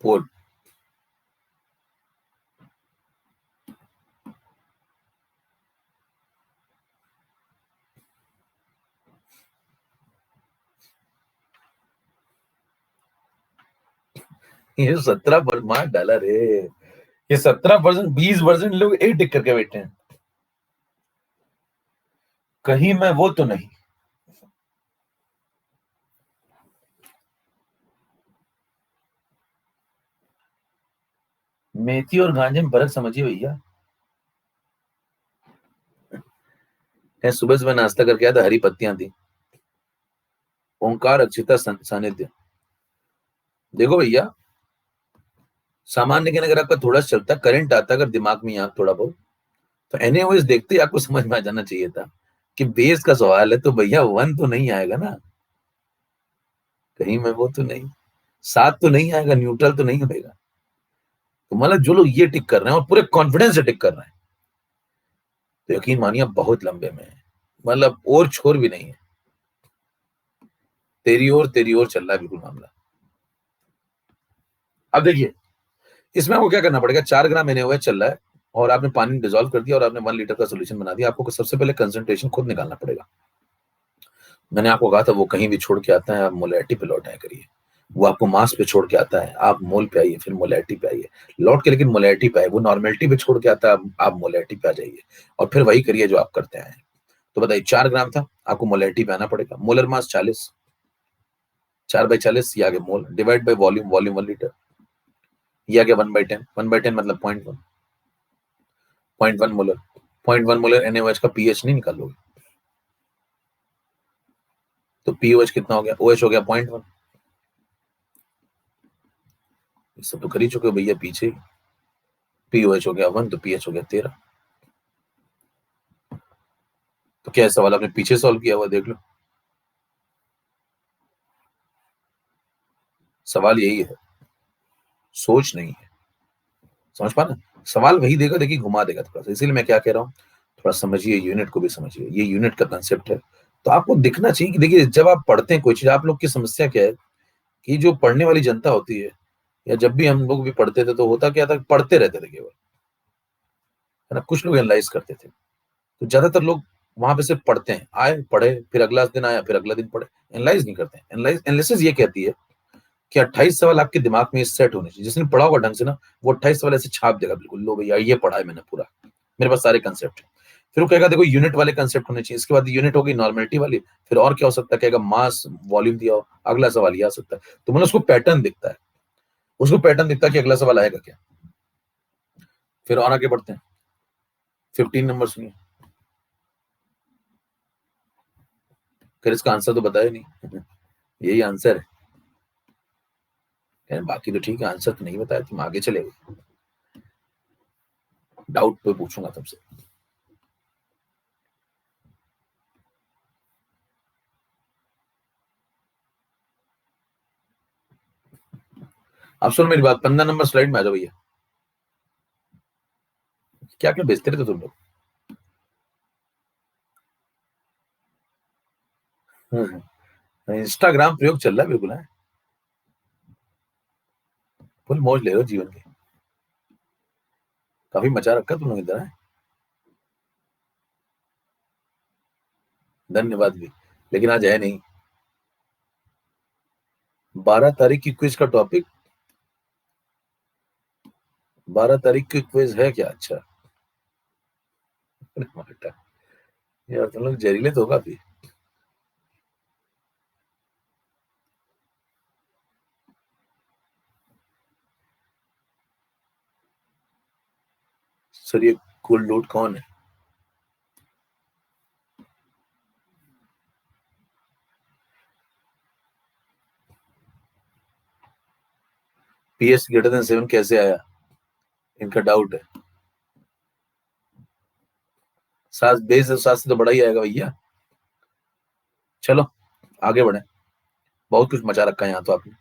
बोल। ये 17 मार डाला रे, ये 17%, 20% लोग एक टिक करके बैठे हैं। कहीं मैं वो तो नहीं। मेथी और गांजे में फर्क समझिए भैया। है सुबह सुबह नाश्ता करके आया था, हरी पत्तियां थी, ओंकार अक्षिता सानिध्य। देखो भैया, सामान्य ज्ञान अगर आपका थोड़ा सा चलता, करंट आता अगर दिमाग में यहाँ थोड़ा बहुत, तो एनीवेज देखते ही आपको समझ में आ जाना चाहिए था कि बेस का सवाल है, तो भैया वन तो नहीं आएगा ना, कहीं मैं वो तो नहीं, सात तो नहीं आएगा, न्यूट्रल तो नहीं होगा। तो मतलब जो लोग ये टिक कर रहे हैं और पूरे कॉन्फिडेंस से टिक कर रहे हैं, तो यकीन मानिए बहुत लंबे में है, मतलब और छोर भी नहीं है, तेरी ओर चल रहा है बिल्कुल मामला। अब देखिए, इसमें आपको क्या करना पड़ेगा, 4 ग्राम एने हुए चल रहा है, और आपने पानी डिजोल्व कर दिया, और आपने 1 लीटर का सोल्यूशन बना दिया। आपको सबसे पहले कंसंट्रेशन खुद निकालना पड़ेगा। मैंने आपको कहा था वो कहीं भी छोड़ के आता है, आप मोलैरिटी पे लौट आया करिए। वो आपको मास पे छोड़ के आता है, आप मोल पे आइए, फिर मोलैरिटी पे आइए, लौट के लेकिन मोलैरिटी पे आए। वो नॉर्मेलिटी पे छोड़ के आता है, आप मोलैरिटी पे आ जाइए, और फिर वही करिए जो आप करते हैं। तो बताइए, 4 ग्राम था, आपको मोलैरिटी पे आना पड़ेगा। मोलर मास 40, 4/40, ये आ गया mole, divide by volume, volume 1 litre, ये आ गया 1/10, 1/10 मतलब 0.1, 0.1 मोलर, 0.1 मोलर NaOH का पीएच नहीं निकालोगे, तो पीओएच कितना हो गया, OH हो गया 0.1। ये सब तो कर ही चुके हो भैया पीछे। पीओएच हो गया 1, तो पीएच हो गया 13। तो क्या है सवाल आपने पीछे सॉल्व किया हुआ, देख लो। सवाल यही है, सोच नहीं है। समझ पा रहे? सवाल वही देगा, देखिए घुमा देगा थोड़ा सा। इसीलिए मैं क्या कह रहा हूँ, थोड़ा समझिए, यूनिट को भी समझिए। ये यूनिट का कंसेप्ट है। तो आपको दिखना चाहिए कि देखिए जब आप पढ़ते हैं कोई चीज, आप लोग की समस्या क्या है कि जो पढ़ने वाली जनता होती है, या जब भी हम लोग भी पढ़ते थे तो होता क्या था, पढ़ते रहते थे केवल, है ना। कुछ लोग एनालाइज करते थे। तो ज्यादातर लोग वहां पे सिर्फ पढ़ते हैं, आए पढ़े, फिर अगला दिन आया, फिर अगला दिन पढ़े, एनालाइज नहीं करते हैं। एनालिसिस ये कहती है कि 28 सवाल आपके दिमाग में सेट होने चाहिए। जिसने पढ़ा होगा ढंग से ना, वो 28 सवाल ऐसे छाप देगा, बिल्कुल, लो भैया ये पढ़ा है मैंने पूरा, मेरे पास सारे कंसेप्ट है। फिर वो कहेगा देखो यूनिट वाले कंसेप्ट होने चाहिए। इसके बाद यूनिट होगी नॉर्मेलिटी वाली। फिर और क्या हो सकता है, कहेगा मास वॉल्यूम दिया हो, अगला सवाल ये आ सकता है। तो मतलब उसको पैटर्न दिखता है, उसको पैटर्न दिखता है कि अगला सवाल आएगा क्या। फिर और आगे बढ़ते हैं। 15 नंबर सुनिए। फिर इसका आंसर तो बताया नहीं। यही आंसर है, बाकी तो ठीक है, आंसर तो नहीं बताया, तुम आगे चले गए। डाउट पे पूछूंगा तुमसे। आप सुनो मेरी बात, 15 नंबर स्लाइड में आ जाओ भैया। क्या क्या बेचते रहते तुम लोग। इंस्टाग्राम प्रयोग चल रहा है बिल्कुल है। फुल मौज ले रहे हो जीवन की। काफी मचा रखा तुम लोग इधर है। धन्यवाद भी, लेकिन आज है नहीं। 12 तारीख की क्विज का टॉपिक, 12 तारीख की क्विज है क्या? अच्छा। अरे मार्टा, यार तुम लोग जहरीले तो हो काफी। सर ये गोल्ड लूट कौन है? PS >7 कैसे आया, इनका डाउट है। सास बेस है, सास से तो बड़ा ही आएगा भैया। चलो आगे बढ़े, बहुत कुछ मचा रखा है यहाँ तो आपने।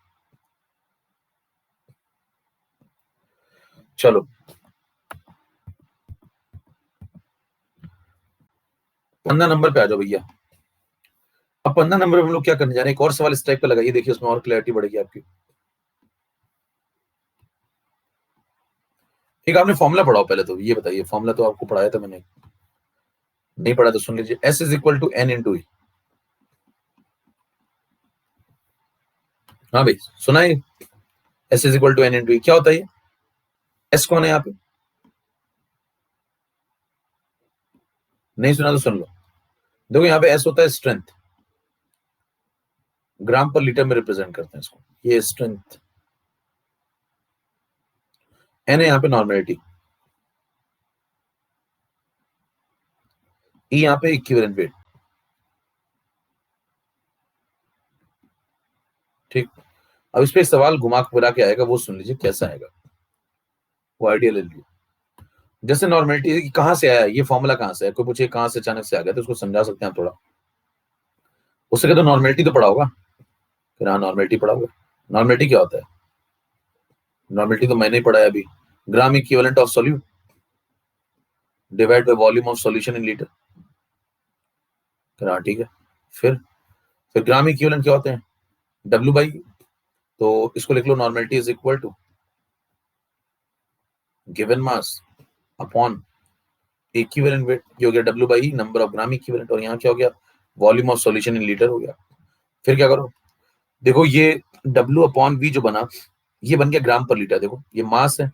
चलो 15 नंबर पे आ जाओ भैया। अब 15 नंबर पे हम लोग क्या करने जा रहे हैं, एक और सवाल इस टाइप का लगाइए, देखिए उसमें और क्लैरिटी बढ़ेगी आपकी। एक आपने फॉर्मूला पढ़ाओ पहले, तो ये बताइए, फॉर्मूला तो आपको पढ़ाया था मैंने, नहीं पढ़ा तो सुन लीजिए। S = N × E। हाँ भाई सुना है। S = N × E क्या होता है ये? एस कौन है यहाँ पे? नहीं सुना तो सुन लो। देखो यहाँ पे एस होता है स्ट्रेंथ, ग्राम पर लीटर में रिप्रेजेंट करते हैं इसको, ये स्ट्रेंथ। एन है यहाँ पे नॉर्मेलिटी। ई यहाँ पे इक्विवेलेंट वेट। ठीक। अब इस पे एक सवाल घुमा फिरा के आएगा, वो सुन लीजिए कैसा आएगा, वो आइडिया ले लीजिए। जैसे नॉर्मेलिटी कहाँ से आया, ये फॉर्मूला कहाँ से है, कोई पूछे कहाँ से अचानक से आ गया, तो उसको समझा सकते हैं आप थोड़ा। उससे कहते नॉर्मेलिटी तो पढ़ा होगा। फिर हाँ नॉर्मेलिटी पढ़ा होगा। नॉर्मेलिटी क्या होता है? नॉर्मेलिटी तो मैंने ही पढ़ा है अभी। Gram equivalent of solute divide by volume of solution in litre. फिर हाँ ठीक है। फिर फिर ग्राम इक्विवेलेंट क्या होते हैं? W/, तो इसको लिख लो, normality is equal to given mass upon equivalent weight, ये हो गया W/E, number of gram equivalent. और यहाँ क्या हो गया? Volume of solution in litre हो गया। फिर क्या करो, देखो ये W/V जो बना, ये बन गया ग्राम पर लीटर। देखो ये मास है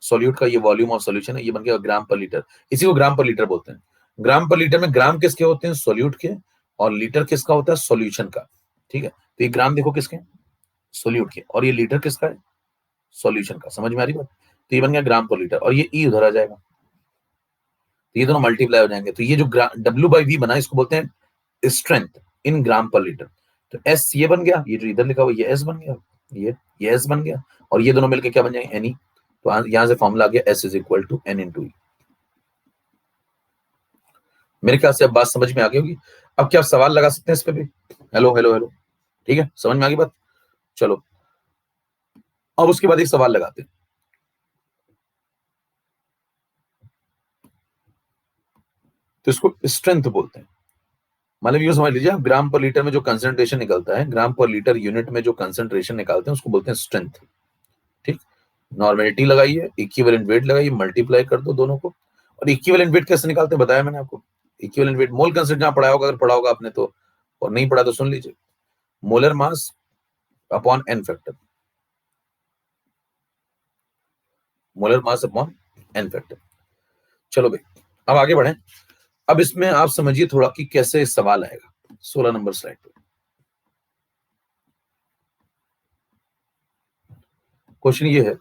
सॉल्यूट का, ये वॉल्यूम ऑफ सॉल्यूशन है, ये बन गया ग्राम पर लीटर। इसी को ग्राम पर लीटर बोलते हैं। ग्राम पर लीटर में ग्राम किसके होते हैं? सॉल्यूट के। और लीटर किसका होता है? सॉल्यूशन का। ठीक है, तो ये ग्राम देखो किसके? सॉल्यूट के। और ये लीटर किसका है? सॉल्यूशन का। समझ में आ रही बात? तो ये बन गया ग्राम पर लीटर, और ये ई उधर आ जाएगा, तो ये दोनों मल्टीप्लाई हो जाएंगे। तो ये जो W/V बना, इसको बोलते हैं स्ट्रेंथ इन ग्राम पर लीटर। तो एस ये बन गया, ये जो इधर लिखा हुआ ये एस बन गया, ये एस बन गया, और ये दोनों मिलकर क्या बन जाएंगे? एनई। तो यहां से फॉर्मूला आ गया S = N × E। मेरे ख्याल से अब बात समझ में आ गई होगी। अब क्या आप सवाल लगा सकते हैं इस पे भी? हेलो हेलो हेलो, ठीक है, समझ में आ गई बात? चलो अब उसके बाद एक सवाल लगाते हैं। तो इसको स्ट्रेंथ बोलते हैं। मतलब यूं समझ लीजिए, आप ग्राम पर लीटर में जो कंसंट्रेशन निकलता है, ग्राम पर लीटर यूनिट में जो कंसंट्रेशन निकालते हैं, उसको बोलते हैं स्ट्रेंथ। ठीक, नॉर्मेलिटी लगाइए, इक्विवेलेंट वेट लगाइए, मल्टीप्लाई कर दो दोनों को। और इक्विवेलेंट वेट कैसे निकालते हैं बताया मैंने आपको। इक्विवेलेंट वेट मोल कंसेप्ट जहां पढ़ा होगा, अगर पढ़ा होगा आपने तो, और नहीं पढ़ा तो सुन लीजिए। Molar mass upon N factor, molar mass upon N factor. चलो भाई अब आगे बढ़े। अब इसमें आप समझिए थोड़ा कि कैसे सवाल आएगा। 16 नंबर स्लाइड पे क्वेश्चन ये है,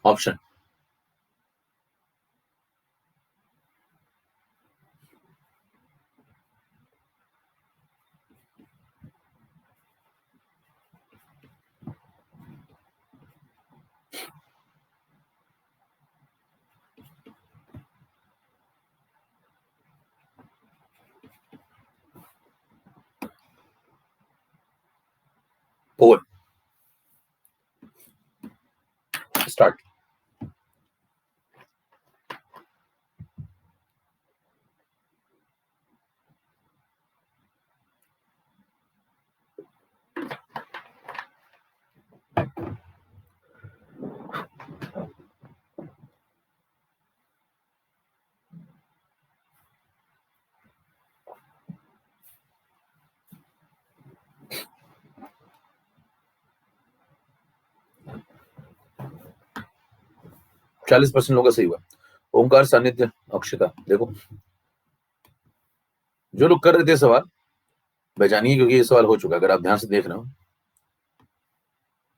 ऑप्शन पोल स्टार्ट। 40% लोगों का सही हुआ। ओंकार सानिध्य अक्षता, देखो जो लोग कर रहे थे सवाल पहचानिए, क्योंकि ये सवाल हो चुका है। अगर आप ध्यान से देख रहे हो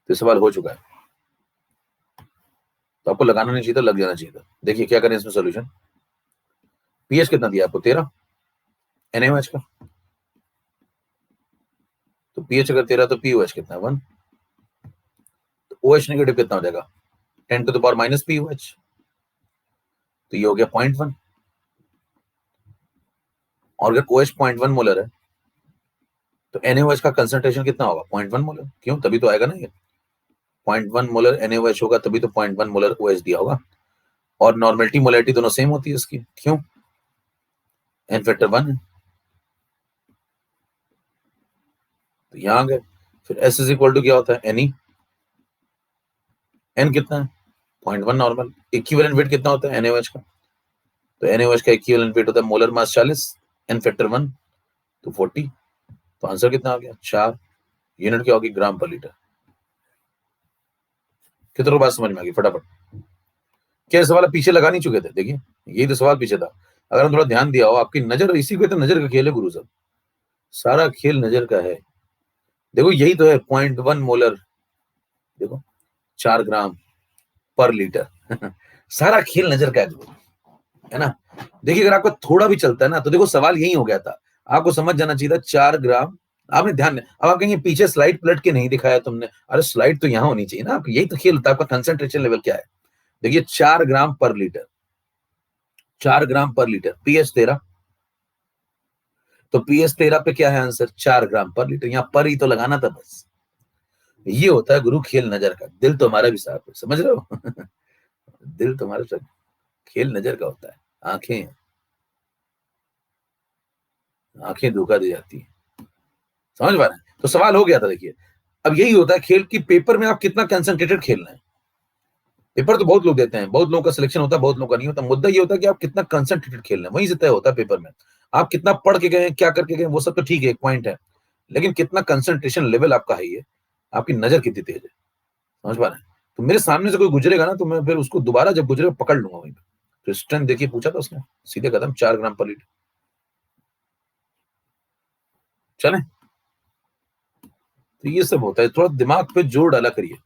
तो सवाल हो चुका है, तो आपको लगाना नहीं चाहिए था, लग जाना चाहिए था। देखिए क्या करें इसमें सोल्यूशन। पीएच कितना दिया आपको? 13 एनएमएच का। तो पीएच अगर 13 तो पीओएच कितना है? 1। तो ओएच नेगेटिव कितना हो जाएगा? 10 to the power minus pOH. तो ये हो गया 0.1। और अगर ओएच 0.1 मोलर है तो एनएओएच का कंसंट्रेशन कितना होगा? 0.1 मोलर। क्यों? तभी तो आएगा ना ये। 0.1 मोलर एनएओएच होगा, तभी तो 0.1 मोलर ओएच दिया होगा। और नॉर्मेलिटी मोलैरिटी दोनों सेम होती है इसकी। क्यों? एन फैक्टर 1 है। तो यहां आ गए। फिर एस इज इक्वल टू क्या होता है? एनई। एन कितना है? 0.1 नॉर्मल। इक्विवेलेंट वेट कितना होता है एनएओएच का? तो एनएओएच का इक्विवेलेंट वेट होता है मोलर मास 40, एन फैक्टर 1 तो 40। तो आंसर कितना आ गया? 4। यूनिट क्या होगी? ग्राम पर लीटर। कितनों बात समझ में आ गई? फटाफट। क्या सवाल पीछे लगा नहीं चुके थे? देखिए यही तो सवाल पीछे था। अगर हम थोड़ा ध्यान दिया हो, आपकी नजर इसी पे, तो नजर का खेल है गुरु साहब, सारा खेल नजर का है। देखो यही तो है 0.1 मोलर, देखो 4 ग्राम पर लीटर सारा खेल नजर का है ना। देखिए अगर आपका थोड़ा भी चलता है ना, तो देखो सवाल यही हो गया था। आपको समझ जाना चाहिए था 4 ग्राम। आपने ध्यान नहीं, अब आप कहेंगे पीछे स्लाइड पलट के नहीं दिखाया तुमने। अरे स्लाइड तो यहां होनी चाहिए ना। यही तो खेल था आपका। कंसंट्रेशन लेवल क्या है? देखिए 4 ग्राम पर लीटर, 4 ग्राम पर लीटर, पीएच 13। तो पीएच 13 पे क्या है आंसर? 4 ग्राम पर लीटर। यहाँ पर ही तो लगाना था बस। ये होता है गुरु खेल नजर का। दिल तो हमारा भी साफ है, समझ रहे हो दिल तुम्हारे साथ, खेल नजर का होता है। आंखें, आंखें धोखा दे जाती है। समझ पा रहे हैं? तो सवाल हो गया था। देखिए अब यही होता है खेल की, पेपर में आप कितना कंसंट्रेटेड खेल रहे हैं। पेपर तो बहुत लोग देते हैं, बहुत लोगों का सिलेक्शन होता है, बहुत लोगों का नहीं होता। मुद्दा ये होता है कि आप कितना कंसंट्रेटेड खेल रहे हैं, वहीं से तय होता है पेपर में। आप कितना पढ़ के गए, क्या करके गए, वो सब तो ठीक है, एक पॉइंट है। लेकिन कितना कंसंट्रेशन लेवल आपका है, ये आपकी नजर कितनी तेज है। समझ पा रहे हैं? तो मेरे सामने से कोई गुजरेगा ना, तो मैं फिर उसको दोबारा जब गुजरेगा पकड़ लूंगा वहीं पे। तो स्ट्रेंथ देखिए पूछा था उसने, सीधे कदम 4 ग्राम पर लीटर। चले, तो ये सब होता है, थोड़ा दिमाग पे जोर डाला करिए।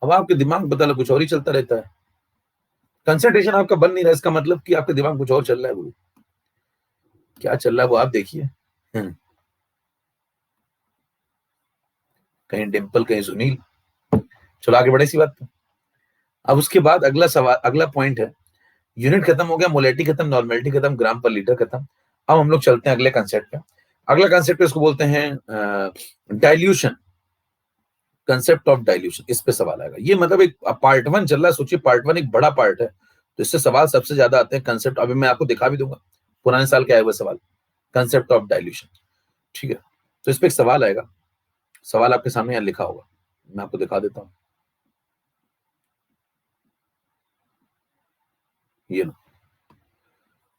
अब आपके दिमाग बदला कुछ और ही चलता रहता है, कंसंट्रेशन आपका बन नहीं रहा, इसका मतलब कि आपके दिमाग कुछ और चल रहा है। वो क्या चल रहा है वो आप देखिए। कहीं डिम्पल, कहीं सुनील। चलो आगे बढ़े इसी बात पे। अब उसके बाद अगला सवाल, अगला पॉइंट है, यूनिट खत्म हो गया, मोलैरिटी खत्म, नॉर्मेलिटी खत्म, ग्राम पर लीटर खत्म। अब हम लोग चलते हैं अगले कंसेप्ट पे। अगला कंसेप्ट इसको बोलते हैं डाइल्यूशन, कंसेप्ट ऑफ डाइल्यूशन। इस पे सवाल आएगा। ये मतलब एक पार्ट 1 चल रहा है, सोचिए पार्ट 1 एक बड़ा पार्ट है, तो इससे सवाल सबसे ज्यादा आते हैं कंसेप्ट। अभी मैं आपको दिखा भी दूंगा पुराने साल के आए हुए सवाल, कंसेप्ट ऑफ डाइल्यूशन। ठीक है, तो इस पे एक सवाल आएगा, सवाल आपके सामने यहाँ लिखा होगा, मैं आपको दिखा देता हूँ। ये लो,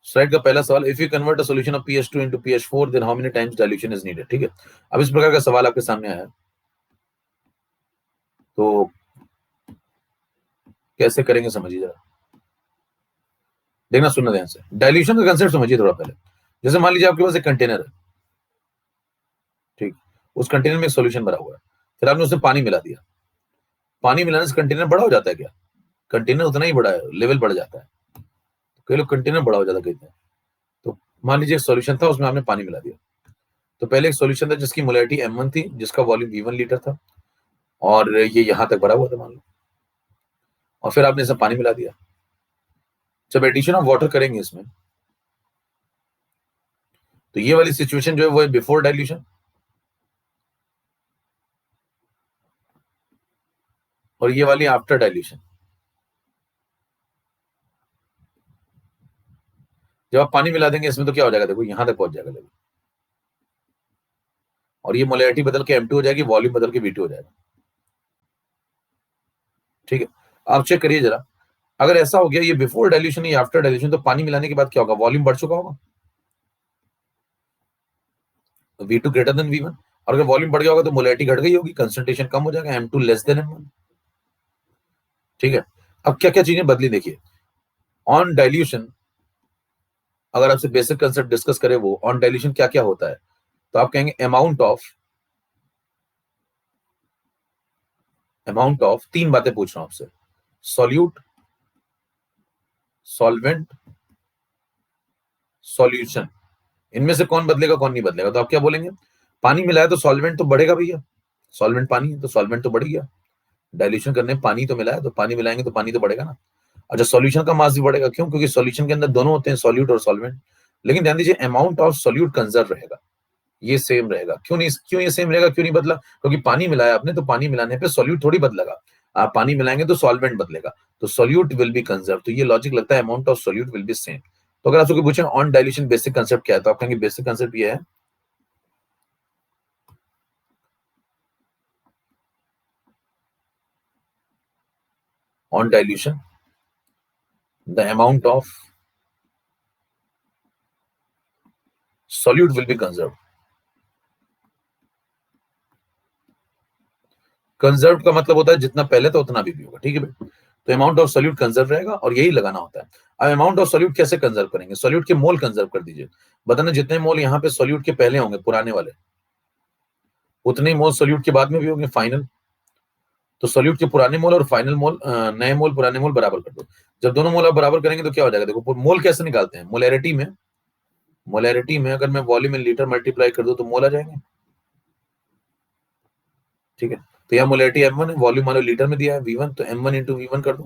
स्लाइड का पहला सवाल, if you convert a solution of pH2 into pH4 then how many times dilution is needed. ठीक है, अब इस प्रकार का सवाल आपके सामने आया है, तो कैसे करेंगे समझिए जरा, देखना सुनना ध्यान से। डाइल्यूशन का कंसेप्ट समझिए थोड़ा पहले। जैसे मान लीजिए आपके पास एक कंटेनर है, ठीक, उस कंटेनर में एक सॉल्यूशन भरा हुआ है, फिर आपने उसमें पानी मिला दिया। पानी मिलाने से कंटेनर बड़ा हो जाता है क्या? कंटेनर उतना ही बड़ा है, लेवल बढ़ जाता है। कई लोग कंटेनर बड़ा हो जाता कहते हैं। तो मान लीजिए एक सॉल्यूशन था, उसमें आपने पानी मिला दिया। तो पहले एक सॉल्यूशन था जिसकी मोलैरिटी m1 थी, जिसका वॉल्यूम v1 लीटर था, और ये यहां तक भरा हुआ था मान लो, और फिर आपने इसमें पानी मिला दिया। जब एडिशन ऑफ वाटर करेंगे इसमें, तो ये वाली सिचुएशन जो है वो है बिफोर डाइल्यूशन, और ये वाली आफ्टर डाइल्यूशन। जब आप पानी मिला देंगे इसमें तो क्या हो जाएगा, देखो यहां तक पहुंच जाएगा लेवल, और ये मोलैरिटी बदल के m2 हो जाएगी, वॉल्यूम बदल के v2 हो जाएगा। ठीक है, आप चेक करिए जरा, अगर ऐसा हो गया ये बिफोर डाइल्यूशन या आफ्टर डाइल्यूशन, तो पानी मिलाने के बाद क्या होगा, वॉल्यूम बढ़ चुका होगा, v2 ग्रेटर देन v1, और अगर वॉल्यूम बढ़ गया होगा तो मोलैरिटी घट गई होगी, कंसंट्रेशन कम हो जाएगा, m2 लेस देन m1। ठीक है, अब क्या क्या चीजें बदली देखिए। ऑन डाइल्यूशन, अगर आपसे बेसिक कंसेप्ट डिस्कस करें, वो ऑन डाइल्यूशन क्या क्या होता है, तो आप कहेंगे अमाउंट ऑफ 3 बातें पूछ रहा हूं आपसे, सॉल्यूट, सॉल्वेंट, सॉल्यूशन। इनमें से कौन बदलेगा कौन नहीं बदलेगा, तो आप क्या बोलेंगे, पानी मिलाया तो सॉल्वेंट तो बढ़ेगा भैया, सॉल्वेंट पानी है तो सॉल्वेंट तो बढ़ गया, डाइल्यूशन करने में पानी तो मिलाया तो पानी मिलाएंगे तो पानी तो बढ़ेगा ना। अच्छा, सॉल्यूशन का मास भी बढ़ेगा, क्यों? क्योंकि सॉल्यूशन के अंदर दोनों होते हैं, सॉल्यूट और सॉल्वेंट। लेकिन ध्यान दीजिए अमाउंट ऑफ सॉल्यूट कंजर्व रहेगा, ये सेम रहेगा। क्यों नहीं, क्यों ये सेम रहेगा, क्यों नहीं बदला? क्योंकि पानी मिलाया आपने, तो पानी मिलाने पे सॉल्यूट थोड़ी बदलेगा, आप पानी मिलाएंगे तो सॉल्वेंट बदलेगा, तो सॉल्यूट विल बी कंजर्व। तो ये लॉजिक लगता है, amount of solute will be same. तो अगर आपसे पूछे ऑन डाइल्यूशन बेसिक कंसेप्ट क्या है, तो आप कहेंगे बेसिक कंसेप्ट ये है, on dilution the amount of solute will be conserve. Conserve का मतलब होता है जितना पहले था उतना भी होगा। ठीक है भाई, तो अमाउंट ऑफ सॉल्यूट कंजर्व रहेगा, और यही लगाना होता है। अब अमाउंट ऑफ सॉल्यूट कैसे कंजर्व करेंगे, सॉल्यूट के मोल कंजर्व कर दीजिए। बताना जितने मोल यहाँ पे सॉल्यूट के पहले होंगे पुराने वाले, उतने ही मोल सॉल्यूट के बाद में भी होंगे फाइनल। तो सॉल्यूट के पुराने मोल और फाइनल मोल, नए मोल पुराने मोल बराबर कर दो। जब दोनों मोल आप बराबर करेंगे तो क्या हो जाएगा, देखो मोल कैसे निकालते हैं, मोलैरिटी में अगर मैं वॉल्यूम इन लीटर मल्टीप्लाई कर दूं तो मोल आ जाएंगे। ठीक है, तो यहाँ मोलैरिटी m1 है, वॉल्यूम मान लो लीटर में दिया है v1, तो m1 इंटू v1 कर दो,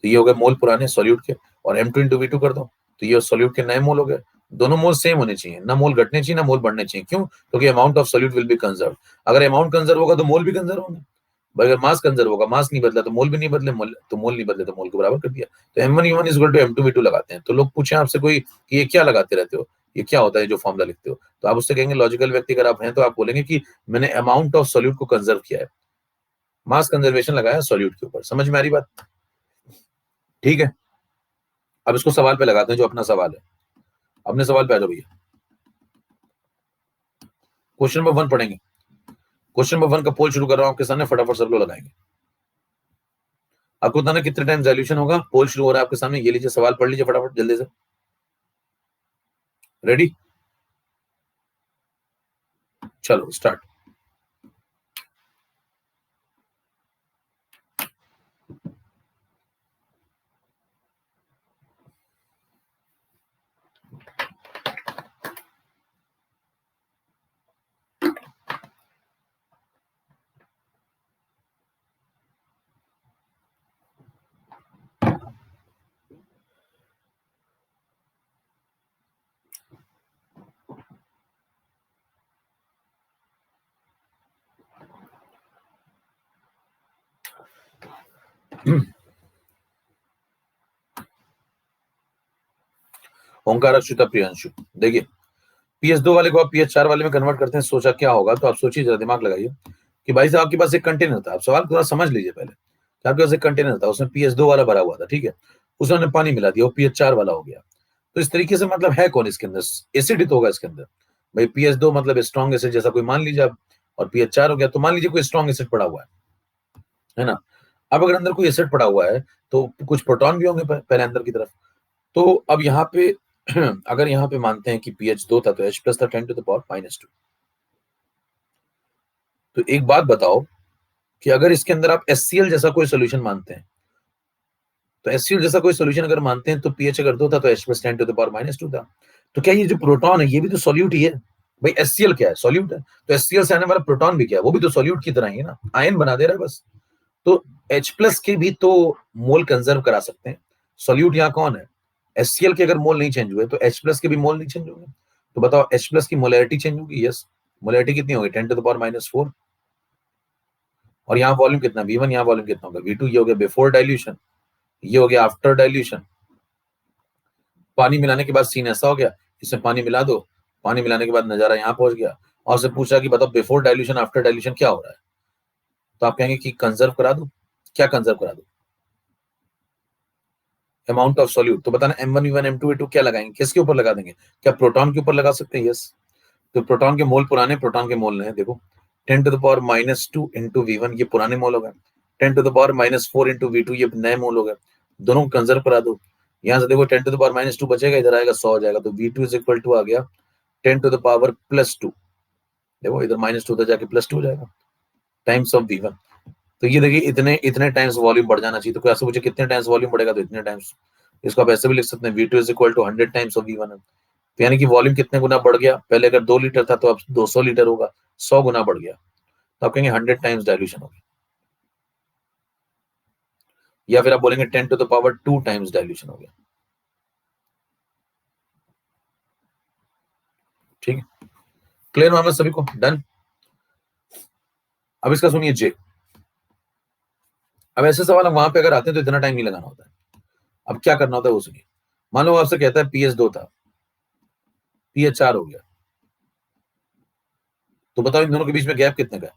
तो ये हो गए मोल पुराने सॉल्यूट के, और m2 इंटू v2 कर दो, तो ये सॉल्यूट के नए मोल हो गए। दोनों मोल सेम होने चाहिए, ना मोल घटने चाहिए ना मोल बढ़ने चाहिए। क्यों? क्योंकि amount of solute will be conserve. अगर अमाउंट कंजर्व होगा तो मोल भी कंजर्व होंगे। भाई अगर मास कंजर्व होगा, मास नहीं बदला तो मोल भी नहीं बदले, तो मोल नहीं बदले तो मोल को बराबर कर दिया। तो m1 v1 is equal to m2 v2 लगाते हैं। तो लोग पूछे आपसे कोई कि ये क्या लगाते रहते हो, ये क्या होता है जो फॉर्मूला लिखते हो, तो आप उससे कहेंगे, लॉजिकल व्यक्ति अगर आप हैं तो आप बोलेंगे कि मैंने अमाउंट ऑफ सॉल्यूट को कंजर्व किया है, मास कंजर्वेशन लगाया सॉल्यूट के ऊपर। समझ में आ रही बात? ठीक है, अब इसको सवाल पे लगाते हैं जो अपना सवाल है। अपने सवाल पे आ जाओ भैया। क्वेश्चन नंबर 1 पढ़ेंगे। क्वेश्चन नंबर 1 का पोल शुरू कर रहा हूं आपके सामने, फटाफट सब लोग लगाएंगे। आपको बताना कितने टाइम डाइल्यूशन होगा। पोल शुरू हो रहा है आपके सामने, ये लीजिए सवाल पढ़ लीजिए फटाफट जल्दी से। रेडी, चलो स्टार्ट। ओंकार, अक्षुता, प्रियांशु। देखिए, PS2 वाले को आप PS4 वाले में कन्वर्ट करते हैं, सोचा क्या होगा, तो आप सोचिए जरा, दिमाग लगाइए कि भाई साहब आपके पास एक कंटेनर था। आप सवाल पूरा समझ लीजिए पहले कि आपके पास एक कंटेनर था, उसमें PS2 वाला भरा हुआ था, ठीक है। उसने पानी मिला दिया, वो PS4 वाला हो गया। तो इस तरीके से मतलब है कौन इसके अंदर, एसिड ही तो होगा इसके अंदर। भाई PS2 मतलब स्ट्रॉन्ग एसिड जैसा कोई मान लीजिए आप, और PS4 हो गया तो मान लीजिए कोई स्ट्रॉन्ग एसिड पड़ा हुआ है ना। अब अगर अंदर कोई एसिड पड़ा हुआ है तो कुछ प्रोटॉन भी होंगे पहले अंदर की तरफ। तो अब यहाँ पे अगर यहाँ पे मानते हैं कि pH 2 था तो H प्लस था 10⁻⁻²। तो एक बात बताओ कि अगर इसके अंदर आप HCl जैसा कोई सोल्यूशन मानते हैं, तो HCl जैसा कोई सोल्यूशन अगर मानते हैं तो pH अगर 2 था तो H प्लस 10⁻⁻² था। तो क्या ये जो प्रोटॉन है ये भी तो सॉल्यूट ही है। भाई HCl क्या है, सॉल्यूट है। तो HCl से आने वाला प्रोटॉन भी क्या है, वो भी तो सॉल्यूट की तरह ही है ना, आयन बना दे रहा है बस। तो H प्लस के भी तो मोल कंजर्व करा सकते हैं। सॉल्यूट यहाँ कौन है, HCl के अगर मोल नहीं चेंज हुए तो H प्लस के भी मोल नहीं चेंज होंगे। तो बताओ H प्लस की मोलैरिटी चेंज होगी, यस। मोलैरिटी कितनी होगी, 10⁻⁻4। और यहाँ वॉल्यूम कितना V1, यहाँ वॉल्यूम कितना होगा V2। ये हो गया बिफोर डाइल्यूशन, ये हो गया आफ्टर डाइल्यूशन। पानी मिलाने के बाद सीन ऐसा हो गया, इसमें पानी मिला दो, पानी मिलाने के बाद नजारा यहाँ पहुंच गया, और से पूछा कि बताओ बिफोर डाइल्यूशन आफ्टर डाइल्यूशन क्या हो रहा है। तो आप कहेंगे कि कंजर्व करा दो। क्या कंजर्व करा दो, अमाउंट ऑफ सॉल्यूट। तो बताना M1 V1 M2 A2 क्या लगाएंगे, किसके ऊपर लगा देंगे, क्या प्रोटॉन के ऊपर लगा सकते हैं, यस। तो प्रोटॉन के मोल पुराने, प्रोटॉन के मोल नए, देखो 10⁻⁻² इंटू V1 ये पुराने मोल हो गए, 10⁻⁻4 इंटू V2 ये नए मोल हो गए। दोनों को कंजर्व करा दो। यहाँ से देखो 10⁻⁻2 बचेगा, इधर आएगा 100 हो जाएगा, तो V2 इज इक्वल टू आ गया 10⁻+2। देखो इधर -2 उधर जाके +2 हो जाएगा, टाइम्स ऑफ V1। तो ये देखिए इतने इतने टाइम्स वॉल्यूम बढ़ जाना चाहिए। तो कैसे पूछे कितने टाइम्स वॉल्यूम बढ़ेगा, तो इतने टाइम्स। इसको आप ऐसे भी लिख सकते हैं V2 is equal to 100 times of V1। तो यानी कि वॉल्यूम कितने गुना बढ़ गया, पहले अगर 2 लीटर था तो अब 200 लीटर होगा, 100 गुना बढ़ गया। तो आप कहेंगे 100 टाइम्स डायल्यूशन होगी, या फिर आप बोलेंगे 10⁻² टाइम्स डायल्यूशन हो गया। ठीक है, क्लियर मामला सभी को, डन। अब इसका सुनिए जे। अब ऐसे सवाल वहां पे अगर आते हैं तो इतना टाइम नहीं लगाना होता है। अब क्या करना होता है वो सुनिए। मान लो आपसे कहता है PS2 था, PS4 हो गया, तो बताओ इन दोनों के बीच में गैप कितने का है,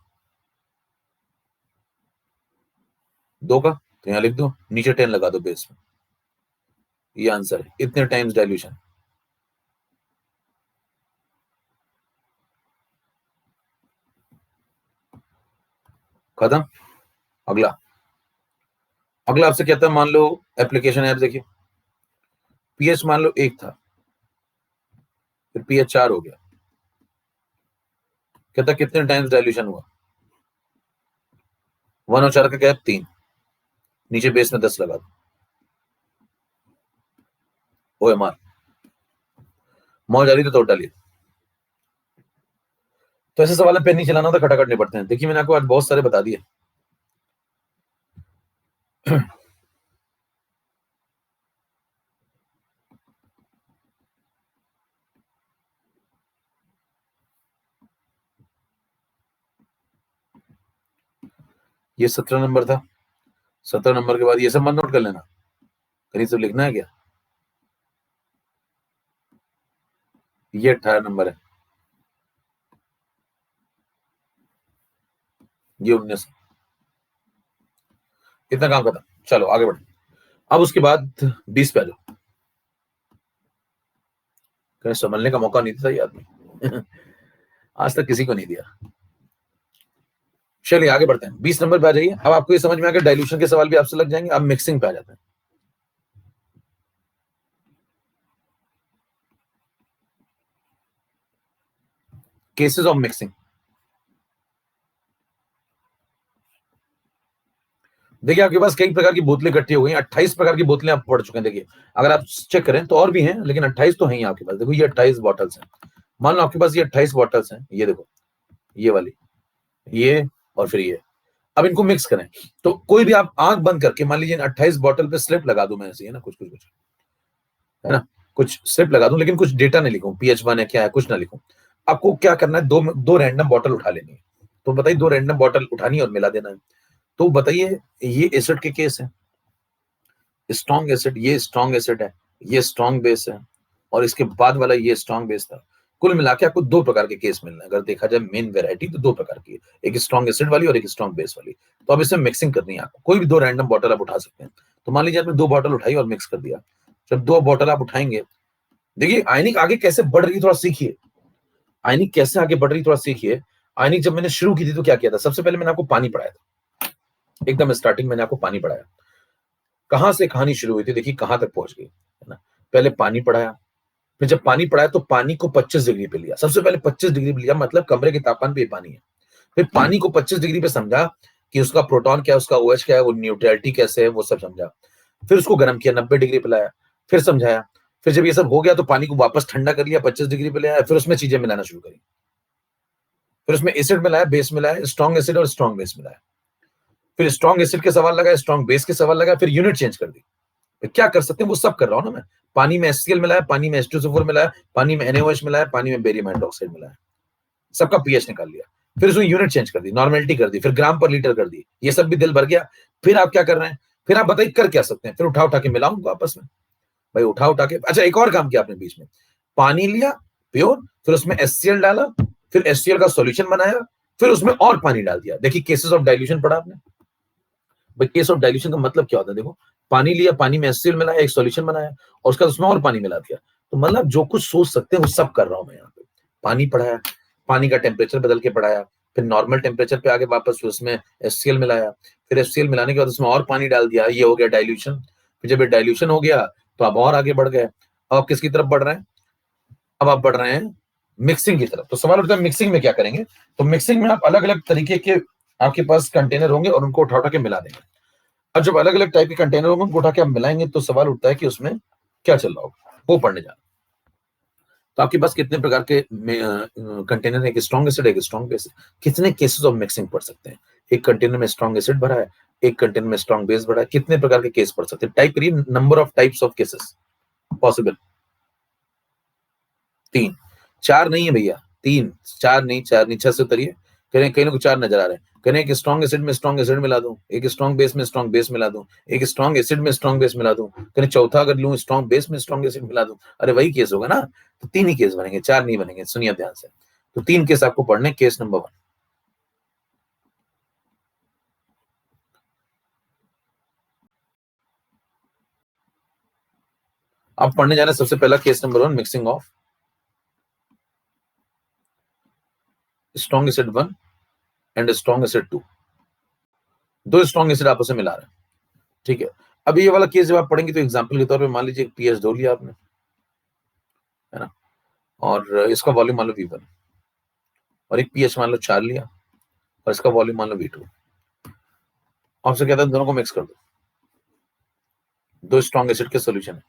2 का। तो यहां लिख दो, नीचे 10 लगा दो बेस में, ये आंसर है, इतने टाइम्स डाइल्यूशन। खत्म। अगला, अगला आपसे कहता है मान लो एप्लीकेशन ऐप देखिए, पीएच मान लो 1 था, फिर PS4 हो गया, कहता कितने टाइम्स डाइल्यूशन हुआ, 1 और 4 का गैप 3, नीचे बेस में 10 लगा दो, OMR। मौज आ रही तो डालिए। तो ऐसे सवाल में पेन नहीं चलाना तो खटाखट निपटते हैं। देखिए मैंने आपको आज बहुत सारे बता दिए। ये 17 नंबर था, 17 नंबर के बाद ये सब मत नोट कर लेना, कहीं सब लिखना है क्या। ये 18 नंबर है, ये 19। इतना काम खत्म, चलो आगे बढ़े। अब उसके बाद 20 पे आ जाओ। कहीं संभलने का मौका नहीं था ये आदमी आज तक किसी को नहीं दिया। चलिए आगे बढ़ते हैं, 20 नंबर पे आ जाइए। अब आपको ये समझ में आ गया, डाइल्यूशन के सवाल भी आपसे लग जाएंगे। अब मिक्सिंग पे आ जाते हैं। Cases of mixing. देखिए आपके पास कई प्रकार की बोतलें इकट्ठी हो गई, 28 प्रकार की बोतलें आप पढ़ चुके हैं। देखिए अगर आप चेक करें तो और भी हैं, लेकिन 28 तो हैं ही आपके पास। देखो ये 28 बॉटल्स हैं। मान लो आपके पास ये 28 बॉटल्स हैं, ये देखो, ये वाली, ये, और फिर ये। अब इनको मिक्स करें, तो कोई भी आप आंख बंद करके मान लीजिए 28 बॉटल पे स्लिप लगा दूं मैं, ऐसे है ना, कुछ कुछ कुछ, है ना, कुछ स्लिप लगा दूं, लेकिन कुछ डेटा नहीं लिखूं, पीएच 1 है क्या है कुछ ना लिखूं। आपको क्या करना है, दो दो रैंडम बॉटल उठा लेनी है। तो बताइए, दो रैंडम बॉटल उठानी है और मिला देना है। तो बताइए, ये एसिड के केस है, स्ट्रॉन्ग एसिड, ये स्ट्रॉन्ग एसिड है, ये स्ट्रॉन्ग बेस है, और इसके बाद वाला ये स्ट्रॉन्ग बेस था। कुल मिला के आपको दो प्रकार के केस मिलना है। अगर देखा जाए मेन वेरायटी तो दो प्रकार की है, एक स्ट्रॉन्ग एसिड वाली और एक स्ट्रॉन्ग बेस वाली। तो अब इसमें मिक्सिंग करनी है आपको। कोई भी दो रैंडम बॉटल आप उठा सकते हैं। तो मान लीजिए आपने दो बॉटल उठाई और मिक्स कर दिया। जब दो बॉटल आप उठाएंगे, देखिए आयनिक आगे कैसे बढ़ रही है थोड़ा सीखिए। आयनिक कैसे आगे बढ़ रही है थोड़ा सीखिए। आयनिक जब मैंने शुरू की थी तो क्या किया था, सबसे पहले मैंने आपको पानी पढ़ाया था। एकदम स्टार्टिंग मैंने आपको पानी पढ़ाया। कहां से कहानी शुरू हुई थी, देखिए कहां तक पहुंच गई, है ना। पहले पानी पढ़ाया, फिर जब पानी पढ़ाया तो पानी को 25 डिग्री पे लिया। सबसे पहले 25 डिग्री पे लिया, मतलब कमरे के तापमान पे ये पानी है। फिर पानी को 25 डिग्री पे समझा कि उसका प्रोटॉन क्या है, उसका OH क्या है, वो न्यूट्रलिटी कैसे है, वो सब समझा। फिर उसको गर्म किया, 90 डिग्री पे लाया, फिर समझाया। फिर जब ये सब हो गया तो पानी को वापस ठंडा कर लिया, 25 डिग्री पे ले आया। फिर उसमें चीजें मिलाना शुरू करी। फिर उसमें एसिड मिलाया, बेस मिलाया, स्ट्रॉन्ग एसिड और स्ट्रॉन्ग बेस मिलाया। फिर स्ट्रॉन्ग एसिड के सवाल लगाए, स्ट्रॉन्ग बेस के सवाल लगाए, फिर यूनिट चेंज कर दी। फिर क्या कर सकते हैं वो सब कर रहा हूं ना मैं। पानी में HCl मिलाया, पानी में H2SO4 मिलाया, पानी में NaOH मिलाया, पानी में बेरियम हाइड्रोक्साइड मिलाया, सबका पीएच निकाल लिया। फिर उसमें यूनिट चेंज कर दी, नॉर्मेलिटी कर दी, फिर ग्राम पर लीटर कर दी। ये सब भी दिल भर गया। फिर आप क्या कर रहे हैं, फिर आप बताइए कर क्या सकते हैं। फिर उठा उठा के मिलाओ उनको आपस में। भाई उठा उठा के, अच्छा एक और काम किया आपने बीच में। पानी लिया प्योर, फिर उसमें HCl डाला, फिर HCl का सॉल्यूशन बनाया, फिर उसमें और पानी डाल दिया। देखिए केसेस ऑफ डाइल्यूशन पढ़ा आपने। भाई केस ऑफ डाइल्यूशन का मतलब क्या होता है, देखो पानी लिया, पानी में HCl मिलाया, एक सॉल्यूशन बनाया, और उसका उसमें और पानी मिला दिया। तो मतलब जो कुछ सोच सकते हैं वो सब कर रहा हूं मैं यहाँ पे। पानी पढ़ाया, पानी का टेम्परेचर बदल के पढ़ाया, फिर नॉर्मल टेम्परेचर पे आके वापस उसमें HCl मिलाया, फिर HCl मिलाने के बाद उसमें और पानी डाल दिया, ये हो गया डाइल्यूशन। फिर जब ये डाइल्यूशन हो गया तो आप और आगे बढ़ गए। अब आप किसकी तरफ बढ़ रहे हैं, अब आप बढ़ रहे हैं मिक्सिंग की तरफ। तो सवाल उठता है मिक्सिंग में क्या करेंगे। तो मिक्सिंग में आप अलग अलग तरीके के आपके पास कंटेनर होंगे और उनको उठा उठा के मिला देंगे। अब जब अलग अलग टाइप के कंटेनर होंगे उनको उठा के आप मिलाएंगे तो सवाल उठता है कि उसमें क्या चल रहा होगा, वो पढ़ने जाना। तो आपके पास कितने प्रकार के कंटेनर है, एक स्ट्रॉन्ग एसिड, एक स्ट्रॉन्ग बेस। कितने केसेस ऑफ मिक्सिंग पढ़ सकते हैं। एक कंटेनर में स्ट्रॉन्ग एसिड भरा है, एक कंटेनर में स्ट्रॉन्ग बेस भरा है, कितने प्रकार के केस पढ़ सकते हैं। टाइप करिए, number of types of cases possible. तीन, चार नहीं है भैया, तीन, चार नहीं, चार नहीं, छह से उतरिए। कह रहे हैं कई लोग चार नजर आ रहे हैं। कह रहे हैं कि स्ट्रॉन्ग एसिड में स्ट्रॉन्ग एसिड मिला दूं, एक स्ट्रॉन्ग बेस में स्ट्रॉन्ग बेस मिला दूं, एक स्ट्रॉन्ग एसिड में स्ट्रॉन्ग बेस मिला दूं, कह रहे चौथा अगर लूं स्ट्रॉन्ग बेस में स्ट्रॉन्ग एसिड मिला दूं। अरे वही केस होगा ना। तो तीन ही केस बनेंगे, चार नहीं बनेंगे, सुनिए ध्यान से। तो तीन केस आपको पढ़ने। केस नंबर 1, आप पढ़ने जाना सबसे पहला case number 1, mixing of strong acid 1 and strong acid 2। दो स्ट्रॉन्ग एसिड आपस में मिला रहे हैं, ठीक है। अब ये वाला केस जब आप पढ़ेंगे तो एग्जाम्पल के तौर पे मान लीजिए pH 2 लिया आपने, है ना, और इसका वॉल्यूम मान लो V1, और एक pH मान लो 4 लिया, और इसका वॉल्यूम मान लो V2। आपसे कहता है दोनों को मिक्स कर दो। दो स्ट्रॉन्ग एसिड के सोल्यूशन है,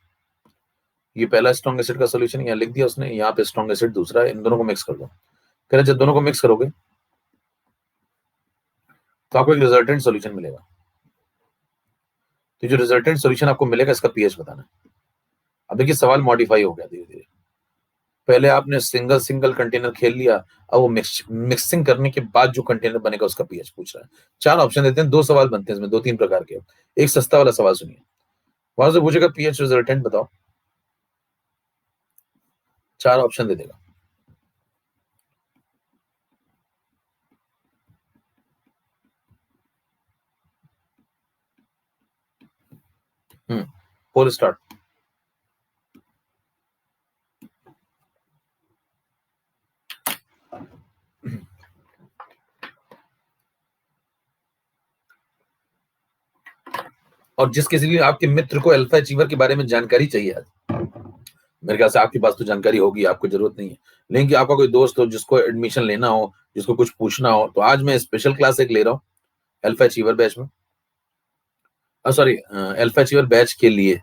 ये पहला स्ट्रॉन्ग एसिड का सोल्यूशन यहाँ लिख दिया उसने, यहाँ पे स्ट्रॉन्ग एसिड दूसरा है, इन दोनों को मिक्स कर दो। कह रहे जब दोनों को मिक्स करोगे तो आपको एक रिजल्टेंट सोल्यूशन मिलेगा। तो जो रिजल्टेंट सोल्यूशन आपको मिलेगा इसका pH बताना है। अब देखिए सवाल मॉडिफाई हो गया धीरे धीरे। पहले आपने सिंगल सिंगल कंटेनर खेल लिया, अब वो मिक्सिंग करने के बाद जो कंटेनर बनेगा उसका पीएच पूछ रहा है। चार ऑप्शन देते हैं, दो सवाल बनते हैं इसमें, दो तीन प्रकार के। एक सस्ता वाला सवाल सुनिए, वहां से पूछेगा पीएच रिजल्टेंट बताओ, चार ऑप्शन दे देगा। पोल स्टार्ट। और जिस किसी भी आपके मित्र को अल्फा अचीवर के बारे में जानकारी चाहिए आज, मेरे ख्याल से आपके पास तो जानकारी होगी, आपको जरूरत नहीं है, लेकिन कि आपका कोई दोस्त हो जिसको एडमिशन लेना हो, जिसको कुछ पूछना हो, तो आज मैं स्पेशल क्लास एक ले रहा हूँ अल्फा अचीवर बैच में, सॉरी अल्फा अचीवर बैच के लिए,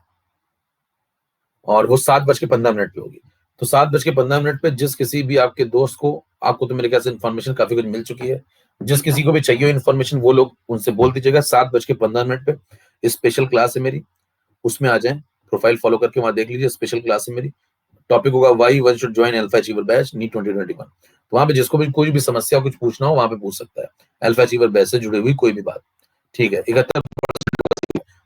और वो 7:15 पे होगी। तो 7:15 पे जिस किसी भी आपके दोस्त को, आपको तो मेरे ख्याल से इन्फॉर्मेशन काफी कुछ मिल चुकी है, जिस किसी को भी चाहिए इन्फॉर्मेशन वो लोग उनसे बोल दीजिएगा 7:15 पे स्पेशल क्लास है मेरी, उसमें आ जाएं, प्रोफाइल फॉलो करके वहां देख लीजिए, स्पेशल क्लास है मेरी। टॉपिक होगा why one should join alpha achiever batch NEET 2021। तो वहां पे जिसको भी कोई भी समस्या कुछ पूछना हो वहां पे पूछ सकता है, अल्फा अचीवर बैच से जुड़ी हुई कोई भी बात। ठीक है, 71।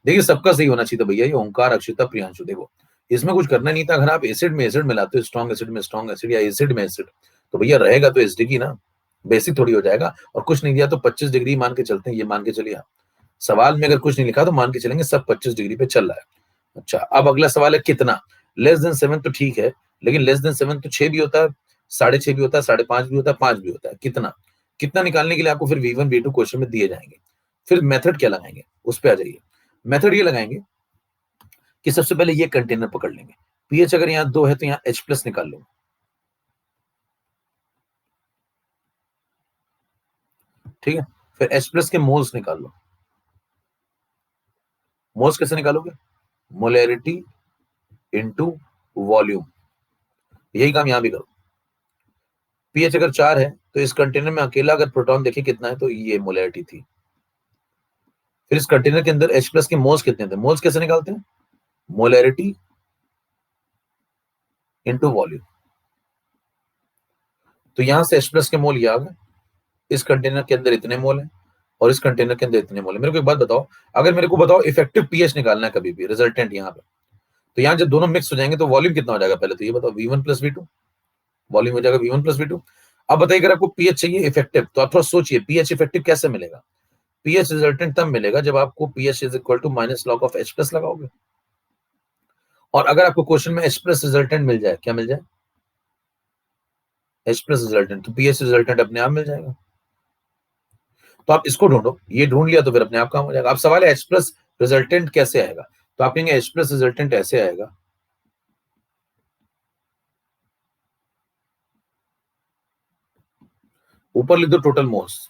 देखिए सबका सही होना चाहिए था भैया, ये ओंकार, अक्षिता, प्रियांशु, देखो इसमें कुछ करना नहीं था। अगर आप एसिड में एसिड मिलाते हो, स्ट्रॉन्ग एसिड में स्ट्रॉन्ग एसिड या एसिड में एसिड, तो भैया रहेगा तो एसिडिक ही ना, बेसिक थोड़ी हो जाएगा। और कुछ नहीं दिया तो 25 डिग्री मान के चलते हैं, ये मान के चलिए आप। सवाल में अगर कुछ नहीं लिखा तो मान के चलेंगे सब 25 डिग्री पे चल रहा है। अच्छा, अब अगला सवाल है कितना, लेस देन 7 तो ठीक है, लेकिन लेस देन 7 तो 6 भी होता है, 6.5 भी होता है, 5.5 भी होता है, 5 भी होता है। कितना, कितना निकालने के लिए आपको फिर V1 V2 क्वेश्चन में दिए जाएंगे। फिर मेथड क्या लगाएंगे उस पर आ जाइए। मेथड ये लगाएंगे कि सबसे पहले ये कंटेनर पकड़ लेंगे, पीएच अगर यहाँ 2 है तो यहाँ H+ निकाल लो, ठीक है। फिर H+ के मोल्स निकाल लो। मोल्स कैसे निकालोगे, मोलैरिटी इंटू वॉल्यूम, यही काम यहां भी करो। पीएच अगर 4 है तो इस कंटेनर में अकेला अगर प्रोटॉन देखिए कितना है, तो ये मोलैरिटी थी। फिर इस कंटेनर के अंदर H+ के मोल्स कितने थे, मोल्स कैसे निकालते हैं, मोलैरिटी इंटू वॉल्यूम। तो यहां से H+ के मोल ये आ गए, इस कंटेनर के अंदर इतने मोल है और इस कंटेनर के अंदर इतने मोल है। मेरे को एक बात बताओ, अगर मेरे को बताओ इफेक्टिव पीएच निकालना है कभी भी, रिजल्टेंट यहाँ पे, तो यहाँ जब दोनों मिक्स हो जाएंगे तो वॉल्यूम कितना हो जाएगा, पहले तो ये बताओ, V1 + V2, वॉल्यूम हो जाएगा V1 + V2। अब बताइए अगर आपको पीएच चाहिए इफेक्टिव, तो आप थोड़ा सोचिए पीएच इफेक्टिव कैसे मिलेगा। पीएच रिजल्टेंट तब मिलेगा जब आपको pH is equal to minus log of H+ लगाओगे, और अगर आपको क्वेश्चन में H+ रिजल्टेंट मिल जाए, क्या मिल जाए, H+ रिजल्टेंट, तो पीएच रिजल्टेंट अपने आप मिल जाएगा। तो आप इसको ढूंढो, ये ढूंढ लिया तो फिर अपने आप काम हो जाएगा। अब सवाल है H+ रिजल्टेंट कैसे आएगा, तो आप कहेंगे H+ रिजल्टेंट ऐसे आएगा, ऊपर लिख दो टोटल मोल्स,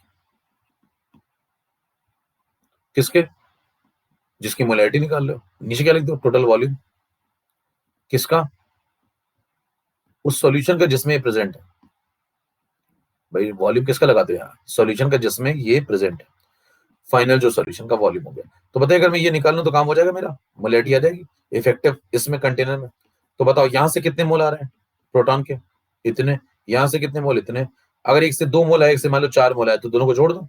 किसके, जिसकी मोलैरिटी निकाल लो, नीचे क्या लिख दो, टोटल वॉल्यूम, किसका, उस सॉल्यूशन का जिसमें ये प्रेजेंट है। भाई वॉल्यूम किसका लगाते हो यहाँ, सॉल्यूशन का जिसमें ये प्रेजेंट है, फाइनल जो सॉल्यूशन का वॉल्यूम हो गया। तो बताइए अगर मैं ये निकाल लूं तो काम हो जाएगा मेरा, मोलैरिटी आ जाएगी इफेक्टिव इसमें कंटेनर में। तो बताओ यहां से कितने मोल आ रहे हैं प्रोटॉन के, इतने, यहां से कितने मोल, इतने। अगर एक से 2 मोल है, एक से मान लो 4 मोल है, तो दोनों को जोड़ दो।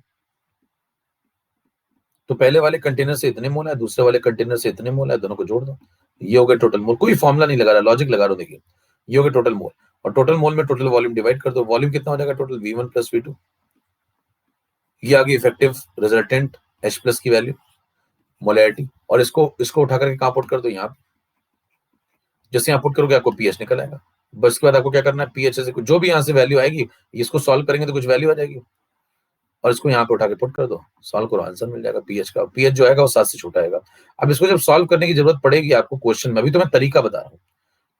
तो पहले वाले कंटेनर से इतने मोल है, दूसरे वाले कंटेनर से इतने मोल है, दोनों को जोड़ दो। ये हो गए टोटल मोल, कोई फॉर्मुला नहीं लगा रहा, लॉजिक लगा रहा हूं, देखिए ये हो गए टोटल मोल, और टोटल मोल में टोटल वॉल्यूम डिवाइड कर दो, वॉल्यूम कितना हो जाएगा टोटल, V1 + V2। ये आ गई इफेक्टिव रिजल्टेंट H+ की वैल्यू, मोलैरिटी, और इसको इसको उठा करके कहां पुट कर दो, यहाँ। जैसे यहाँ पुट करोगे आपको पीएच निकल आएगा। बस इसके बाद आपको क्या करना है, पीएच से जो भी यहाँ से वैल्यू आएगी, इसको सॉल्व करेंगे तो कुछ वैल्यू आ जाएगी, और इसको यहाँ पे उठा के पुट कर दो, सॉल्व करो, आंसर मिल जाएगा पीएच का। पीएच जो आएगा वो 7 से छोटा आएगा। अब इसको जब सॉल्व करने की जरूरत पड़ेगी आपको क्वेश्चन में, अभी तो मैं तरीका बता रहा हूँ,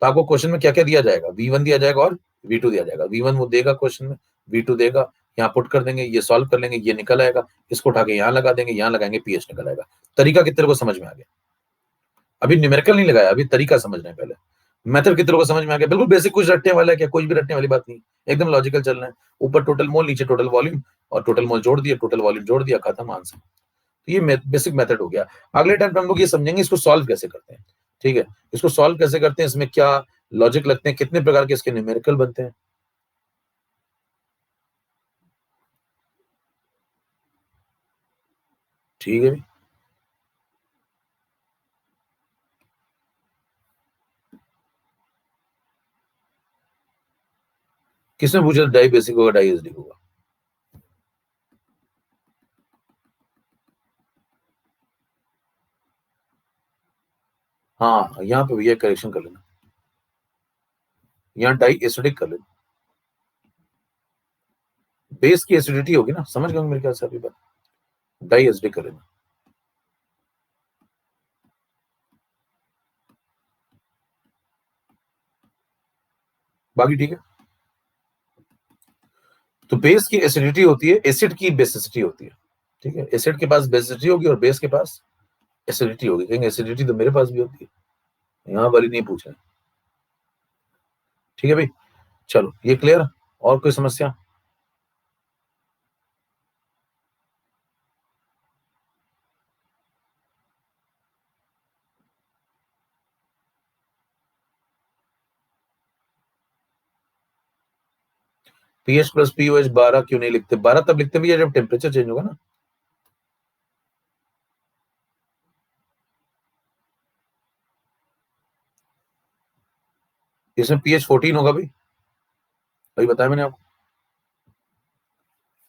तो आपको क्वेश्चन में क्या क्या दिया जाएगा, V1 दिया जाएगा और V2 दिया जाएगा। V1 वो देगा क्वेश्चन में, V2 देगा, यहाँ पुट कर देंगे, ये सॉल्व कर लेंगे, ये निकल आएगा, इसको उठा के यहाँ लगा देंगे, यहाँ लगाएंगे, पीएच निकल आएगा। तरीका कितने को समझ में आ गया, अभी न्यूमेरिकल नहीं लगाया, अभी तरीका समझ रहे हैं पहले। मेथड कितने को समझ में आ गया, बिल्कुल बेसिक, कुछ रटने वाला है क्या, कुछ भी रटने वाली बात नहीं, एकदम लॉजिकल चल रहा है। ऊपर टोटल मोल, नीचे टोटल वॉल्यूम, और टोटल मोल जोड़ दिया, टोटल वॉल्यूम जोड़ दिया, खत्म आंसर। तो ये बेसिक मेथड हो गया। अगले टाइम पे हम लोग ये समझेंगे इसको सॉल्व कैसे करते हैं, ठीक है, इसको सॉल्व कैसे करते हैं, इसमें क्या लॉजिक लगते हैं, कितने प्रकार के इसके न्यूमेरिकल बनते हैं। ठीक है भी, किसने पूछा डाई बेसिक होगा डाई एसडी होगा। हाँ यहाँ पे ये करेक्शन कर लेना, यहाँ डाई एसिडिक कर लेना, बेस की एसिडिटी होगी ना, समझ गए मेरे ख्याल से अभी बात, डाई एसिडिक कर लेना। बाकी ठीक है। तो बेस की एसिडिटी होती है, एसिड की बेसिसिटी होती है। ठीक है, एसिड के पास बेसिसिटी होगी और बेस के पास एसिडिटी होगी। कहेंगे एसिडिटी तो मेरे पास भी होती है, यहाँ वाली नहीं पूछा है। ठीक है भाई, चलो ये क्लियर। और कोई समस्या? पीएच प्लस पीओएच 12 क्यों नहीं लिखते? 12 तब लिखते भैया जब टेम्परेचर चेंज होगा ना। इसमें पीएच 14 होगा भाई, भाई बताया मैंने आपको।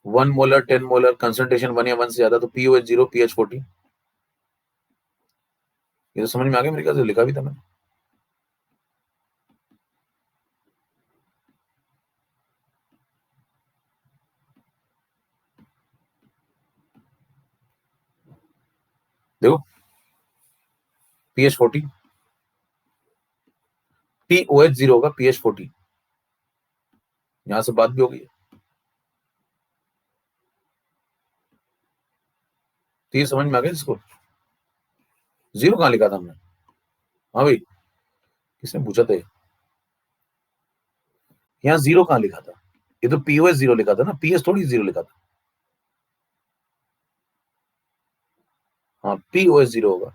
1 मोलर 10 मोलर कंसंट्रेशन 1 या 1 से ज्यादा तो पीओएच 0 पीएच 14। ये तो समझ में आ गया मेरे ख्याल से, लिखा भी था मैंने। देखो पीएच 14, पीओएच 0 होगा पीएच 14। यहां से बात भी हो गई है। तो ये समझ में आ गया इसको। 0 कहाँ लिखा था हमने? हाँ भाई, किसने पूछा था ये? यहाँ 0 कहाँ लिखा था? ये तो पीओएच 0 लिखा था ना, पीएच थोड़ी 0 लिखा था। हाँ पीओएच 0 होगा।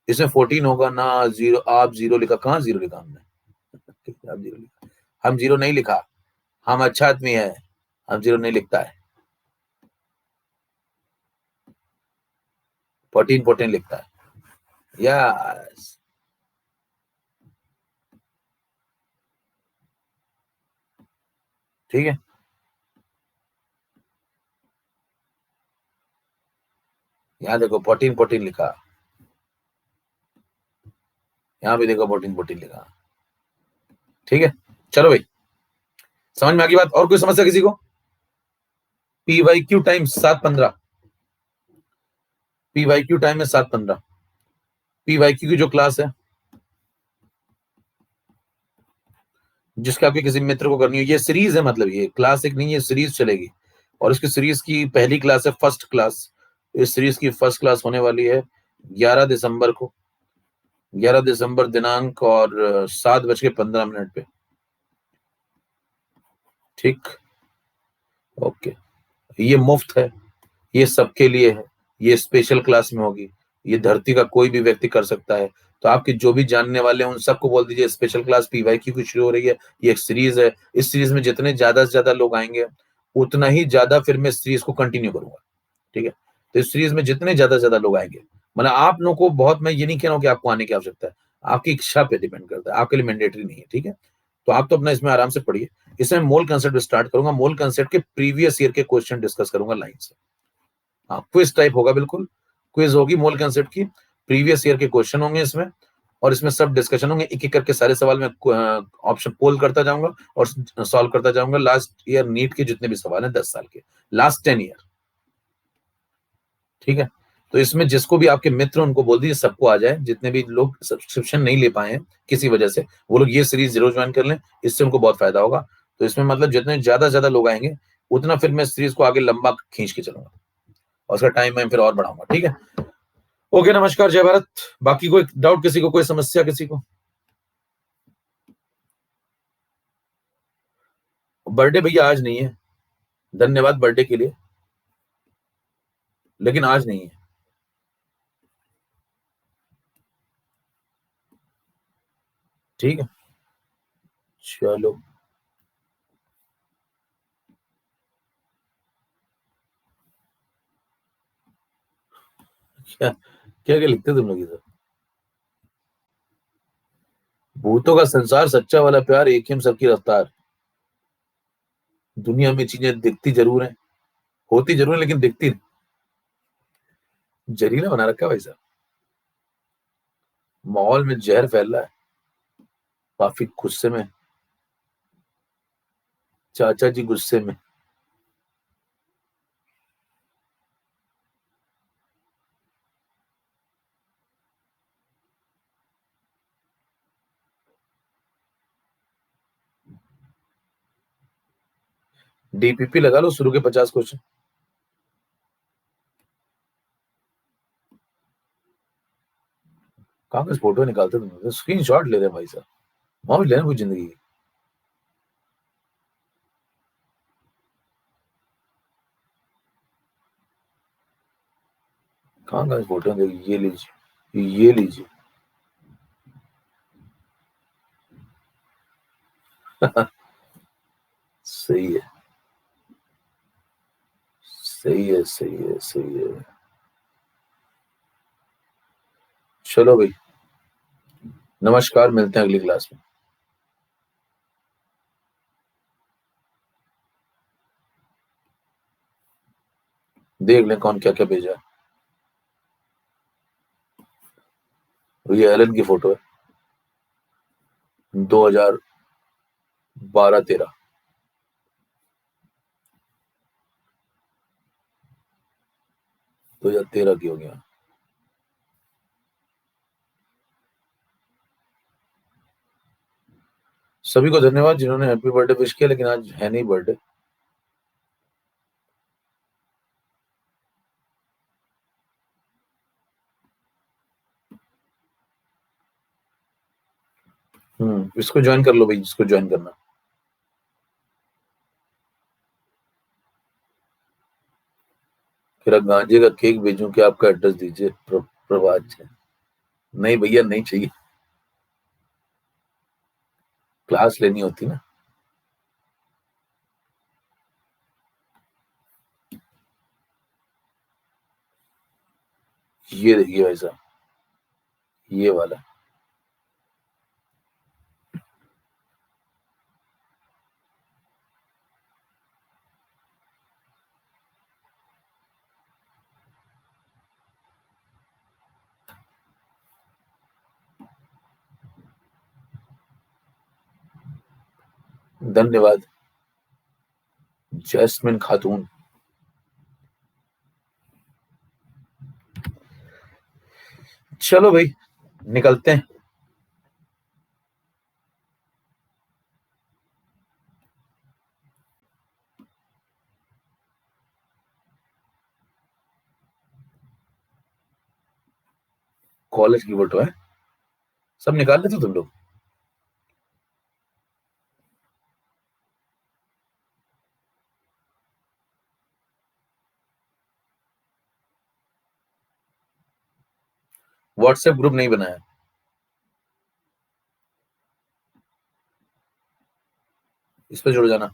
इसमें 14 होगा ना। 0 आप 0 लिखा, कहाँ 0 लिखा हमने? आप 0 लिखा, हम 0 नहीं लिखा। हम अच्छा आदमी है, हम 0 नहीं लिखता है। 14 14 लिखता है। यस। ठीक है, यहाँ देखो 14 14 लिखा, यहाँ भी देखो 14 14 लिखा। ठीक है, चलो भाई, समझ में आ गई बात? और कोई समस्या किसी को? P Y Q time 7:15। P Y Q time है 7:15। पी वाई क्यू की जो क्लास है, जिसके आपके किसी मित्र को करनी हो, ये सीरीज है, मतलब ये क्लास एक नहीं, ये सीरीज चलेगी। और इसकी सीरीज की पहली क्लास है फर्स्ट क्लास। इस सीरीज की फर्स्ट क्लास होने वाली है 11 दिसंबर को। 11 दिसंबर दिनांक और 7:15 पे। ठीक, ओके। ये मुफ्त है, ये सबके लिए है, ये स्पेशल क्लास में होगी। ये धरती का कोई भी व्यक्ति कर सकता है। तो आपके जो भी जानने वाले हैं उन सबको बोल दीजिए स्पेशल क्लास पीवाई की शुरू हो रही है। ये एक सीरीज है, इस सीरीज में जितने ज्यादा से ज्यादा लोग आएंगे उतना ही ज्यादा फिर मैं सीरीज को कंटिन्यू करूंगा। ठीक है, तो इस सीरीज में जितने ज्यादा से ज्यादा लोग आएंगे, मतलब आप लोगों को बहुत, मैं ये नहीं कह रहा हूँ कि आपको आने की आवश्यकता है, आपकी इच्छा पे डिपेंड करता है, आपके लिए मैंडेटरी नहीं है। ठीक है, तो आप तो अपना इसमें आराम से पढ़िए। इसमें मोल कंसेप्ट स्टार्ट करूंगा, मोल कंसेप्ट के प्रीवियस ईयर के क्वेश्चन डिस्कस करूंगा लाइन से। हाँ क्विज टाइप होगा, बिल्कुल क्विज होगी मोल कंसेप्ट की। प्रीवियस ईयर के क्वेश्चन होंगे इसमें, और इसमें सब डिस्कशन होंगे, एक एक करके सारे सवाल में ऑप्शन पोल करता जाऊंगा और सॉल्व करता जाऊंगा। लास्ट ईयर नीट के जितने भी सवाल हैं 10 साल के, लास्ट 10 ईयर। ठीक है, तो इसमें जिसको भी आपके मित्र उनको बोल दीजिए सबको आ जाए, जितने भी लोग सब्सक्रिप्शन नहीं ले पाए हैं किसी वजह से, वो लोग ये सीरीज जरूर ज्वाइन कर लें, इससे उनको बहुत फायदा होगा। तो इसमें मतलब जितने ज्यादा ज्यादा लोग आएंगे उतना फिर मैं सीरीज को आगे लंबा खींच के चलूंगा, और उसका टाइम मैं फिर और बढ़ाऊंगा। ठीक है, ओके, नमस्कार, जय भारत। बाकी कोई डाउट किसी को, कोई समस्या किसी को? बर्थडे भैया आज नहीं है, धन्यवाद बर्थडे के लिए, लेकिन आज नहीं है। ठीक है, चलो। क्या क्या क्या लिखते तुम लोग इधर? भूतों का संसार, सच्चा वाला प्यार, एक ही हम सबकी रफ्तार। दुनिया में चीजें दिखती जरूर हैं, होती जरूर है, लेकिन दिखती नहीं। जहरीला बना रखा है भाई साहब, माहौल में जहर फैल रहा है। काफी गुस्से में, चाचा जी गुस्से में। डीपीपी लगा लो, शुरू के 50 क्वेश्चन। कहाँ पे फोटो निकालते तुम, स्क्रीन शॉट ले रहे हैं भाई साहब, मौज लेना पूरी जिंदगी की। कहाँ कहाँ फोटो है, ये लीजिए, ये लीजिए। सही है, सही है, सही है, सही है। चलो भाई, नमस्कार, मिलते हैं अगली क्लास में। देख लें कौन क्या क्या भेजा है। ये एलन की फोटो है, 2012-13। 2013 की हो गया। सभी को धन्यवाद जिन्होंने हैप्पी बर्थडे विश किया, लेकिन आज है नहीं बर्थडे। इसको ज्वाइन कर लो भाई, इसको ज्वाइन करना। फिर आप गांजे का केक भेजूं कि आपका एड्रेस दीजिए, प्रभात जी। नहीं भैया, नहीं चाहिए, क्लास लेनी होती ना। ये देखिए भाई साहब, ये वाला। धन्यवाद, जैस्मिन खातून। चलो भाई, निकलते हैं। कॉलेज की फोटो है, सब निकाल लेते तुम लोग। व्हाट्सएप ग्रुप नहीं बनाया, इस पे जुड़ जाना।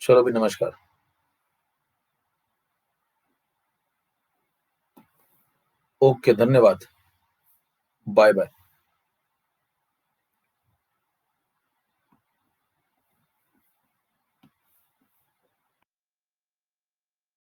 चलो भी, नमस्कार। ओके, धन्यवाद। Bye bye.